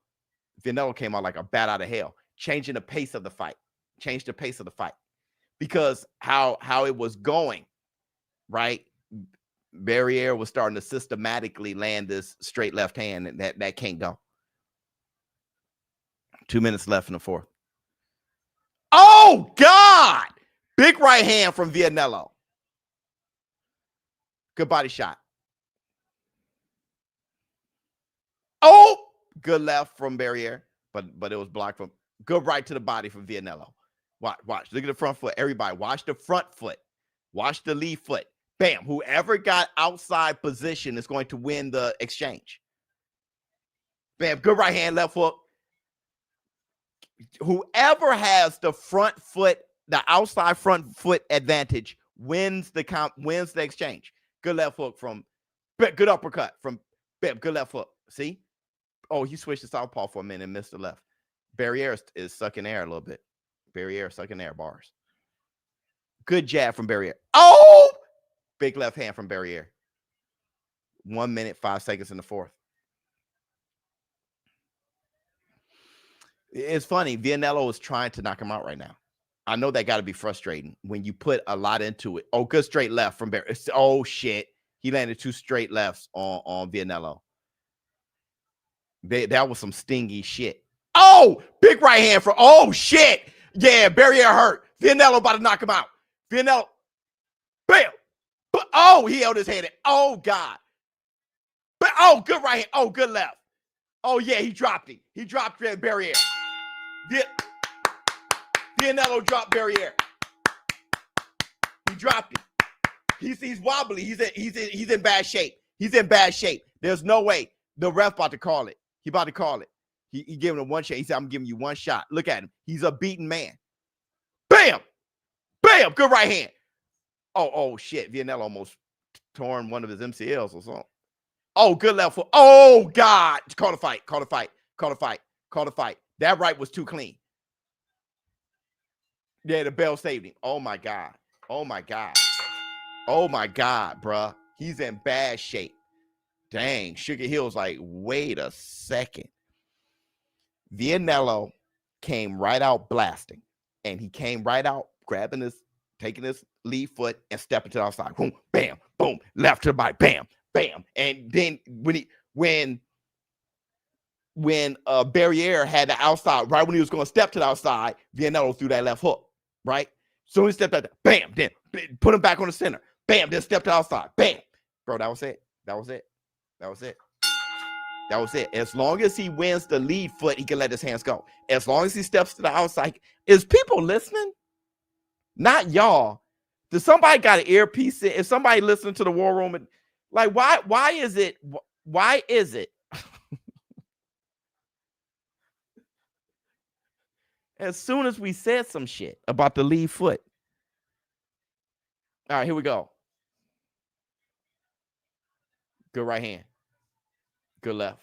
Vianello came out like a bat out of hell, changing the pace of the fight. Changed the pace of the fight because how it was going, right? Barriere was starting to systematically land this straight left hand, and that can't go. 2 minutes left in the fourth. Oh, God! Big right hand from Vianello. Good body shot. Oh, good left from Barriere, but it was blocked from good right to the body from Vianello. Watch. Look at the front foot. Everybody, watch the front foot. Watch the lead foot. Bam. Whoever got outside position is going to win the exchange. Bam. Good right hand, left hook. Whoever has the front foot, the outside front foot advantage wins the exchange. Good left hook from good uppercut from Bam. Good left hook. See? Oh, he switched to southpaw for a minute and missed the left. Barriere is sucking air a little bit. Barriere sucking air bars. Good jab from Barriere. Oh! Big left hand from Barriere. 1 minute, 5 seconds in the fourth. It's funny. Vianello is trying to knock him out right now. I know that got to be frustrating when you put a lot into it. Oh, good straight left from Barriere. Oh, shit. He landed 2 straight lefts on Vianello. That was some stingy shit. Oh, big right hand for, oh, shit. Yeah, Barriere hurt. Vianello about to knock him out. Vianello, bam. But, oh, he held his head in. Oh, God. But, oh, good right hand. Oh, good left. Oh, yeah, he dropped him. He dropped Barriere. Vianello dropped Barriere. He dropped him. He's wobbly. He's in bad shape. He's in bad shape. There's no way. The ref about to call it. He about to call it. He giving him one shot. He said, I'm giving you one shot. Look at him. He's a beaten man. Bam! Bam! Good right hand. Oh, shit. Vianello almost torn one of his MCLs or something. Oh, good left foot. Oh, God. Call the fight. Call the fight. Call the fight. Call the fight. That right was too clean. Yeah, the bell saved him. Oh, my God. Oh, my God. Oh, my God, bruh. He's in bad shape. Dang. Sugar Hill's like, wait a second. Vianello came right out blasting. And he came right out taking his lead foot and stepping to the outside. Boom, bam, boom, left to the body, bam, bam. And then when Barriere had the outside, right when he was going to step to the outside, Vianello threw that left hook, right? So he stepped out there, bam, then put him back on the center, bam, then step to the outside, bam. Bro, that was it. That was it. That was it. That was it. As long as he wins the lead foot, he can let his hands go. As long as he steps to the outside. Is people listening? Not y'all. Does somebody got an earpiece in? Is somebody listening to the War Room? And, like, why is it? As soon as we said some shit about the lead foot. All right, here we go. Good right hand. Good left.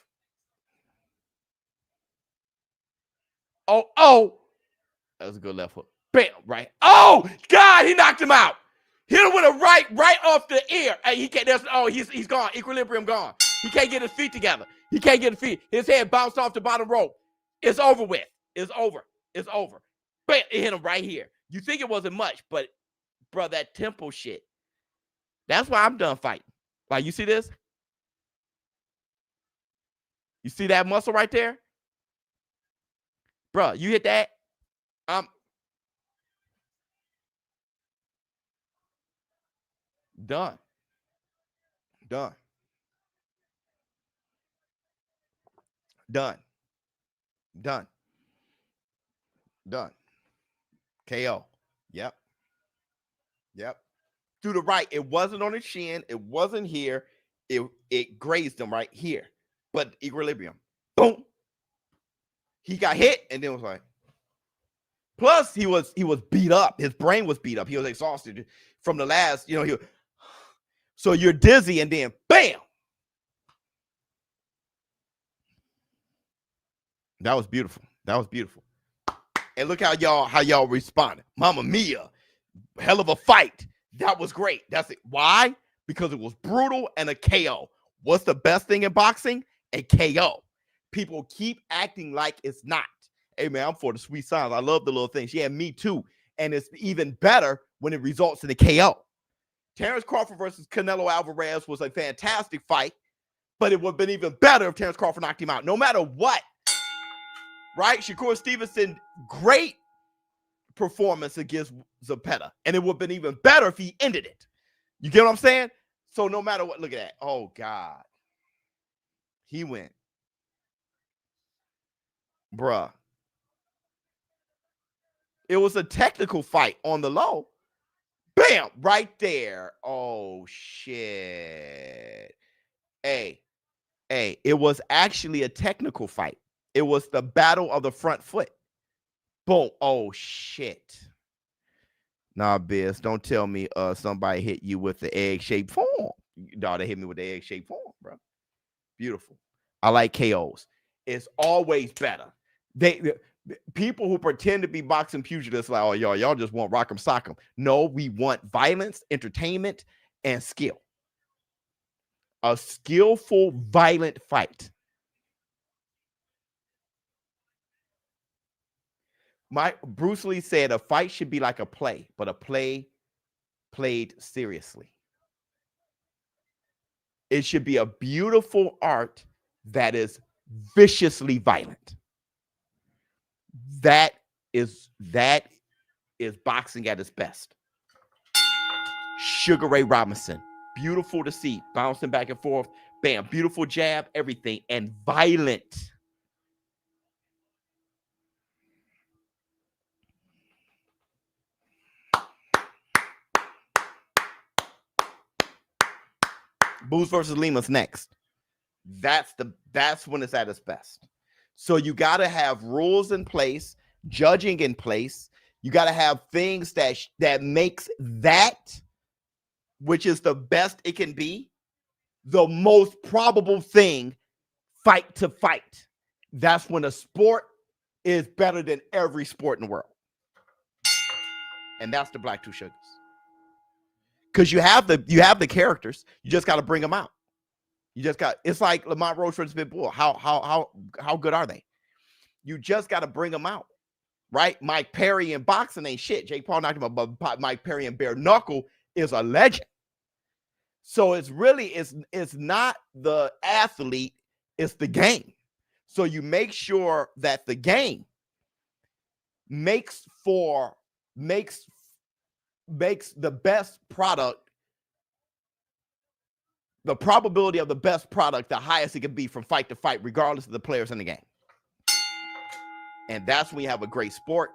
Oh. That was a good left hook. Bam, right. Oh, God, he knocked him out. Hit him with a right off the ear. Hey, he can't, he's gone. Equilibrium gone. He can't get his feet together. He can't get his feet. His head bounced off the bottom rope. It's over with. It's over. It's over. Bam, it hit him right here. You think it wasn't much, but bro, that tempo shit. That's why I'm done fighting. Like, you see this? You see that muscle right there? Bro, you hit that? I'm done. Done. Done. Done. Done. KO. Yep. Yep. Through the right. It wasn't on his shin. It wasn't here. It grazed him right here. But equilibrium. Boom. He got hit and then was like. Plus, he was beat up. His brain was beat up. He was exhausted from the last, so you're dizzy and then bam. That was beautiful. That was beautiful. And look how y'all responded. Mama mia. Hell of a fight. That was great. That's it. Why? Because it was brutal and a KO. What's the best thing in boxing? A KO. People keep acting like it's not. Hey, man, I'm for the sweet signs. I love the little things. Yeah, me too. And it's even better when it results in a KO. Terrence Crawford versus Canelo Alvarez was a fantastic fight, but it would have been even better if Terrence Crawford knocked him out. No matter what, right? Shakur Stevenson, great performance against Zepeda, and it would have been even better if he ended it. You get what I'm saying? So no matter what, look at that. Oh, God. He went. Bruh. It was a technical fight on the low. Bam! Right there. Oh, shit. Hey, it was actually a technical fight. It was the battle of the front foot. Boom. Oh, shit. Nah, Biz, don't tell me somebody hit you with the egg-shaped form. No, they hit me with the egg-shaped form, bro. Beautiful. I like KOs. It's always better. People who pretend to be boxing pugilists like, oh, y'all just want rock 'em, sock 'em. No, we want violence, entertainment, and skill. A skillful, violent fight. Bruce Lee said a fight should be like a play, but a play played seriously. It should be a beautiful art that is viciously violent. That is boxing at its best. Sugar Ray Robinson, beautiful to see, bouncing back and forth, bam, beautiful jab, everything, and violent. Boots versus Lima's next. That's when it's at its best. So you got to have rules in place, judging in place. You got to have things that makes that, which is the best it can be, the most probable thing, fight to fight. That's when a sport is better than every sport in the world. And that's the Black Two Sugars. Because you have the characters, you just got to bring them out. It's like Lamont Roach versus Pitbull. How good are they? You just got to bring them out, right? Mike Perry in boxing ain't shit. Jake Paul knocked him out, but Mike Perry in bare knuckle is a legend. So it's not the athlete, it's the game. So you make sure that the game makes the best product, the probability of the best product, the highest it can be from fight to fight, regardless of the players in the game. And that's when you have a great sport.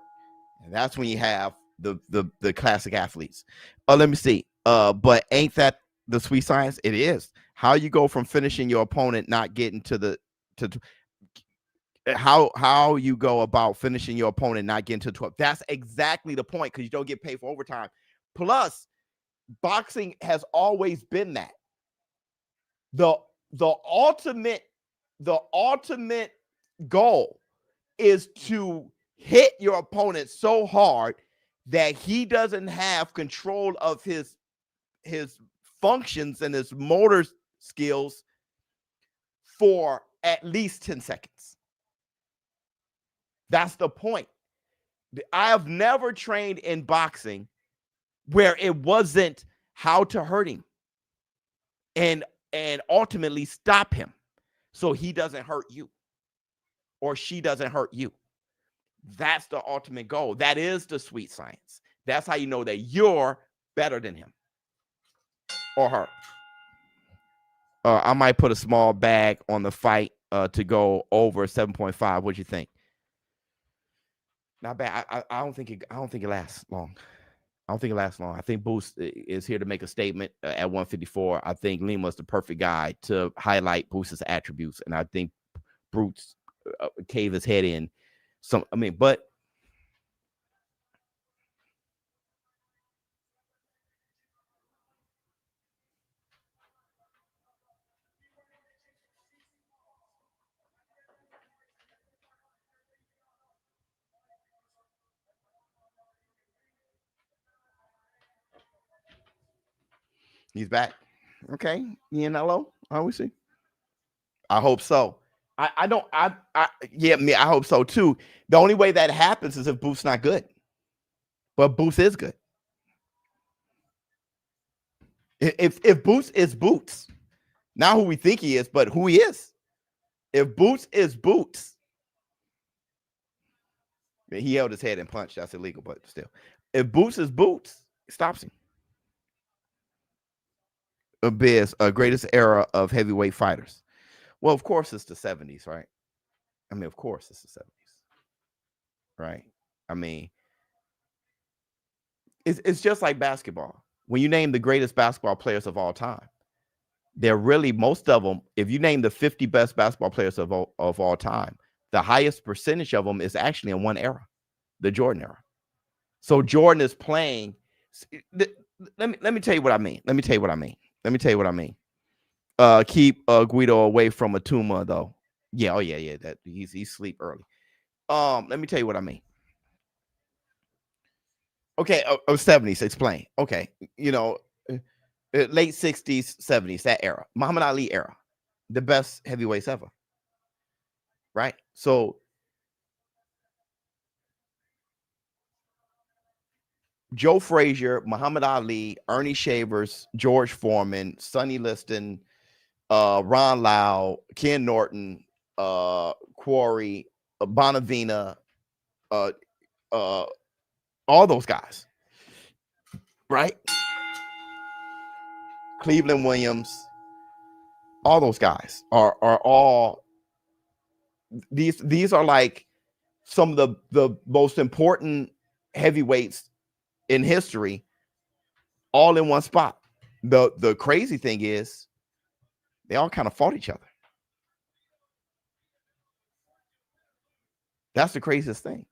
And that's when you have the classic athletes. Let me see. But ain't that the sweet science? It is. How you go from finishing your opponent, not getting to how you go about finishing your opponent, not getting to 12. That's exactly the point, because you don't get paid for overtime. Plus, boxing has always been that. The ultimate goal is to hit your opponent so hard that he doesn't have control of his functions and his motor skills for at least 10 seconds. That's the point. I have never trained in boxing where it wasn't how to hurt him and ultimately stop him so he doesn't hurt you or she doesn't hurt you. That's the ultimate goal. That is the sweet science. That's how you know that you're better than him or her. I might put a small bag on the fight to go over 7.5. What'd you think? Not bad. I don't think it lasts long. I don't think it lasts long. I think Boost is here to make a statement at 154. I think Lima's the perfect guy to highlight Boost's attributes, and I think Bruce cave his head in. But he's back. Okay, Vianello, how we see? I hope so. I hope so too. The only way that happens is if Boost's not good. But Boost is good. If Boost is Boots, not who we think he is, but who he is. If Boots is Boots, he held his head and punched. That's illegal, but still. If Boots is Boots, it stops him. Bizz, greatest era of heavyweight fighters. Well, of course, it's the 70s, right? I mean, of course, it's the 70s, right? I mean, it's just like basketball. When you name the greatest basketball players of all time, they're really, most of them, if you name the 50 best basketball players of all time, the highest percentage of them is actually in one era, the Jordan era. So Jordan is playing. Let me tell you what I mean. Keep Guido away from Atuma, though. Yeah, that he's sleep early. Let me tell you what I mean. Okay, 70s, explain. Okay, late 60s, 70s, that era. Muhammad Ali era. The best heavyweights ever. Right? So Joe Frazier, Muhammad Ali, Ernie Shavers, George Foreman, Sonny Liston, Ron Lau, Ken Norton, Quarry, Bonavina, all those guys, right? Cleveland Williams, all those guys are all these are like some of the most important heavyweights in history, all in one spot. The crazy thing is they all kind of fought each other. That's the craziest thing,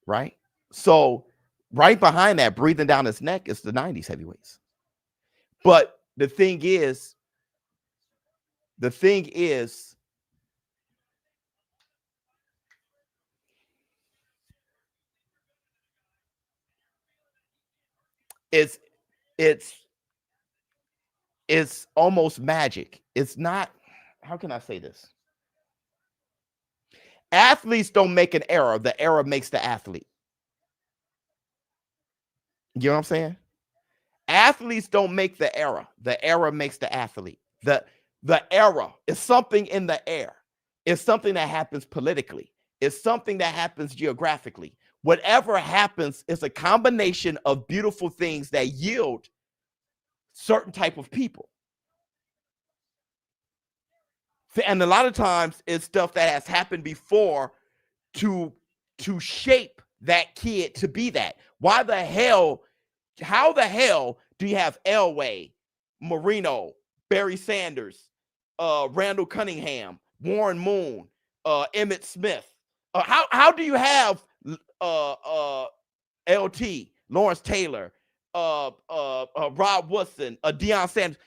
right? So right behind that, breathing down his neck, is the 90s heavyweights. But the thing is, it's almost magic. It's not, how can I say this? Athletes don't make an error. The error makes the athlete. You know what I'm saying? Athletes don't make the error. The error makes the athlete. The error is something in the air. It's something that happens politically. It's something that happens geographically. Whatever happens is a combination of beautiful things that yield certain type of people. And a lot of times it's stuff that has happened before to shape that kid to be that. How the hell do you have Elway, Marino, Barry Sanders, Randall Cunningham, Warren Moon, Emmett Smith? How do you have LT, Lawrence Taylor, Rob Woodson, Deion Sanders,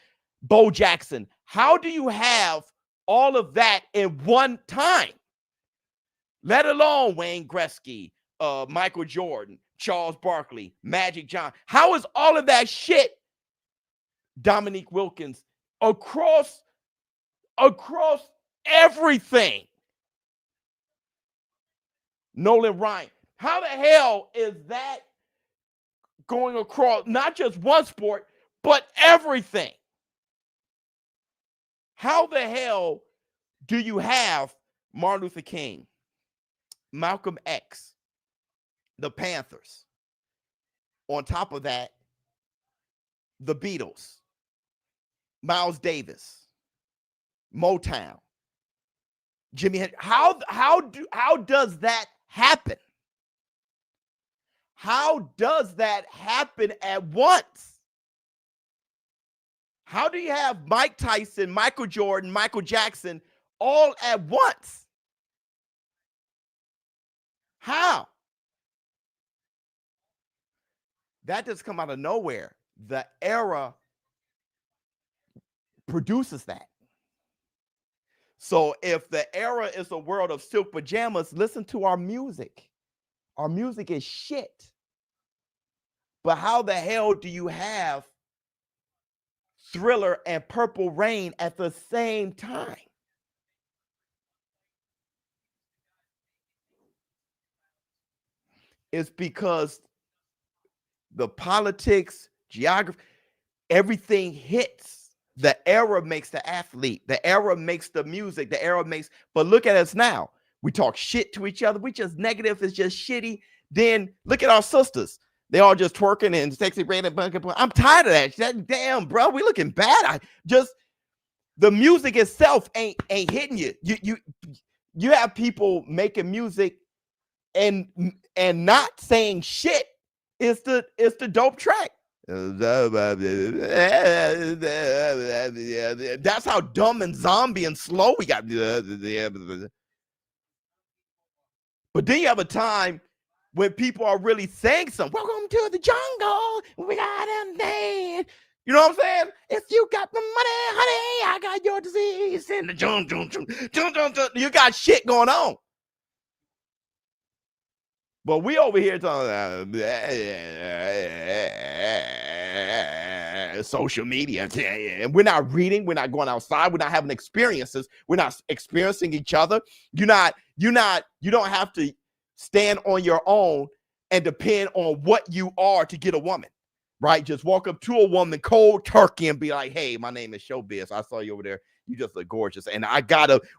Bo Jackson? How do you have all of that in one time? Let alone Wayne Gretzky, Michael Jordan, Charles Barkley, Magic Johnson. How is all of that shit, Dominique Wilkins, across everything? Nolan Ryan. How the hell is that going across not just one sport, but everything. How the hell do you have Martin Luther King, Malcolm X, the Panthers, on top of that, the Beatles, Miles Davis, Motown, Jimi Hendrix? How does that happen? How does that happen at once? How do you have Mike Tyson, Michael Jordan, Michael Jackson all at once? How? That just come out of nowhere. The era produces that. So if the era is a world of silk pajamas, listen to our music. Our music is shit. But how the hell do you have Thriller and Purple Rain at the same time? It's because the politics, geography, everything hits. The era makes the athlete. The era makes the music. The era makes, but look at us now. We talk shit to each other. We just negative. It's just shitty. Then look at our sisters. They all just twerking and sexy brand. I'm tired of that. Damn, bro, we looking bad. The music itself ain't hitting you. You have people making music and not saying shit. It's the dope track. That's how dumb and zombie and slow we got. But then you have a time when people are really saying something. Welcome to the jungle. We got them dance. You know what I'm saying? If you got the money, honey, I got your disease. And the jump. You got shit going on. But we over here talking social media, and we're not reading, we're not going outside, we're not having experiences, we're not experiencing each other. You don't have to stand on your own and depend on what you are to get a woman, right? Just walk up to a woman cold turkey and be like, hey, my name is ShowBizz. I saw you over there. You just look gorgeous. And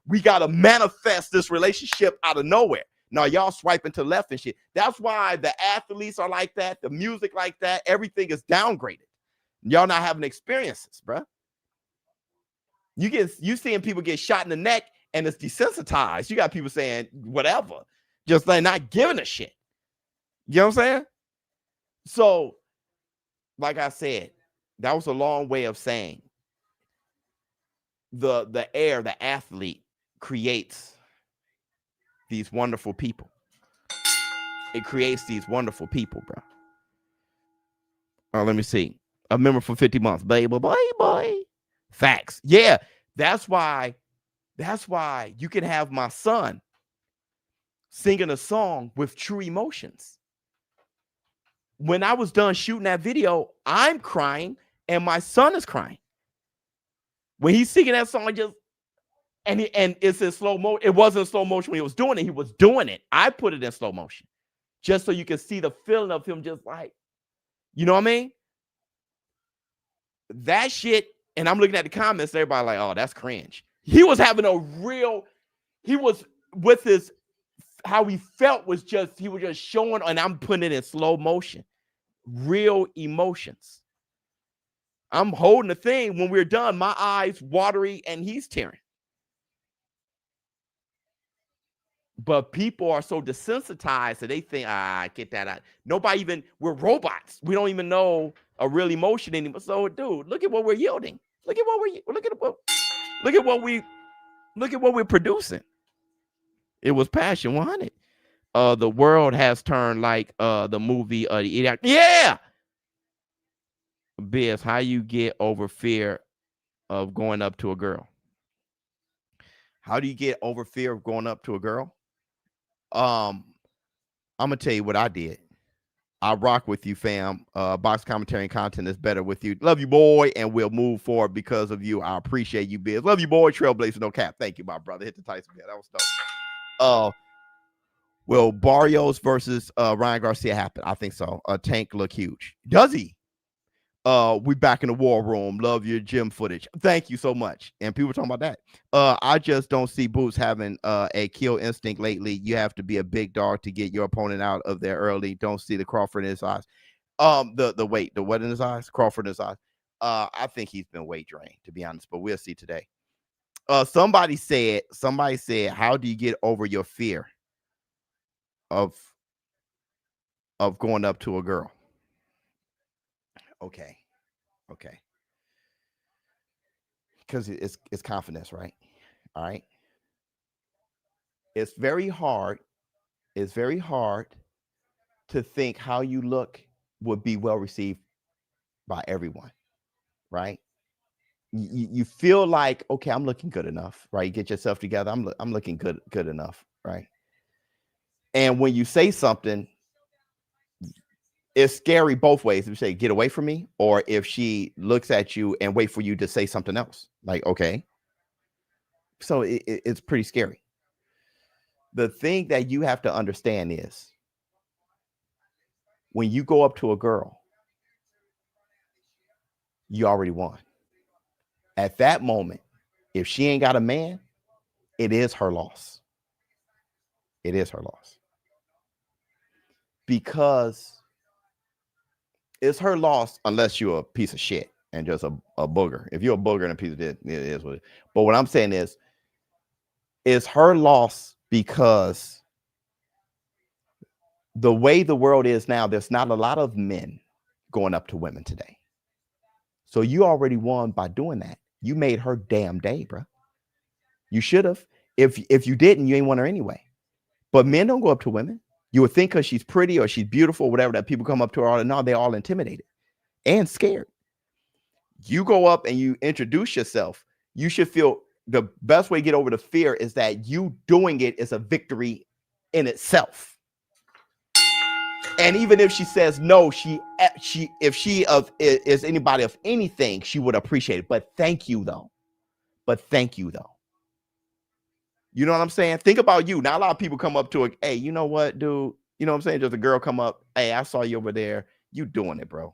we gotta manifest this relationship out of nowhere. No, y'all swiping to left and shit. That's why the athletes are like that, the music like that, everything is downgraded. Y'all not having experiences, bro. You seeing people get shot in the neck and it's desensitized. You got people saying whatever, just like not giving a shit. You know what I'm saying? So, like I said, that was a long way of saying the athlete creates these wonderful people. It creates these wonderful people, bro. Let me see. A member for 50 months. Baby, boy. Facts. Yeah, that's why you can have my son singing a song with true emotions. When I was done shooting that video, I'm crying and my son is crying. When he's singing that song, and it's in slow motion. It wasn't in slow motion when he was doing it. He was doing it. I put it in slow motion just so you can see the feeling of him just like, you know what I mean? That shit, and I'm looking at the comments, everybody like, oh, that's cringe. He was having how he felt was just, he was just showing, and I'm putting it in slow motion. Real emotions. I'm holding the thing. When we're done, my eyes watery and he's tearing. But people are so desensitized that they think, get that out. We're robots. We don't even know a real emotion anymore. So, dude, look at what we're yielding. Look at what we're producing. It was Passion 100. The world has turned like the movie The Idiot. Yeah. Biz, how you get over fear of going up to a girl? How do you get over fear of going up to a girl? I'm gonna tell you what I did. I rock with you, fam. Box commentary and content is better with you. Love you, boy, and we'll move forward because of you. I appreciate you, Biz. Love you, boy. Trailblazer, no cap. Thank you, my brother. Hit the Tyson. Yeah, that was dope. Will Barrios versus Ryan Garcia happen? I think so. Tank look huge. Does he? We back in the war room. Love your gym footage. Thank you so much. And people talking about that. I just don't see Boots having a kill instinct lately. You have to be a big dog to get your opponent out of there early. Don't see the Crawford in his eyes. The what in his eyes? Crawford in his eyes. I think he's been weight drained, to be honest, but we'll see today. Somebody said, how do you get over your fear of going up to a girl? Okay. Because it's confidence, right? All right. It's very hard to think how you look would be well received by everyone, right? You feel like, okay, I'm looking good enough, right? You get yourself together. I'm looking good enough, right? And when you say something, it's scary both ways. If you say, get away from me, or if she looks at you and wait for you to say something else, like, okay. So it's pretty scary. The thing that you have to understand is when you go up to a girl, you already won. At that moment, if she ain't got a man, it is her loss. It is her loss. Because it's her loss unless you're a piece of shit and just a booger. If you're a booger and a piece of shit, it is what it is. But what I'm saying is, it's her loss because the way the world is now, there's not a lot of men going up to women today. So you already won by doing that. You made her damn day, bro. You should have. If you didn't, you ain't want her anyway. But men don't go up to women. You would think because she's pretty or she's beautiful, whatever, that people come up to her all. No, they're all intimidated and scared. You go up and you introduce yourself. You should feel the best way to get over the fear is that you doing it is a victory in itself. And even if she says no, if she is anybody of anything, she would appreciate it. But thank you though. You know what I'm saying? Think about you. Now a lot of people come up to it. Hey, you know what, dude? You know what I'm saying? Just a girl come up. Hey, I saw you over there. You doing it, bro.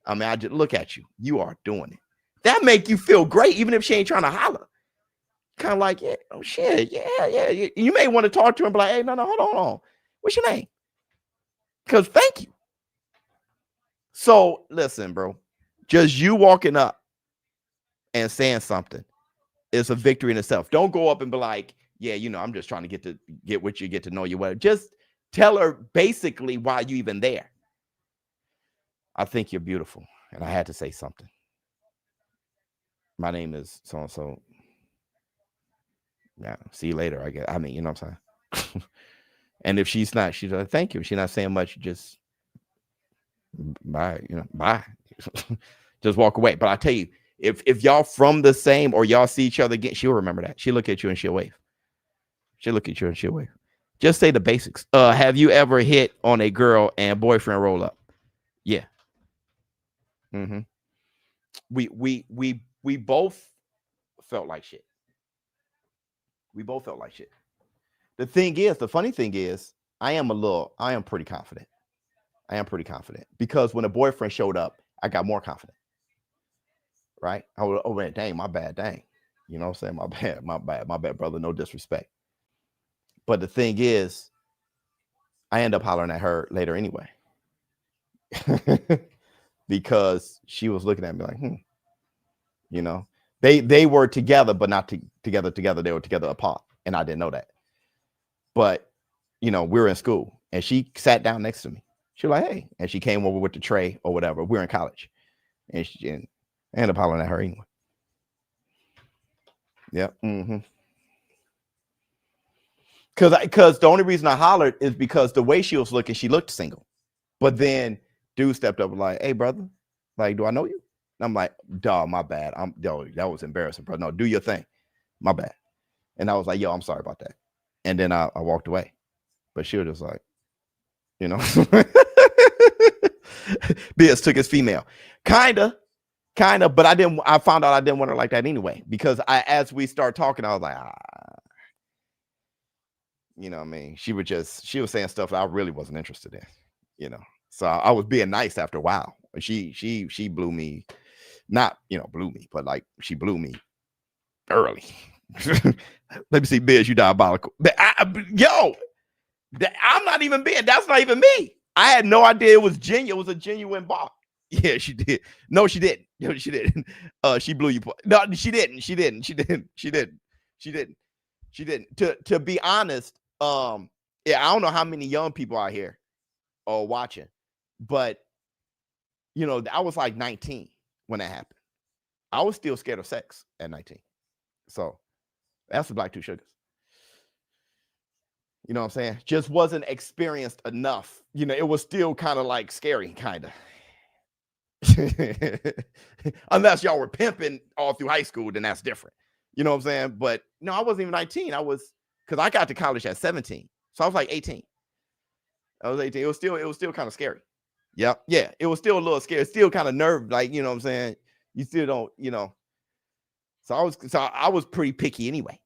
I mean, I just look at you. You are doing it. That make you feel great, even if she ain't trying to holler. Kind of like, yeah, oh shit, yeah. You may want to talk to her and be like, hey, no, hold on. What's your name? Because thank you. So listen, bro. Just you walking up and saying something is a victory in itself. Don't go up and be like, yeah, you know, I'm just trying to get with you, get to know you well. Just tell her basically why you even there. I think you're beautiful, and I had to say something. My name is so-and-so. Yeah, see you later, I guess. I mean, you know what I'm saying? And if she's like, thank you. She's not saying much, just bye, bye. Just walk away. But I tell you, if y'all from the same or y'all see each other again, she'll remember that. She'll look at you and she'll wave. Just say the basics. Have you ever hit on a girl and boyfriend roll up? Yeah. Mm-hmm. We both felt like shit. The funny thing is, I am pretty confident. Because when a boyfriend showed up, I got more confident. Right? I would, oh man, dang, my bad, dang. You know what I'm saying? My bad, brother. No disrespect. But the thing is, I end up hollering at her later anyway. Because she was looking at me like, you know, they were together, but not together. They were together apart. And I didn't know that. But, you know, we were in school and she sat down next to me. She was like, hey, and she came over with the tray or whatever. We were in college and I ended up hollering at her anyway. Yeah. Mm-hmm. Because the only reason I hollered is because the way she was looking, she looked single. But then dude stepped up and like, hey, brother, like, do I know you? And I'm like, dog, my bad. That was embarrassing, bro. No, do your thing. My bad. And I was like, yo, I'm sorry about that. And then I walked away. But she was just like, you know, Biz took his female. Kinda, but I found out I didn't want her like that anyway. Because as we start talking, I was like, You know what I mean? She was saying stuff that I really wasn't interested in, you know. So I was being nice after a while. She blew me, not, you know, blew me, but like she blew me early. Let me see, Bizz, you diabolical. I'm not even being, that's not even me. I had no idea it was genuine. It was a genuine bar. Yeah, she did. No, she didn't. No, she didn't. She blew you. No, she didn't. She didn't. She didn't. She didn't. She didn't. She didn't. To be honest, yeah, I don't know how many young people out here are watching, but you know, I was like 19 when that happened. I was still scared of sex at 19. So that's the Black Two Sugars. You know what I'm saying? Just wasn't experienced enough. You know, it was still kind of like scary, kind of. Unless y'all were pimping all through high school, then that's different. You know what I'm saying? But no, I wasn't even 19. I was, because I got to college at 17. So I was like 18. I was 18. It was still kind of scary. Yep. Yeah. It was still a little scary. Still kind of nerve, like, you know what I'm saying? You still don't, you know. So I was pretty picky anyway.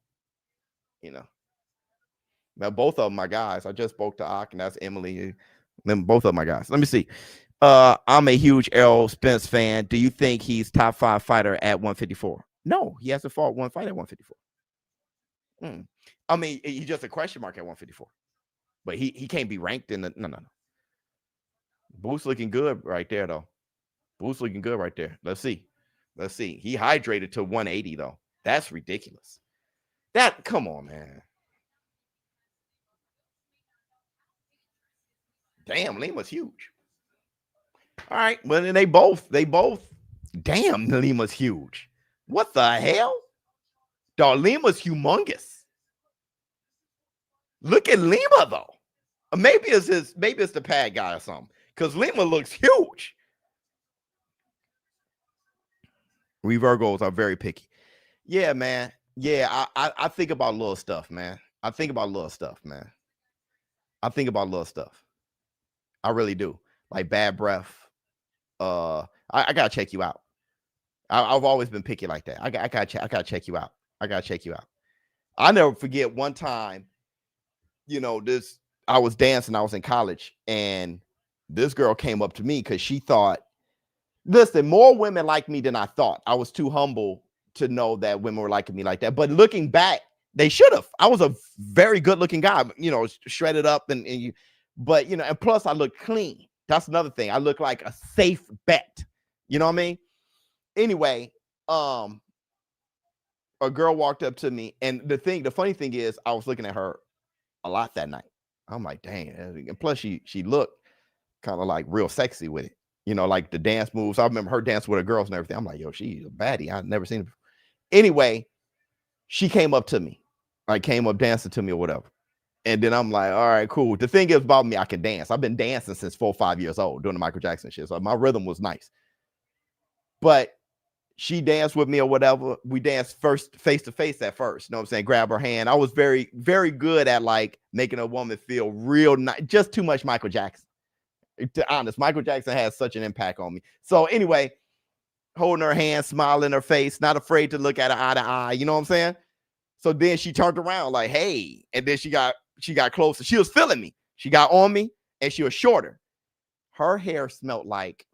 You know. Now both of them my guys. I just spoke to Ak, and that's Emily. Them both of my guys. Let me see. I'm a huge Errol Spence fan. Do you think he's top 5 fighter at 154? No, he hasn't fought one fight at 154. I mean, he's just a question mark at 154. But he can't be ranked in the no. Boots looking good right there, though. Boots looking good right there. Let's see. He hydrated to 180, though. That's ridiculous. Come on, man. Damn, Lima's huge. All right, well, then they both. Damn, Lima's huge. What the hell? Dog, Lima's humongous. Look at Lima, though. Maybe it's the pad guy or something. Because Lima looks huge. We Virgos are very picky. Yeah, man. Yeah, I think about little stuff, man. I think about little stuff. I really do. Like bad breath. I gotta check you out. I've always been picky like that. I gotta check you out. I never forget one time, you know, I was dancing, I was in college, and this girl came up to me because she thought, listen, more women like me than I thought. I was too humble to know that women were liking me like that. But looking back, they should have. I was a very good looking guy, you know, shredded up but you know, and plus I look clean. That's another thing. I look like a safe bet. You know what I mean? Anyway, a girl walked up to me, and the funny thing is, I was looking at her a lot that night. I'm like, dang. And plus she looked kind of like real sexy with it. You know, like the dance moves. I remember her dance with her girls and everything. I'm like, yo, she's a baddie. I've never seen her before. Anyway, she came up to me. Like came up dancing to me or whatever. And then I'm like, all right, cool. The thing is about me, I can dance. I've been dancing since 4 or 5 years old doing the Michael Jackson shit. So my rhythm was nice. But she danced with me or whatever. We danced first face to face at first. You know what I'm saying? Grab her hand. I was very, very good at like making a woman feel real nice. Just too much Michael Jackson. To be honest, Michael Jackson has such an impact on me. So anyway, holding her hand, smiling in her face, not afraid to look at her eye to eye. You know what I'm saying? So then she turned around like, hey, and then she got closer. She was feeling me. She got on me, and she was shorter. Her hair smelled like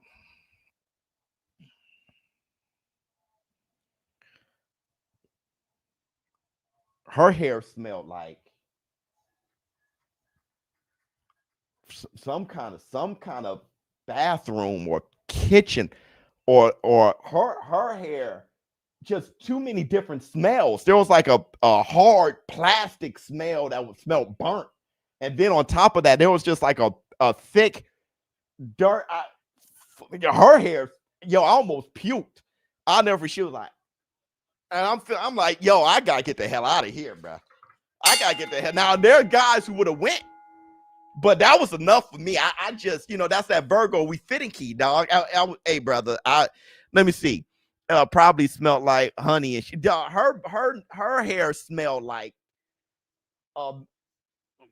some kind of bathroom or kitchen, or her hair, just too many different smells. There was like a hard plastic smell that would smell burnt, and then on top of that, there was just like a thick dirt. Her hair, yo, I almost puked. I'll never. She was like, and I'm like, yo, I gotta get the hell out of here, bro. I gotta get the hell. Now there are guys who would have went, but that was enough for me. I just, you know, that's that Virgo. We fitting key, dog. Hey, brother. Let me see. Probably smelled like honey, and her hair smelled like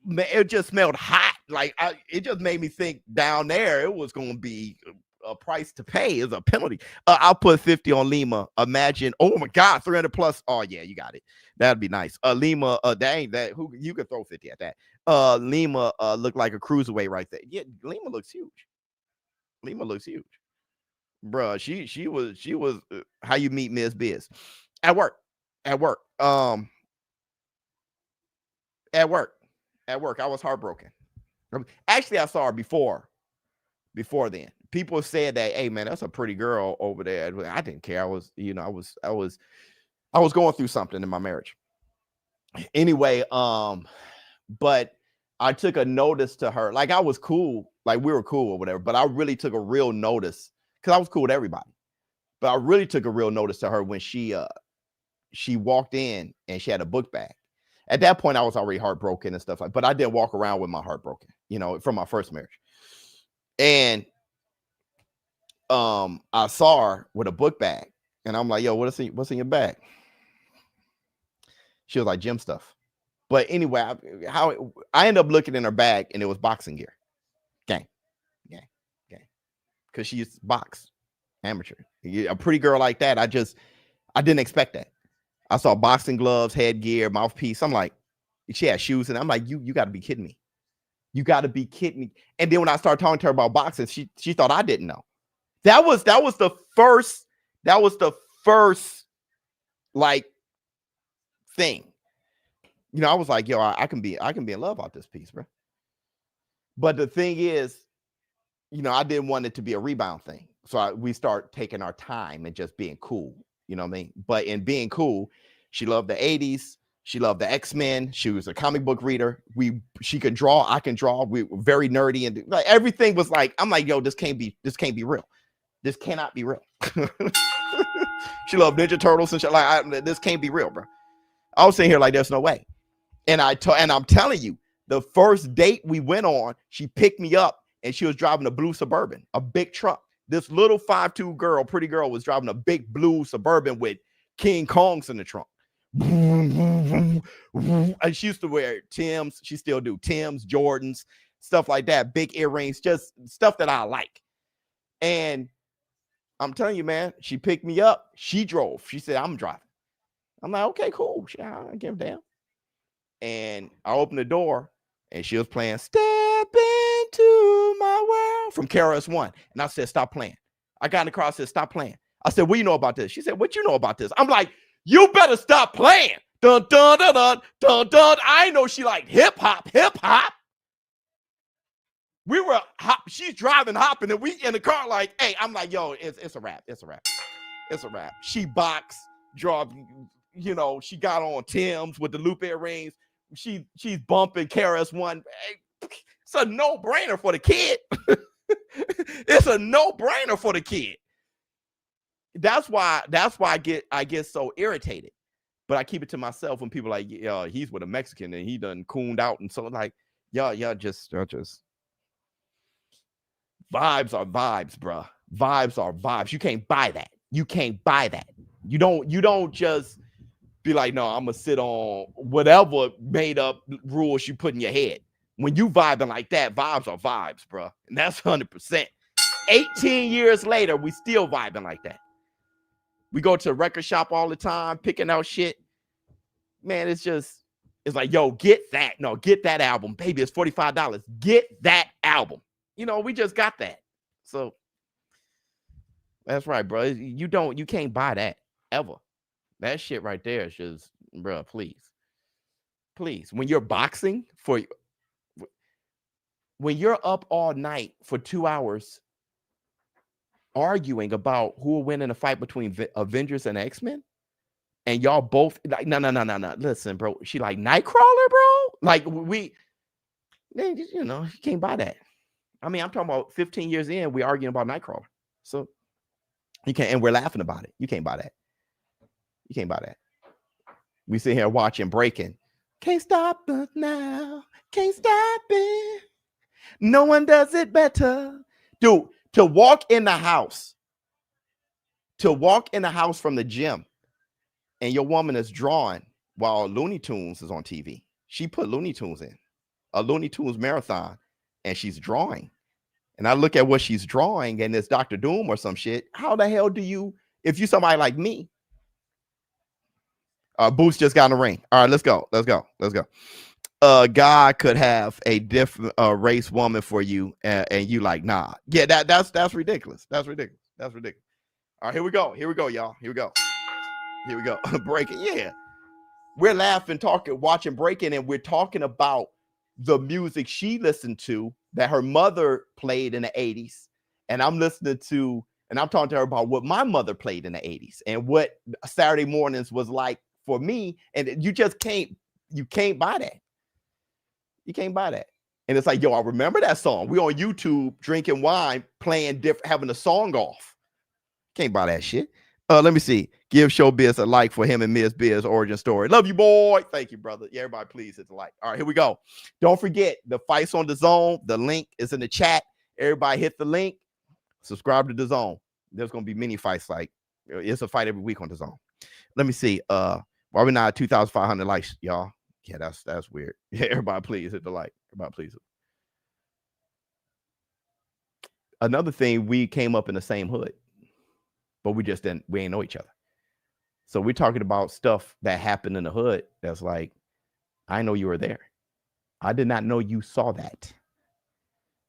it just smelled hot. Like it just made me think down there it was gonna be a price to pay. Is a penalty. I'll put 50 on Lima. Imagine, oh my God, 300 plus. Oh yeah, you got it. That'd be nice. Lima, dang that. Who you could throw 50 at that? Lima looked like a cruiserweight right there. Yeah, Lima looks huge. Lima looks huge, bruh. She was how you meet Ms Bizz at work. At work. At work. I was heartbroken. Actually, I saw her before then. People said that, hey man, that's a pretty girl over there. I didn't care. I was going through something in my marriage. Anyway, but I took a notice to her. Like I was cool, like we were cool or whatever, but I really took a real notice because I was cool with everybody. But I really took a real notice to her when she walked in and she had a book bag. At that point, I was already heartbroken and stuff like, but I didn't walk around with my heart broken, from my first marriage. And I saw her with a book bag, and I'm like, yo, what's in your bag? She was like, gym stuff. But anyway, I ended up looking in her bag, and it was boxing gear. Gang. Because she's box amateur. A pretty girl like that, I didn't expect that. I saw boxing gloves, headgear, mouthpiece. I'm like, she had shoes, and I'm like, you got to be kidding me. You got to be kidding me. And then when I started talking to her about boxing, she thought I didn't know. That was the first like thing. I was like, yo, I can be in love about this piece, bro. But the thing is, I didn't want it to be a rebound thing. So we start taking our time and just being cool. You know what I mean? But in being cool, she loved the 80s. She loved the X-Men. She was a comic book reader. She could draw. I can draw. We were very nerdy, and like everything was like, I'm like, yo, this can't be real. This cannot be real. She loved Ninja Turtles and shit. Like, this can't be real, bro. I was sitting here like, there's no way. And I'm telling you, the first date we went on, she picked me up and she was driving a blue Suburban, a big truck. This little 5'2" girl, pretty girl, was driving a big blue Suburban with King Kongs in the trunk. And she used to wear Timbs. She still do Timbs, Jordans, stuff like that. Big earrings, just stuff that I like. And I'm telling you, man, she picked me up. She drove. She said, I'm driving. I'm like, okay, cool. I don't give a damn. And I opened the door, and she was playing Step Into My World from KRS-One. And I said, stop playing. I got in the car. I said, stop playing. I said, what do you know about this? She said, what you know about this? I'm like, you better stop playing. Dun, dun, dun, dun, dun, dun. I know she liked hip hop. We were she's driving, hopping, and we in the car like, hey, I'm like, yo, it's a wrap. It's a wrap. She boxed, drove, she got on Timbs with the loop earrings. She's bumping KRS-One. Hey, it's a no-brainer for the kid. It's a no-brainer for the kid. That's why I get so irritated. But I keep it to myself when people are like, yeah, he's with a Mexican and he done cooned out, and so like, yeah, just vibes are vibes, bro. Vibes are vibes. You can't buy that. You don't just be like, no, I'm gonna sit on whatever made up rules you put in your head. When you vibing like that, vibes are vibes, bro. And that's 100%. 18 years later, we still vibing like that. We go to a record shop all the time, picking out shit. Man, it's like, yo, get that. No, get that album. Baby, it's $45. Get that album. We just got that. So that's right, bro. You can't buy that ever. That shit right there is just, bro, please. When you're boxing when you're up all night for 2 hours arguing about who will win in a fight between Avengers and X-Men, and y'all both like, no. Listen, bro. She like Nightcrawler, bro. Like you can't buy that. I mean, I'm talking about 15 years in, we arguing about Nightcrawler. So you can't, and we're laughing about it. You can't buy that. We sit here watching Breaking. Can't stop us now. Can't stop it. No one does it better. Dude, to walk in the house from the gym, and your woman is drawing while Looney Tunes is on TV. She put Looney Tunes in a Looney Tunes marathon, and she's drawing and I look at what she's drawing and it's Dr. Doom or some shit, how the hell do you, if you somebody like me, Boots just got in the ring. All right, let's go. God could have a different race woman for you, and you like, nah. Yeah, that's ridiculous. That's ridiculous. All right, here we go, y'all. Here we go. Breaking. Yeah, we're laughing, talking, watching Breaking, and we're talking about the music she listened to that her mother played in the 80s, and I'm listening to, and I'm talking to her about what my mother played in the 80s and what Saturday mornings was like for me, and you just can't buy that. You can't buy that. And it's like, yo, I remember that song. We on YouTube drinking wine, playing different, having the song off. Can't buy that shit. Let me see. Give ShowBizz a like for him and Ms Bizz origin story. Love you, boy. Thank you, brother. Yeah, everybody, please hit the like. All right, here we go. Don't forget the fights on DAZN. The link is in the chat. Everybody hit the link. Subscribe to DAZN. There's gonna be many fights. Like it's a fight every week on DAZN. Let me see. Why we not at 2,500 likes, y'all? Yeah, that's weird. Yeah, everybody, please hit the like. Everybody, please. Another thing, we came up in the same hood, but we ain't know each other. So we're talking about stuff that happened in the hood. That's like, I know you were there. I did not know you saw that,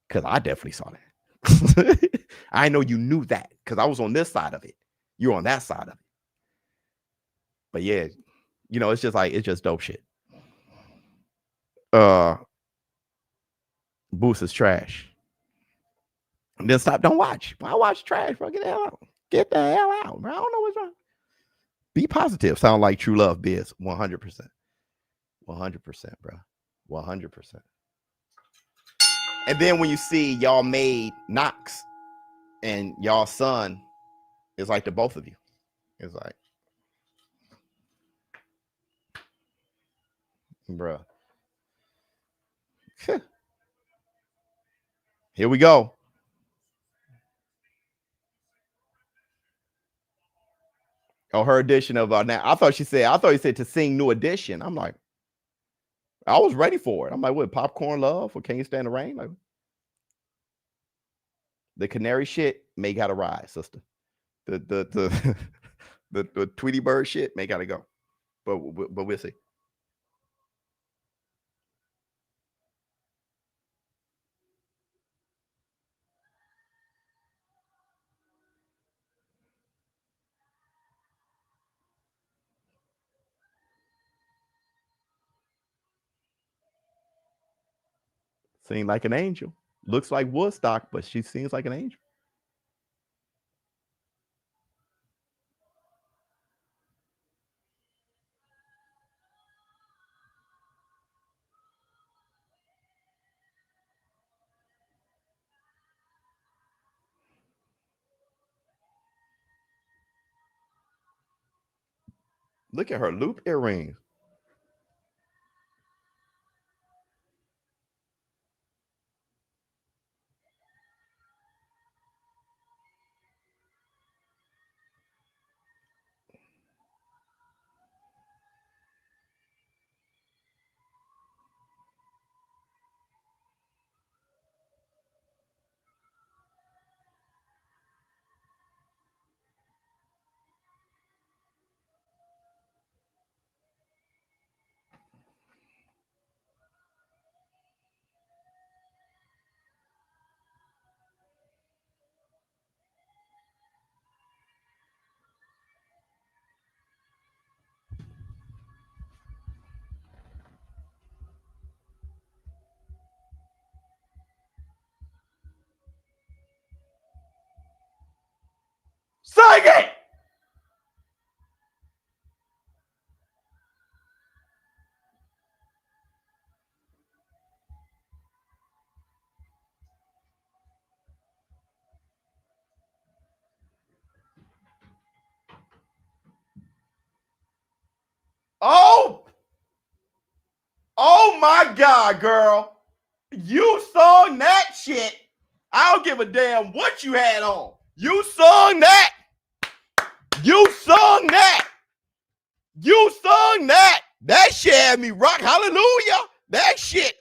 because I definitely saw that. I know you knew that because I was on this side of it. You're on that side of it. But yeah, you know, it's just dope shit. Boost is trash. And then stop. Don't watch. Why watch trash, bro? Get the hell out. Get the hell out, bro. I don't know what's wrong. Be positive. Sound like true love, Biz. 100%. 100%, bro. 100%. And then when you see y'all made Knox and y'all son is like the both of you. It's like, bruh. Here we go. Oh, her edition of now. I thought you said to sing New Edition. I'm like, I was ready for it. I'm like, what, Popcorn Love or Can You Stand the Rain? Like, the canary shit may gotta rise, sister. The Tweety Bird shit may gotta go. But we'll see. Sing like an angel. Looks like Woodstock, but she sings like an angel. Look at her loop earrings. Sing it! Oh my God, girl. You sung that shit. I don't give a damn what you had on. You sung that. You sung that. You sung that. That shit had me rock. Hallelujah. That shit.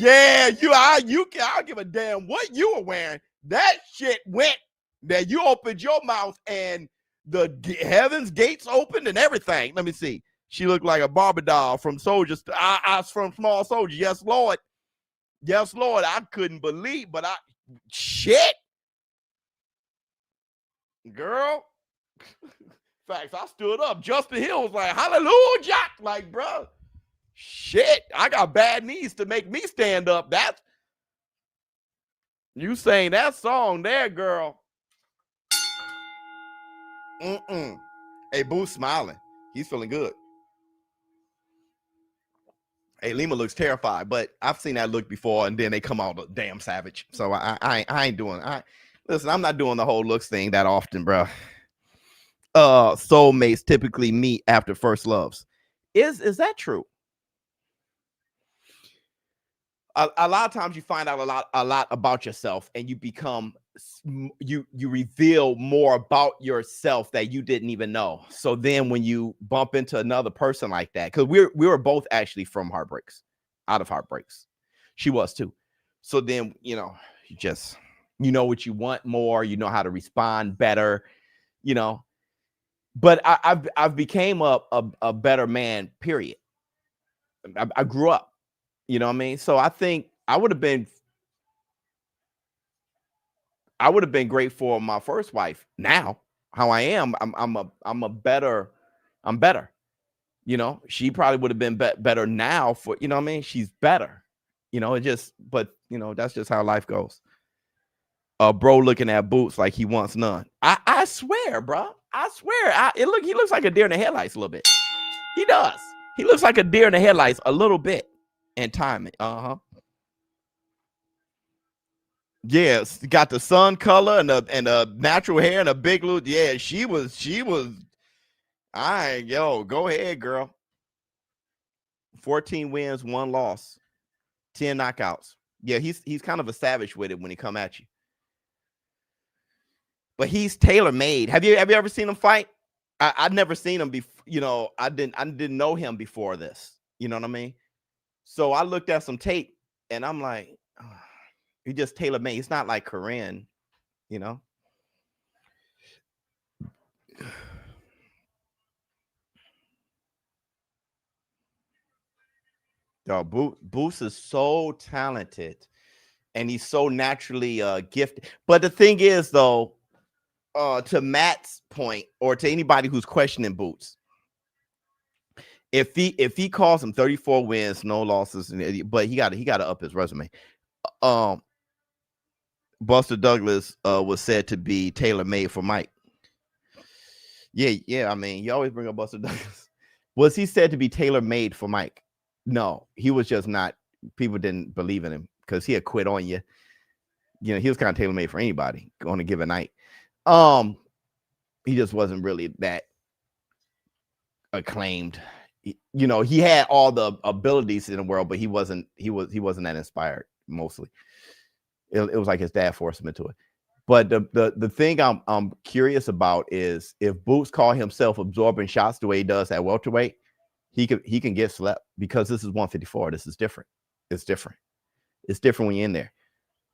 Yeah, I don't give a damn what you were wearing. That shit went. That you opened your mouth and the heavens gates opened and everything. Let me see. She looked like a Barbie doll from Soldiers. I from Small Soldier. Yes, Lord. Yes, Lord. I couldn't believe, but shit. Girl. Facts. I stood up. Justin Hill was like, hallelujah. Like, bro. Shit. I got bad knees to make me stand up. That's you saying that song there, girl. Hey, Boo's smiling. He's feeling good. Hey, Lima looks terrified, but I've seen that look before, and then they come out damn savage. So I ain't doing. Listen, I'm not doing the whole looks thing that often, bro. Soulmates typically meet after first loves. Is that true? A lot of times you find out a lot about yourself, and you become you reveal more about yourself that you didn't even know. So then when you bump into another person like that, because we were both actually from heartbreaks, out of heartbreaks. She was too. So then you know what you want more, you know how to respond better, you know. But I've became a better man, period. I grew up. You know what I mean? So I think I would have been great for my first wife. Now, how I am, I'm better. You know, she probably would have been better now for, you know what I mean? She's better. You know, but you know, that's just how life goes. Bro looking at Boots like he wants none. I swear, bro. I swear. He looks like a deer in the headlights a little bit. He does. He looks like a deer in the headlights a little bit. And timing. Yes, got the sun color and the natural hair and a big look. Yeah, she was. Go ahead, girl. 14 wins, 1 loss, 10 knockouts. Yeah, he's kind of a savage with it when he come at you. But he's tailor-made. Have you ever seen him fight? I'd never seen him before. You know, I didn't know him before this. You know what I mean? So I looked at some tape and I'm like, he just tailor-made. It's not like Korean, you know. Boots is so talented and he's so naturally gifted. But the thing is, though, to Matt's point, or to anybody who's questioning Boots, if he calls him 34 wins, no losses, but he got to up his resume. Buster Douglas was said to be tailor-made for Mike. Yeah. I mean, you always bring up Buster Douglas. Was he said to be tailor-made for Mike? No, he was just not. People didn't believe in him because he had quit on you. You know, he was kind of tailor-made for anybody on a given night. He just wasn't really that acclaimed. You know, he had all the abilities in the world, but he wasn't that inspired mostly. It was like his dad forced him into it. But the thing I'm curious about is if Boots call himself absorbing shots the way he does at welterweight, he can get slept because this is 154. This is different. It's different. It's different when you're in there.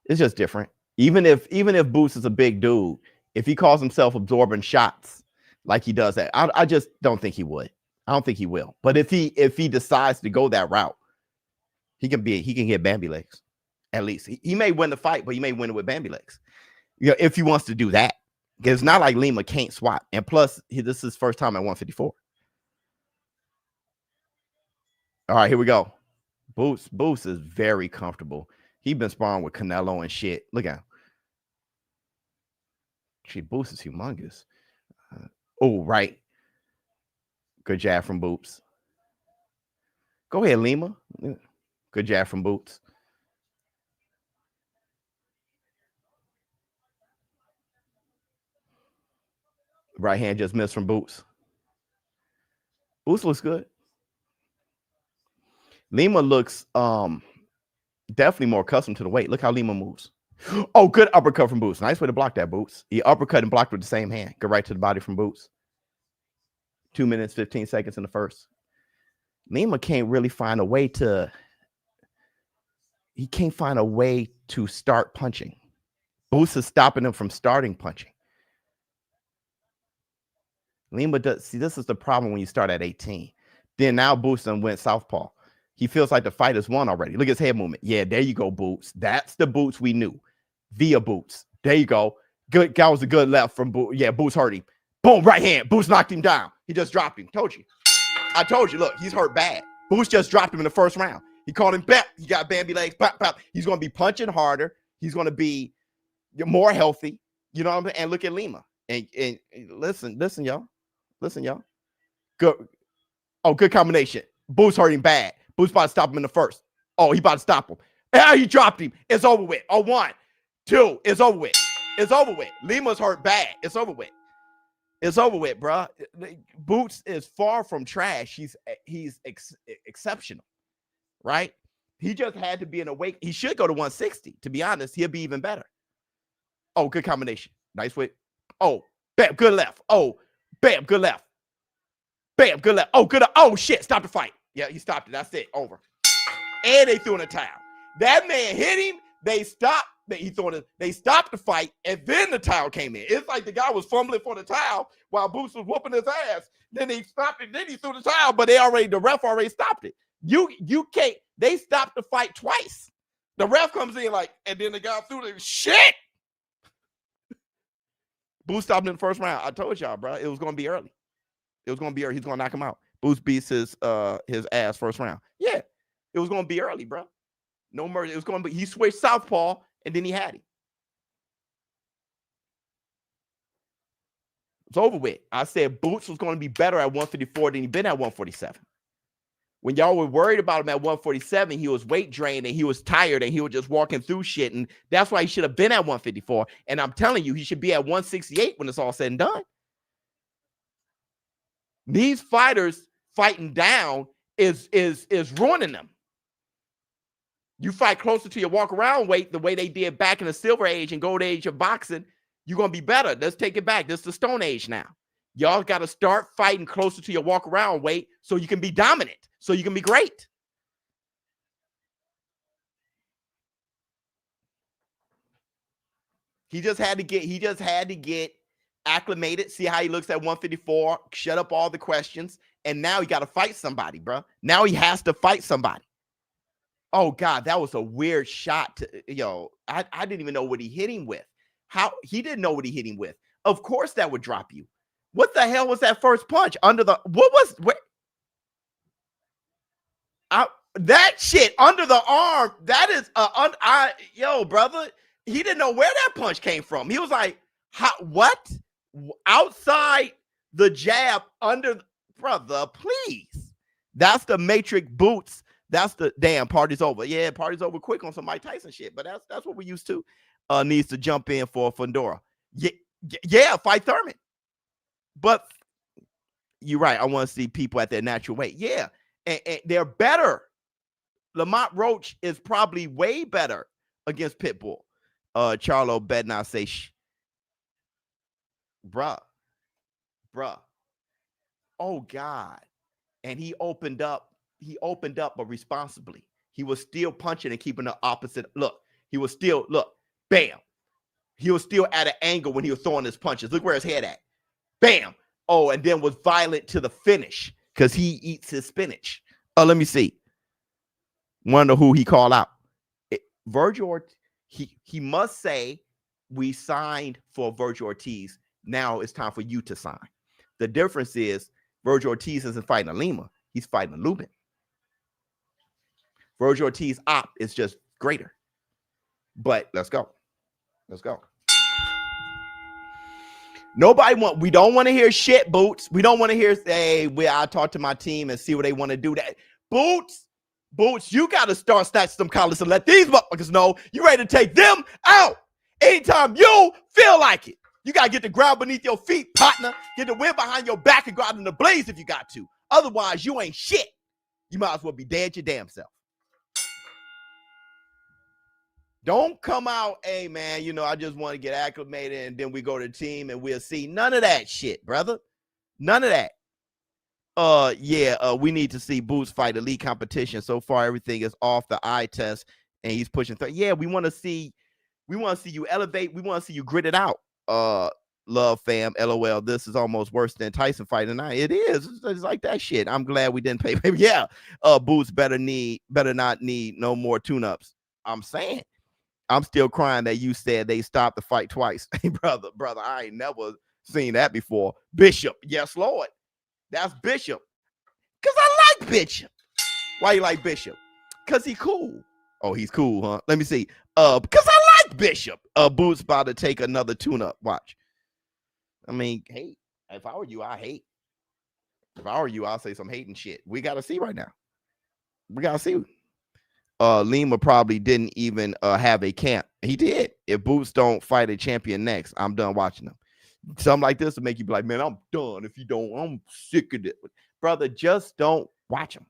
It's just different. Even if Boots is a big dude, if he calls himself absorbing shots like he does that, I just don't think he would. I don't think he will. But if he decides to go that route, he can get Bambi legs. At least he may win the fight, but he may win it with Bambi legs. You know, if he wants to do that, because it's not like Lima can't swap. And plus, this is his first time at 154. All right, here we go. Boots is very comfortable. He's been sparring with Canelo and shit. Look at him. Shit, Boots is humongous. Oh, right. Good jab from Boots. Go ahead, Lima. Good jab from Boots. Right hand just missed from Boots. Boots looks good. Lima looks definitely more accustomed to the weight. Look how Lima moves. Oh, good uppercut from Boots. Nice way to block that, Boots. He uppercut and blocked with the same hand. Go right to the body from Boots. 2 minutes, 15 seconds in the first. Lima can't really find a way to... he can't find a way to start punching. Boots is stopping him from starting punching. Lima does. See, this is the problem when you start at 18. Then now Boots done went southpaw. He feels like the fight is won already. Look at his head movement. Yeah, there you go, Boots. That's the Boots we knew. Via Boots. There you go. Good. That was a good left from Boots. Yeah, Boots hurt him. Boom, right hand. Boots knocked him down. He just dropped him. Told you. I told you. Look, he's hurt bad. Boots just dropped him in the first round. He called him back. He got Bambi legs. Pop, pop. He's going to be punching harder. He's going to be more healthy. You know what I'm saying? And look at Lima. And listen, y'all. Listen, y'all. Good. Oh, good combination. Boots hurt him bad. Boots about to stop him in the first. Oh, he about to stop him. He dropped him. It's over with. Oh, 1, 2. It's over with. It's over with. Lima's hurt bad. It's over with. It's over with, bro. Boots is far from trash. He's exceptional, right? He just had to be in a weight. He should go to 160. To be honest, he'll be even better. Oh, good combination. Nice weight. Oh, bam, good left. Oh, bam, good left. Bam, good left. Oh, good. Oh, shit. Stop the fight. Yeah, he stopped it. That's it. Over. And they threw in a towel. That man hit him. They stopped. They stopped the fight, and then the towel came in. It's like the guy was fumbling for the towel while Boots was whooping his ass. Then he stopped it. Then he threw the towel, but the ref already stopped it. You can't. They stopped the fight twice. The ref comes in like, and then the guy threw the shit. Boots stopped in the first round. I told y'all, bro. It was going to be early. It was going to be early. He's going to knock him out. Boots beats his ass first round. Yeah, it was going to be early, bro. No mercy. It was going to be. He switched southpaw, and then he had him. It's over with. I said Boots was going to be better at 154 than he been at 147. When y'all were worried about him at 147, he was weight drained and he was tired and he was just walking through shit. And that's why he should have been at 154. And I'm telling you, he should be at 168 when it's all said and done. These fighters fighting down is ruining them. You fight closer to your walk around weight the way they did back in the silver age and gold age of boxing, you're going to be better. Let's take it back. This is the stone age now. Y'all got to start fighting closer to your walk around weight so you can be dominant, so you can be great. He just had to get acclimated, see how he looks at 154, shut up all the questions, and now he got to fight somebody, bro. Now he has to fight somebody. Oh, God, that was a weird shot. I didn't even know what he hit him with. How he didn't know what he hit him with. Of course that would drop you. What the hell was that first punch? That shit under the arm, that is, brother, he didn't know where that punch came from. He was like, what? Outside the jab, under, brother, please. That's the Matrix Boots. That's the damn party's over. Yeah, party's over quick on some Mike Tyson shit, but that's what we used to. Needs to jump in for Fundora. Yeah, fight Thurman. But you're right. I want to see people at their natural weight. Yeah, and they're better. Lamont Roach is probably way better against Pitbull. Charlo Bednar say, bruh. Oh God. And he opened up, but responsibly. He was still punching and keeping the opposite. Look, bam. He was still at an angle when he was throwing his punches. Look where his head at. Bam. Oh, and then was violent to the finish because he eats his spinach. Let me see. Wonder who he called out. Virgil, he must say, we signed for Virgil Ortiz. Now it's time for you to sign. The difference is Virgil Ortiz isn't fighting a Lima. He's fighting a Lubin. Virgil Ortiz op is just greater. But let's go. Let's go. We don't want to hear shit, Boots. We don't want to hear, I'll talk to my team and see what they want to do. That Boots, you got to start snatching some collars and let these motherfuckers know you ready to take them out anytime you feel like it. You got to get the ground beneath your feet, partner. Get the wind behind your back and go out in the blaze if you got to. Otherwise, you ain't shit. You might as well be dead your damn self. Don't come out, hey, man, I just want to get acclimated and then we go to the team and we'll see. None of that shit, brother. None of that. We need to see Boots fight elite competition. So far, everything is off the eye test and he's pushing through. Yeah, we want to see you elevate. We want to see you grit it out. Love fam, LOL. This is almost worse than Tyson fighting tonight. It is. It's like that shit. I'm glad we didn't pay. Yeah. Boots better not need no more tune-ups. I'm saying. I'm still crying that you said they stopped the fight twice. Hey, brother, I ain't never seen that before. Bishop, yes, Lord. That's Bishop. Cause I like Bishop. Why you like Bishop? Cause he cool. Oh, he's cool, huh? Let me see. Because I like Bishop. Boots about to take another tune-up. Watch. I mean, hate. If I were you, I hate. If I were you, I'll say some hating shit. We gotta see right now. We gotta see. Lima probably didn't even have a camp. He did. If Boots don't fight a champion next, I'm done watching him. Something like this will make you be like, man, I'm done. If you don't, I'm sick of it. Brother, just don't watch him.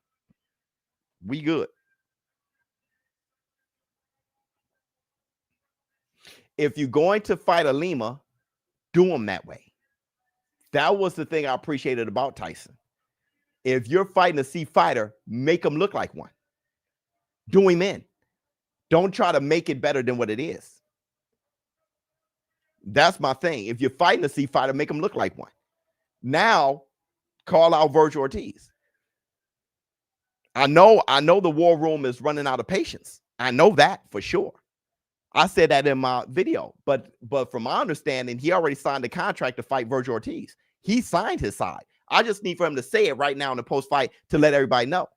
We good. If you're going to fight a Lima, do him that way. That was the thing I appreciated about Tyson. If you're fighting a C fighter, make him look like one. Do him in. Don't try to make it better than what it is. That's my thing. If you're fighting a C fighter, make him look like one. Now, call out Virgil Ortiz. I know the War Room is running out of patience. I know that for sure. I said that in my video, but from my understanding, he already signed a contract to fight Virgil Ortiz. He signed his side. I just need for him to say it right now in the post-fight to let everybody know.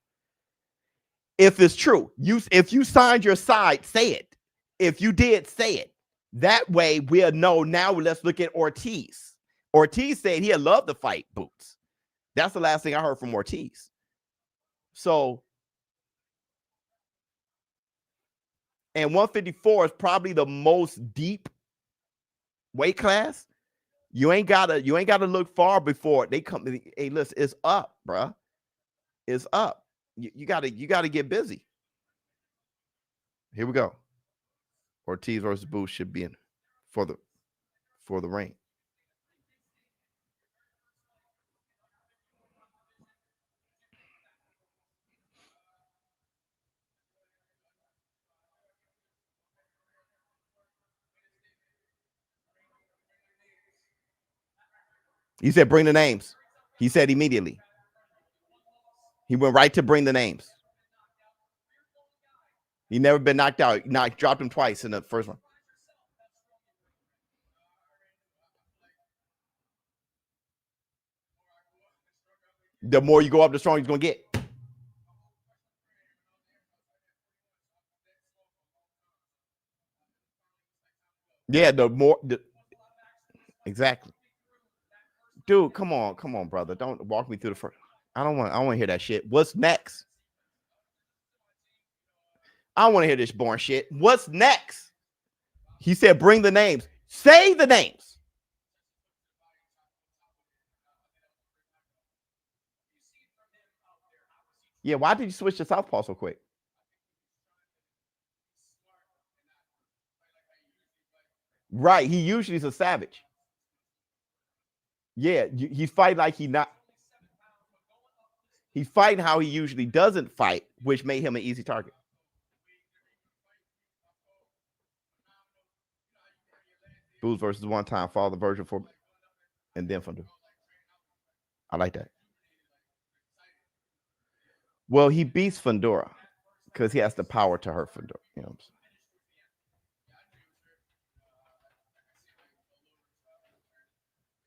If it's true, if you signed your side, say it. If you did, say it. That way we'll know. Now let's look at Ortiz. Ortiz said he'd love to fight Boots. That's the last thing I heard from Ortiz. So, and 154 is probably the most deep weight class. You ain't gotta look far before they come. Hey, listen, it's up, bruh. It's up. You gotta get busy. Here we go. Ortiz versus Boots should be in for the reign. He said, bring the names. He said immediately. He went right to bring the names. He never been knocked out. Dropped him twice in the first one. The more you go up, the stronger he's going to get. Yeah, exactly. Dude, come on, brother. Don't walk me through the first. I don't want to hear that shit. What's next? I don't want to hear this boring shit. What's next? He said, bring the names. Say the names. Yeah, why did you switch to southpaw so quick? Right, he usually is a savage. Yeah, he's fighting like he's fighting how he usually doesn't fight, which made him an easy target. Boots versus one-time father version for, and then from. I like that. Well, he beats Fundora because he has the power to hurt Fundora. You know what I'm saying?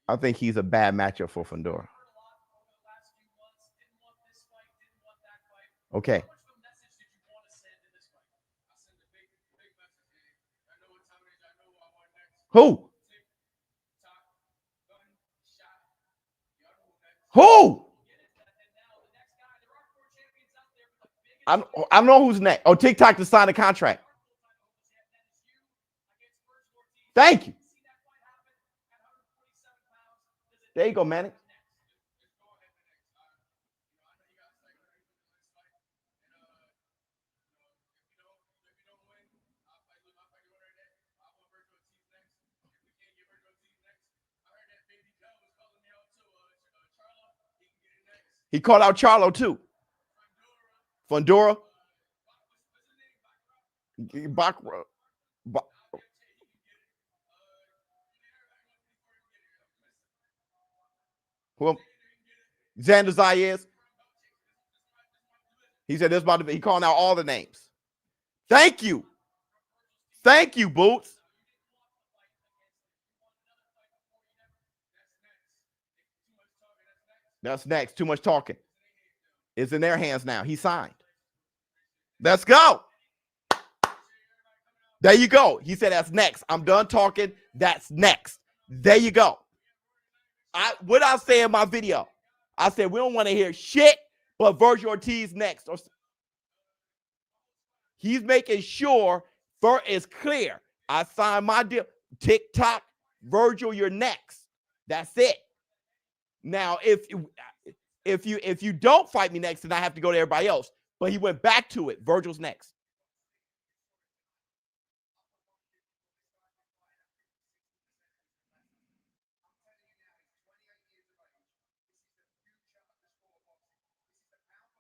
I think he's a bad matchup for Fundora. Okay. Who? Who? I don't know who's next. Oh, TikTok to sign a contract. Thank you. There you go, Manny. He called out Charlo too. Fundora. Bakra. Who? Xander Zayas. He said this about to be, he calling out all the names. Thank you. Thank you, Boots. That's next. Too much talking. It's in their hands now. He signed. Let's go. There you go. He said that's next. I'm done talking. That's next. There you go. What I say in my video, I said we don't want to hear shit, but Virgil Ortiz next. He's making sure it's clear. I signed my deal. TikTok, Virgil, you're next. That's it. Now, if you don't fight me next, then I have to go to everybody else. But he went back to it. Virgil's next.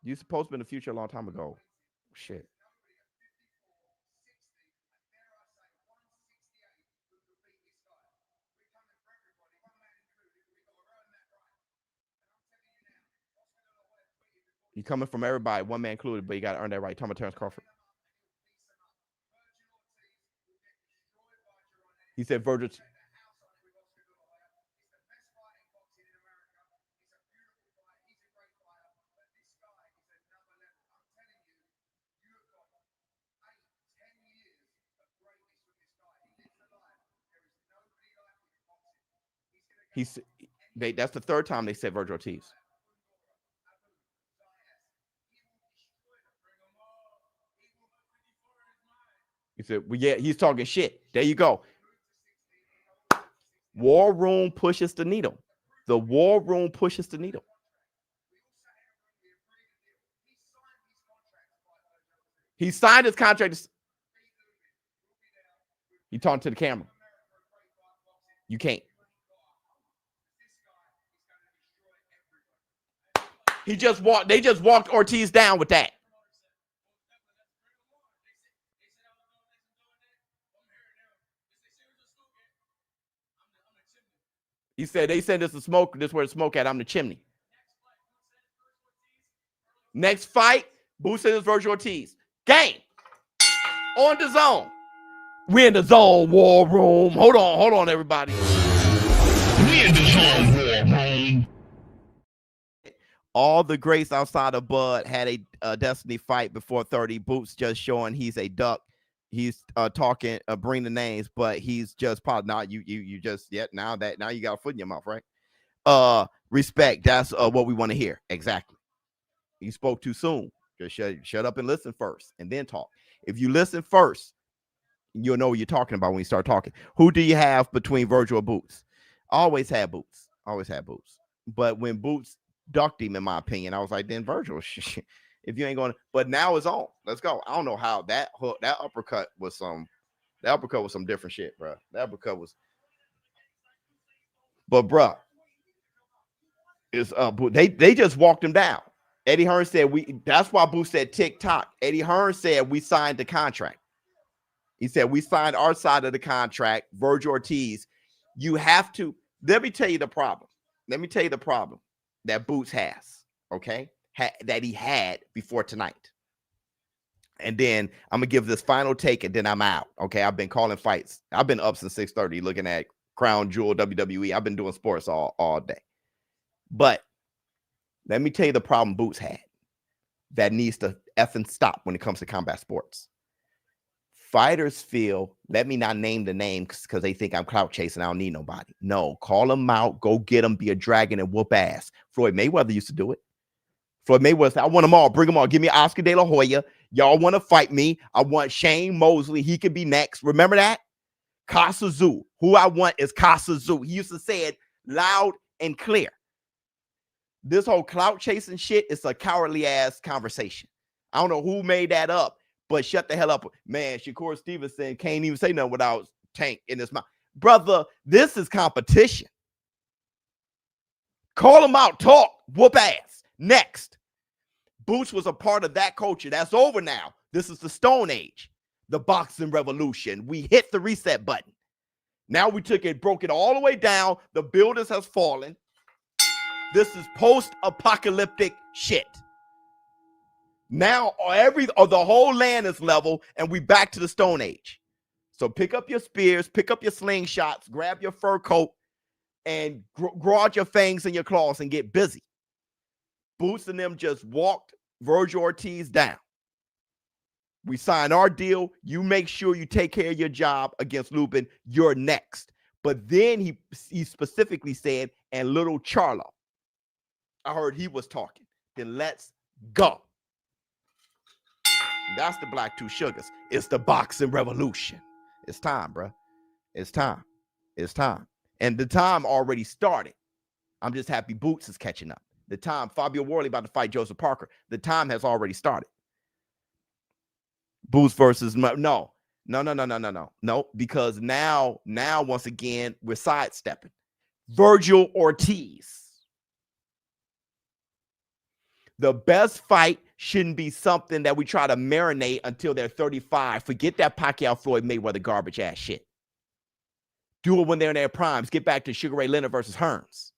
You supposed to be in the future a long time ago. Shit. You coming from everybody, one man included, but you got to earn that right. Talking about Terrence Crawford. He said Virgil. That's the third time they said Virgil Ortiz. He said, well, yeah, he's talking shit. There you go. War Room pushes the needle. The War Room pushes the needle. He signed his contract. He talking to the camera. You can't. They just walked Ortiz down with that. He said, they send us the smoke. This is where the smoke at. I'm the chimney. Next fight, Boo says Virgil Ortiz. Game. On the zone. We in the zone, War Room. Hold on, everybody. We in the zone, War Room. All the greats outside of Bud had a Destiny fight before 30. Boots just showing he's a duck. He's talking, bring the names, but he's just probably not you just yet. Now you got a foot in your mouth, right? Respect. That's what we want to hear. Exactly. You spoke too soon. Just shut up and listen first, and then talk. If you listen first, you'll know what you're talking about when you start talking. Who do you have between Virgil or Boots? Always had Boots. Always had Boots. But when Boots ducked him, in my opinion, I was like, then Virgil. If you ain't going to, but now it's on. Let's go. I don't know how that uppercut was some different shit, bro. That uppercut was, but bro, it's they just walked him down. Eddie Hearn said that's why Boo said TikTok. Eddie Hearn said we signed the contract. He said we signed our side of the contract. Virgil Ortiz, you have to, let me tell you the problem. Let me tell you the problem that Boots has, okay? That he had before tonight. And then I'm gonna give this final take and then I'm out. Okay, I've been calling fights. I've been up since 6:30 looking at Crown Jewel, WWE. I've been doing sports all day. But let me tell you the problem Boots had that needs to effing stop when it comes to combat sports. Fighters feel, let me not name the name because they think I'm clout chasing. I don't need nobody. No, call them out, go get them, be a dragon and whoop ass. Floyd Mayweather used to do it. Floyd Mayweather said, I want them all. Bring them all. Give me Oscar De La Hoya. Y'all want to fight me. I want Shane Mosley. He could be next. Remember that? Casa Zoo. Who I want is Casa Zoo. He used to say it loud and clear. This whole clout chasing shit is a cowardly ass conversation. I don't know who made that up, but shut the hell up. Man, Shakur Stevenson can't even say nothing without Tank in his mouth. Brother, this is competition. Call them out. Talk. Whoop ass. Next. Boots was a part of that culture. That's over now. This is the Stone Age. the boxing revolution. We hit the reset button. Now we broke it all the way down. The buildings has fallen. This is post-apocalyptic shit. Now the whole land is level, and we back to the Stone Age. So pick up your spears, pick up your slingshots, grab your fur coat, and grow out your fangs and your claws and get busy. Boots and them just walked Virgil Ortiz down. We signed our deal. You make sure you take care of your job against Lubin. You're next. But then he specifically said, and little Charlo. I heard he was talking. Then let's go. That's the Black Two Sugars. It's the boxing revolution. It's time, bro. It's time. It's time. And the time already started. I'm just happy Boots is catching up. The time, Fabio Worley about to fight Joseph Parker. The time has already started. Boots versus no, because now once again we're sidestepping. Virgil Ortiz. The best fight shouldn't be something that we try to marinate until they're 35. Forget that Pacquiao Floyd Mayweather garbage ass shit. Do it when they're in their primes. Get back to Sugar Ray Leonard versus Hearns.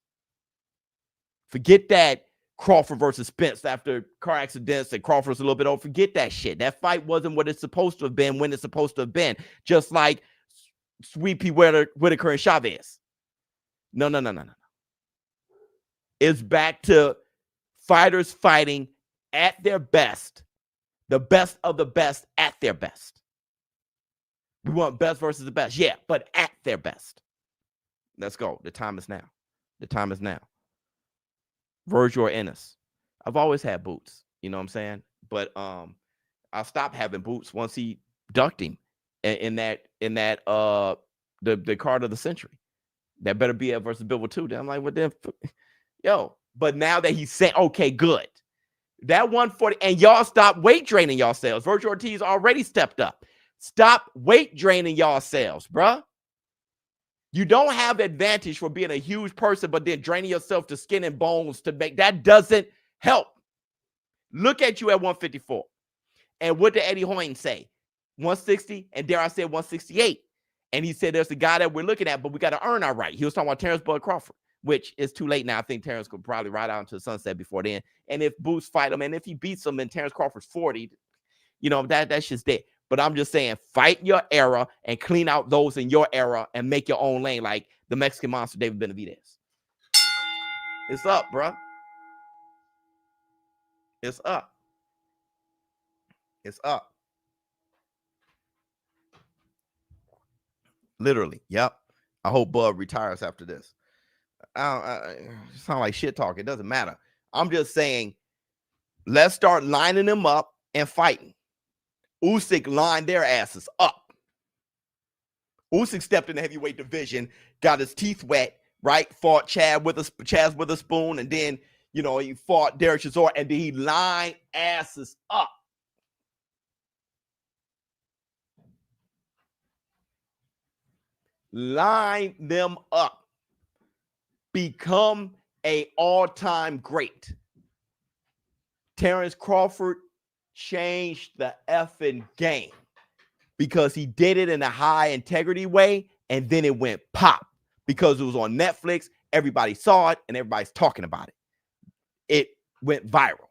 Forget that Crawford versus Spence after car accidents and Crawford's a little bit old. Forget that shit. That fight wasn't what it's supposed to have been when it's supposed to have been. Just like Sweet Pea Whitaker and Chavez. No. It's back to fighters fighting at their best. The best of the best at their best. We want best versus the best. Yeah, but at their best. Let's go. The time is now. The time is now. Virgil or Ennis. I've always had Boots. You know what I'm saying? But I stopped having Boots once he ducked him in that the card of the century. That better be at versus Bivol 2. Then I'm like, what the yo? But now that he's saying, okay, good. That 140, and y'all stop weight draining yourselves. Virgil Ortiz already stepped up. Stop weight draining yourselves, bruh. You don't have advantage for being a huge person, but then draining yourself to skin and bones to make that doesn't help. Look at you at 154. And what did Eddie Hoyne say? 160, and dare I say 168. And he said there's a guy that we're looking at, but we got to earn our right. He was talking about Terrence Bud Crawford, which is too late now. I think Terrence could probably ride out into the sunset before then. And if Boots fight him, and if he beats him and Terrence Crawford's 40, you know, that's just dead. But I'm just saying, fight your era and clean out those in your era and make your own lane like the Mexican monster, David Benavidez. It's up, bro. It's up. It's up. Literally, yep. I hope Bud retires after this. It sound like shit talk. It doesn't matter. I'm just saying, let's start lining them up and fighting. Usyk lined their asses up. Usyk stepped in the heavyweight division, got his teeth wet, right? Fought Chaz Witherspoon, and then, you know, he fought Derek Chisora, and then he lined asses up. Line them up. Become an all-time great. Terrence Crawford changed the effing game because he did it in a high integrity way, and then it went pop because it was on Netflix. Everybody saw it, and everybody's talking about it. It went viral.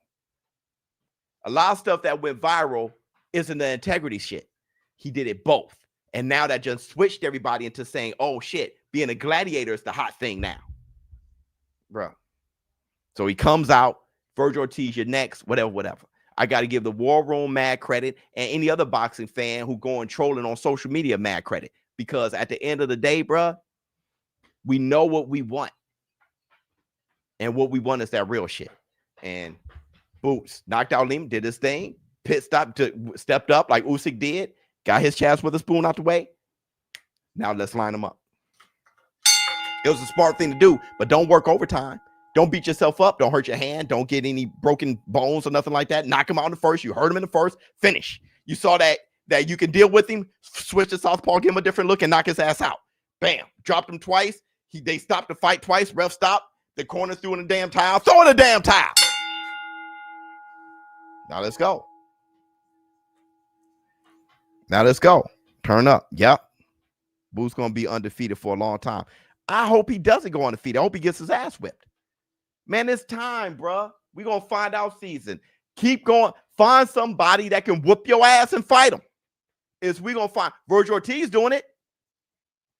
A lot of stuff that went viral isn't the integrity shit. He did it both. And now that just switched everybody into saying, oh, shit, being a gladiator is the hot thing now. Bro. So he comes out, Virgil Ortiz, you're next, whatever. I got to give the Warroom mad credit and any other boxing fan who going trolling on social media mad credit. Because at the end of the day, bro, we know what we want. And what we want is that real shit. And Boots knocked out Lima, did his thing, stepped up like Usyk did, got his Chaz Witherspoon out the way. Now let's line them up. It was a smart thing to do, but don't work overtime. Don't beat yourself up. Don't hurt your hand. Don't get any broken bones or nothing like that. Knock him out in the first. You hurt him in the first. Finish. You saw that you can deal with him. Switch to southpaw, give him a different look, and knock his ass out. Bam. Dropped him twice. They stopped the fight twice. Ref stopped. The corner threw in a damn towel. Throw in a damn towel. Now let's go. Now let's go. Turn up. Yep. Boo's gonna be undefeated for a long time. I hope he doesn't go undefeated. I hope he gets his ass whipped. Man, it's time, bruh. We're gonna find out season. Keep going. Find somebody that can whoop your ass and fight him. We gonna find Virgil Ortiz doing it.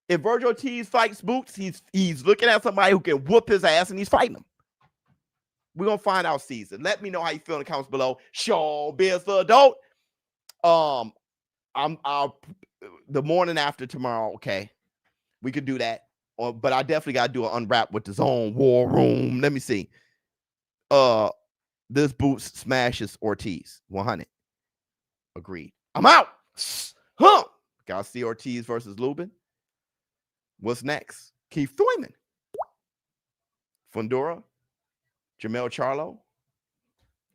If Virgil Ortiz fights Boots, he's looking at somebody who can whoop his ass and he's fighting him. We're gonna find out season. Let me know how you feel in the comments below. ShowBizz for adult. I'll the morning after tomorrow. Okay, we could do that. But I definitely gotta do an unwrap with the DAZN Warroom. Let me see. This Boots smashes Ortiz 100. Agreed. I'm out. Huh? Gotta see Ortiz versus Lubin. What's next? Keith Thurman, Fundora, Jamel Charlo,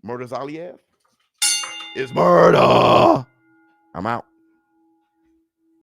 Murder Zaliev. It's murder. I'm out.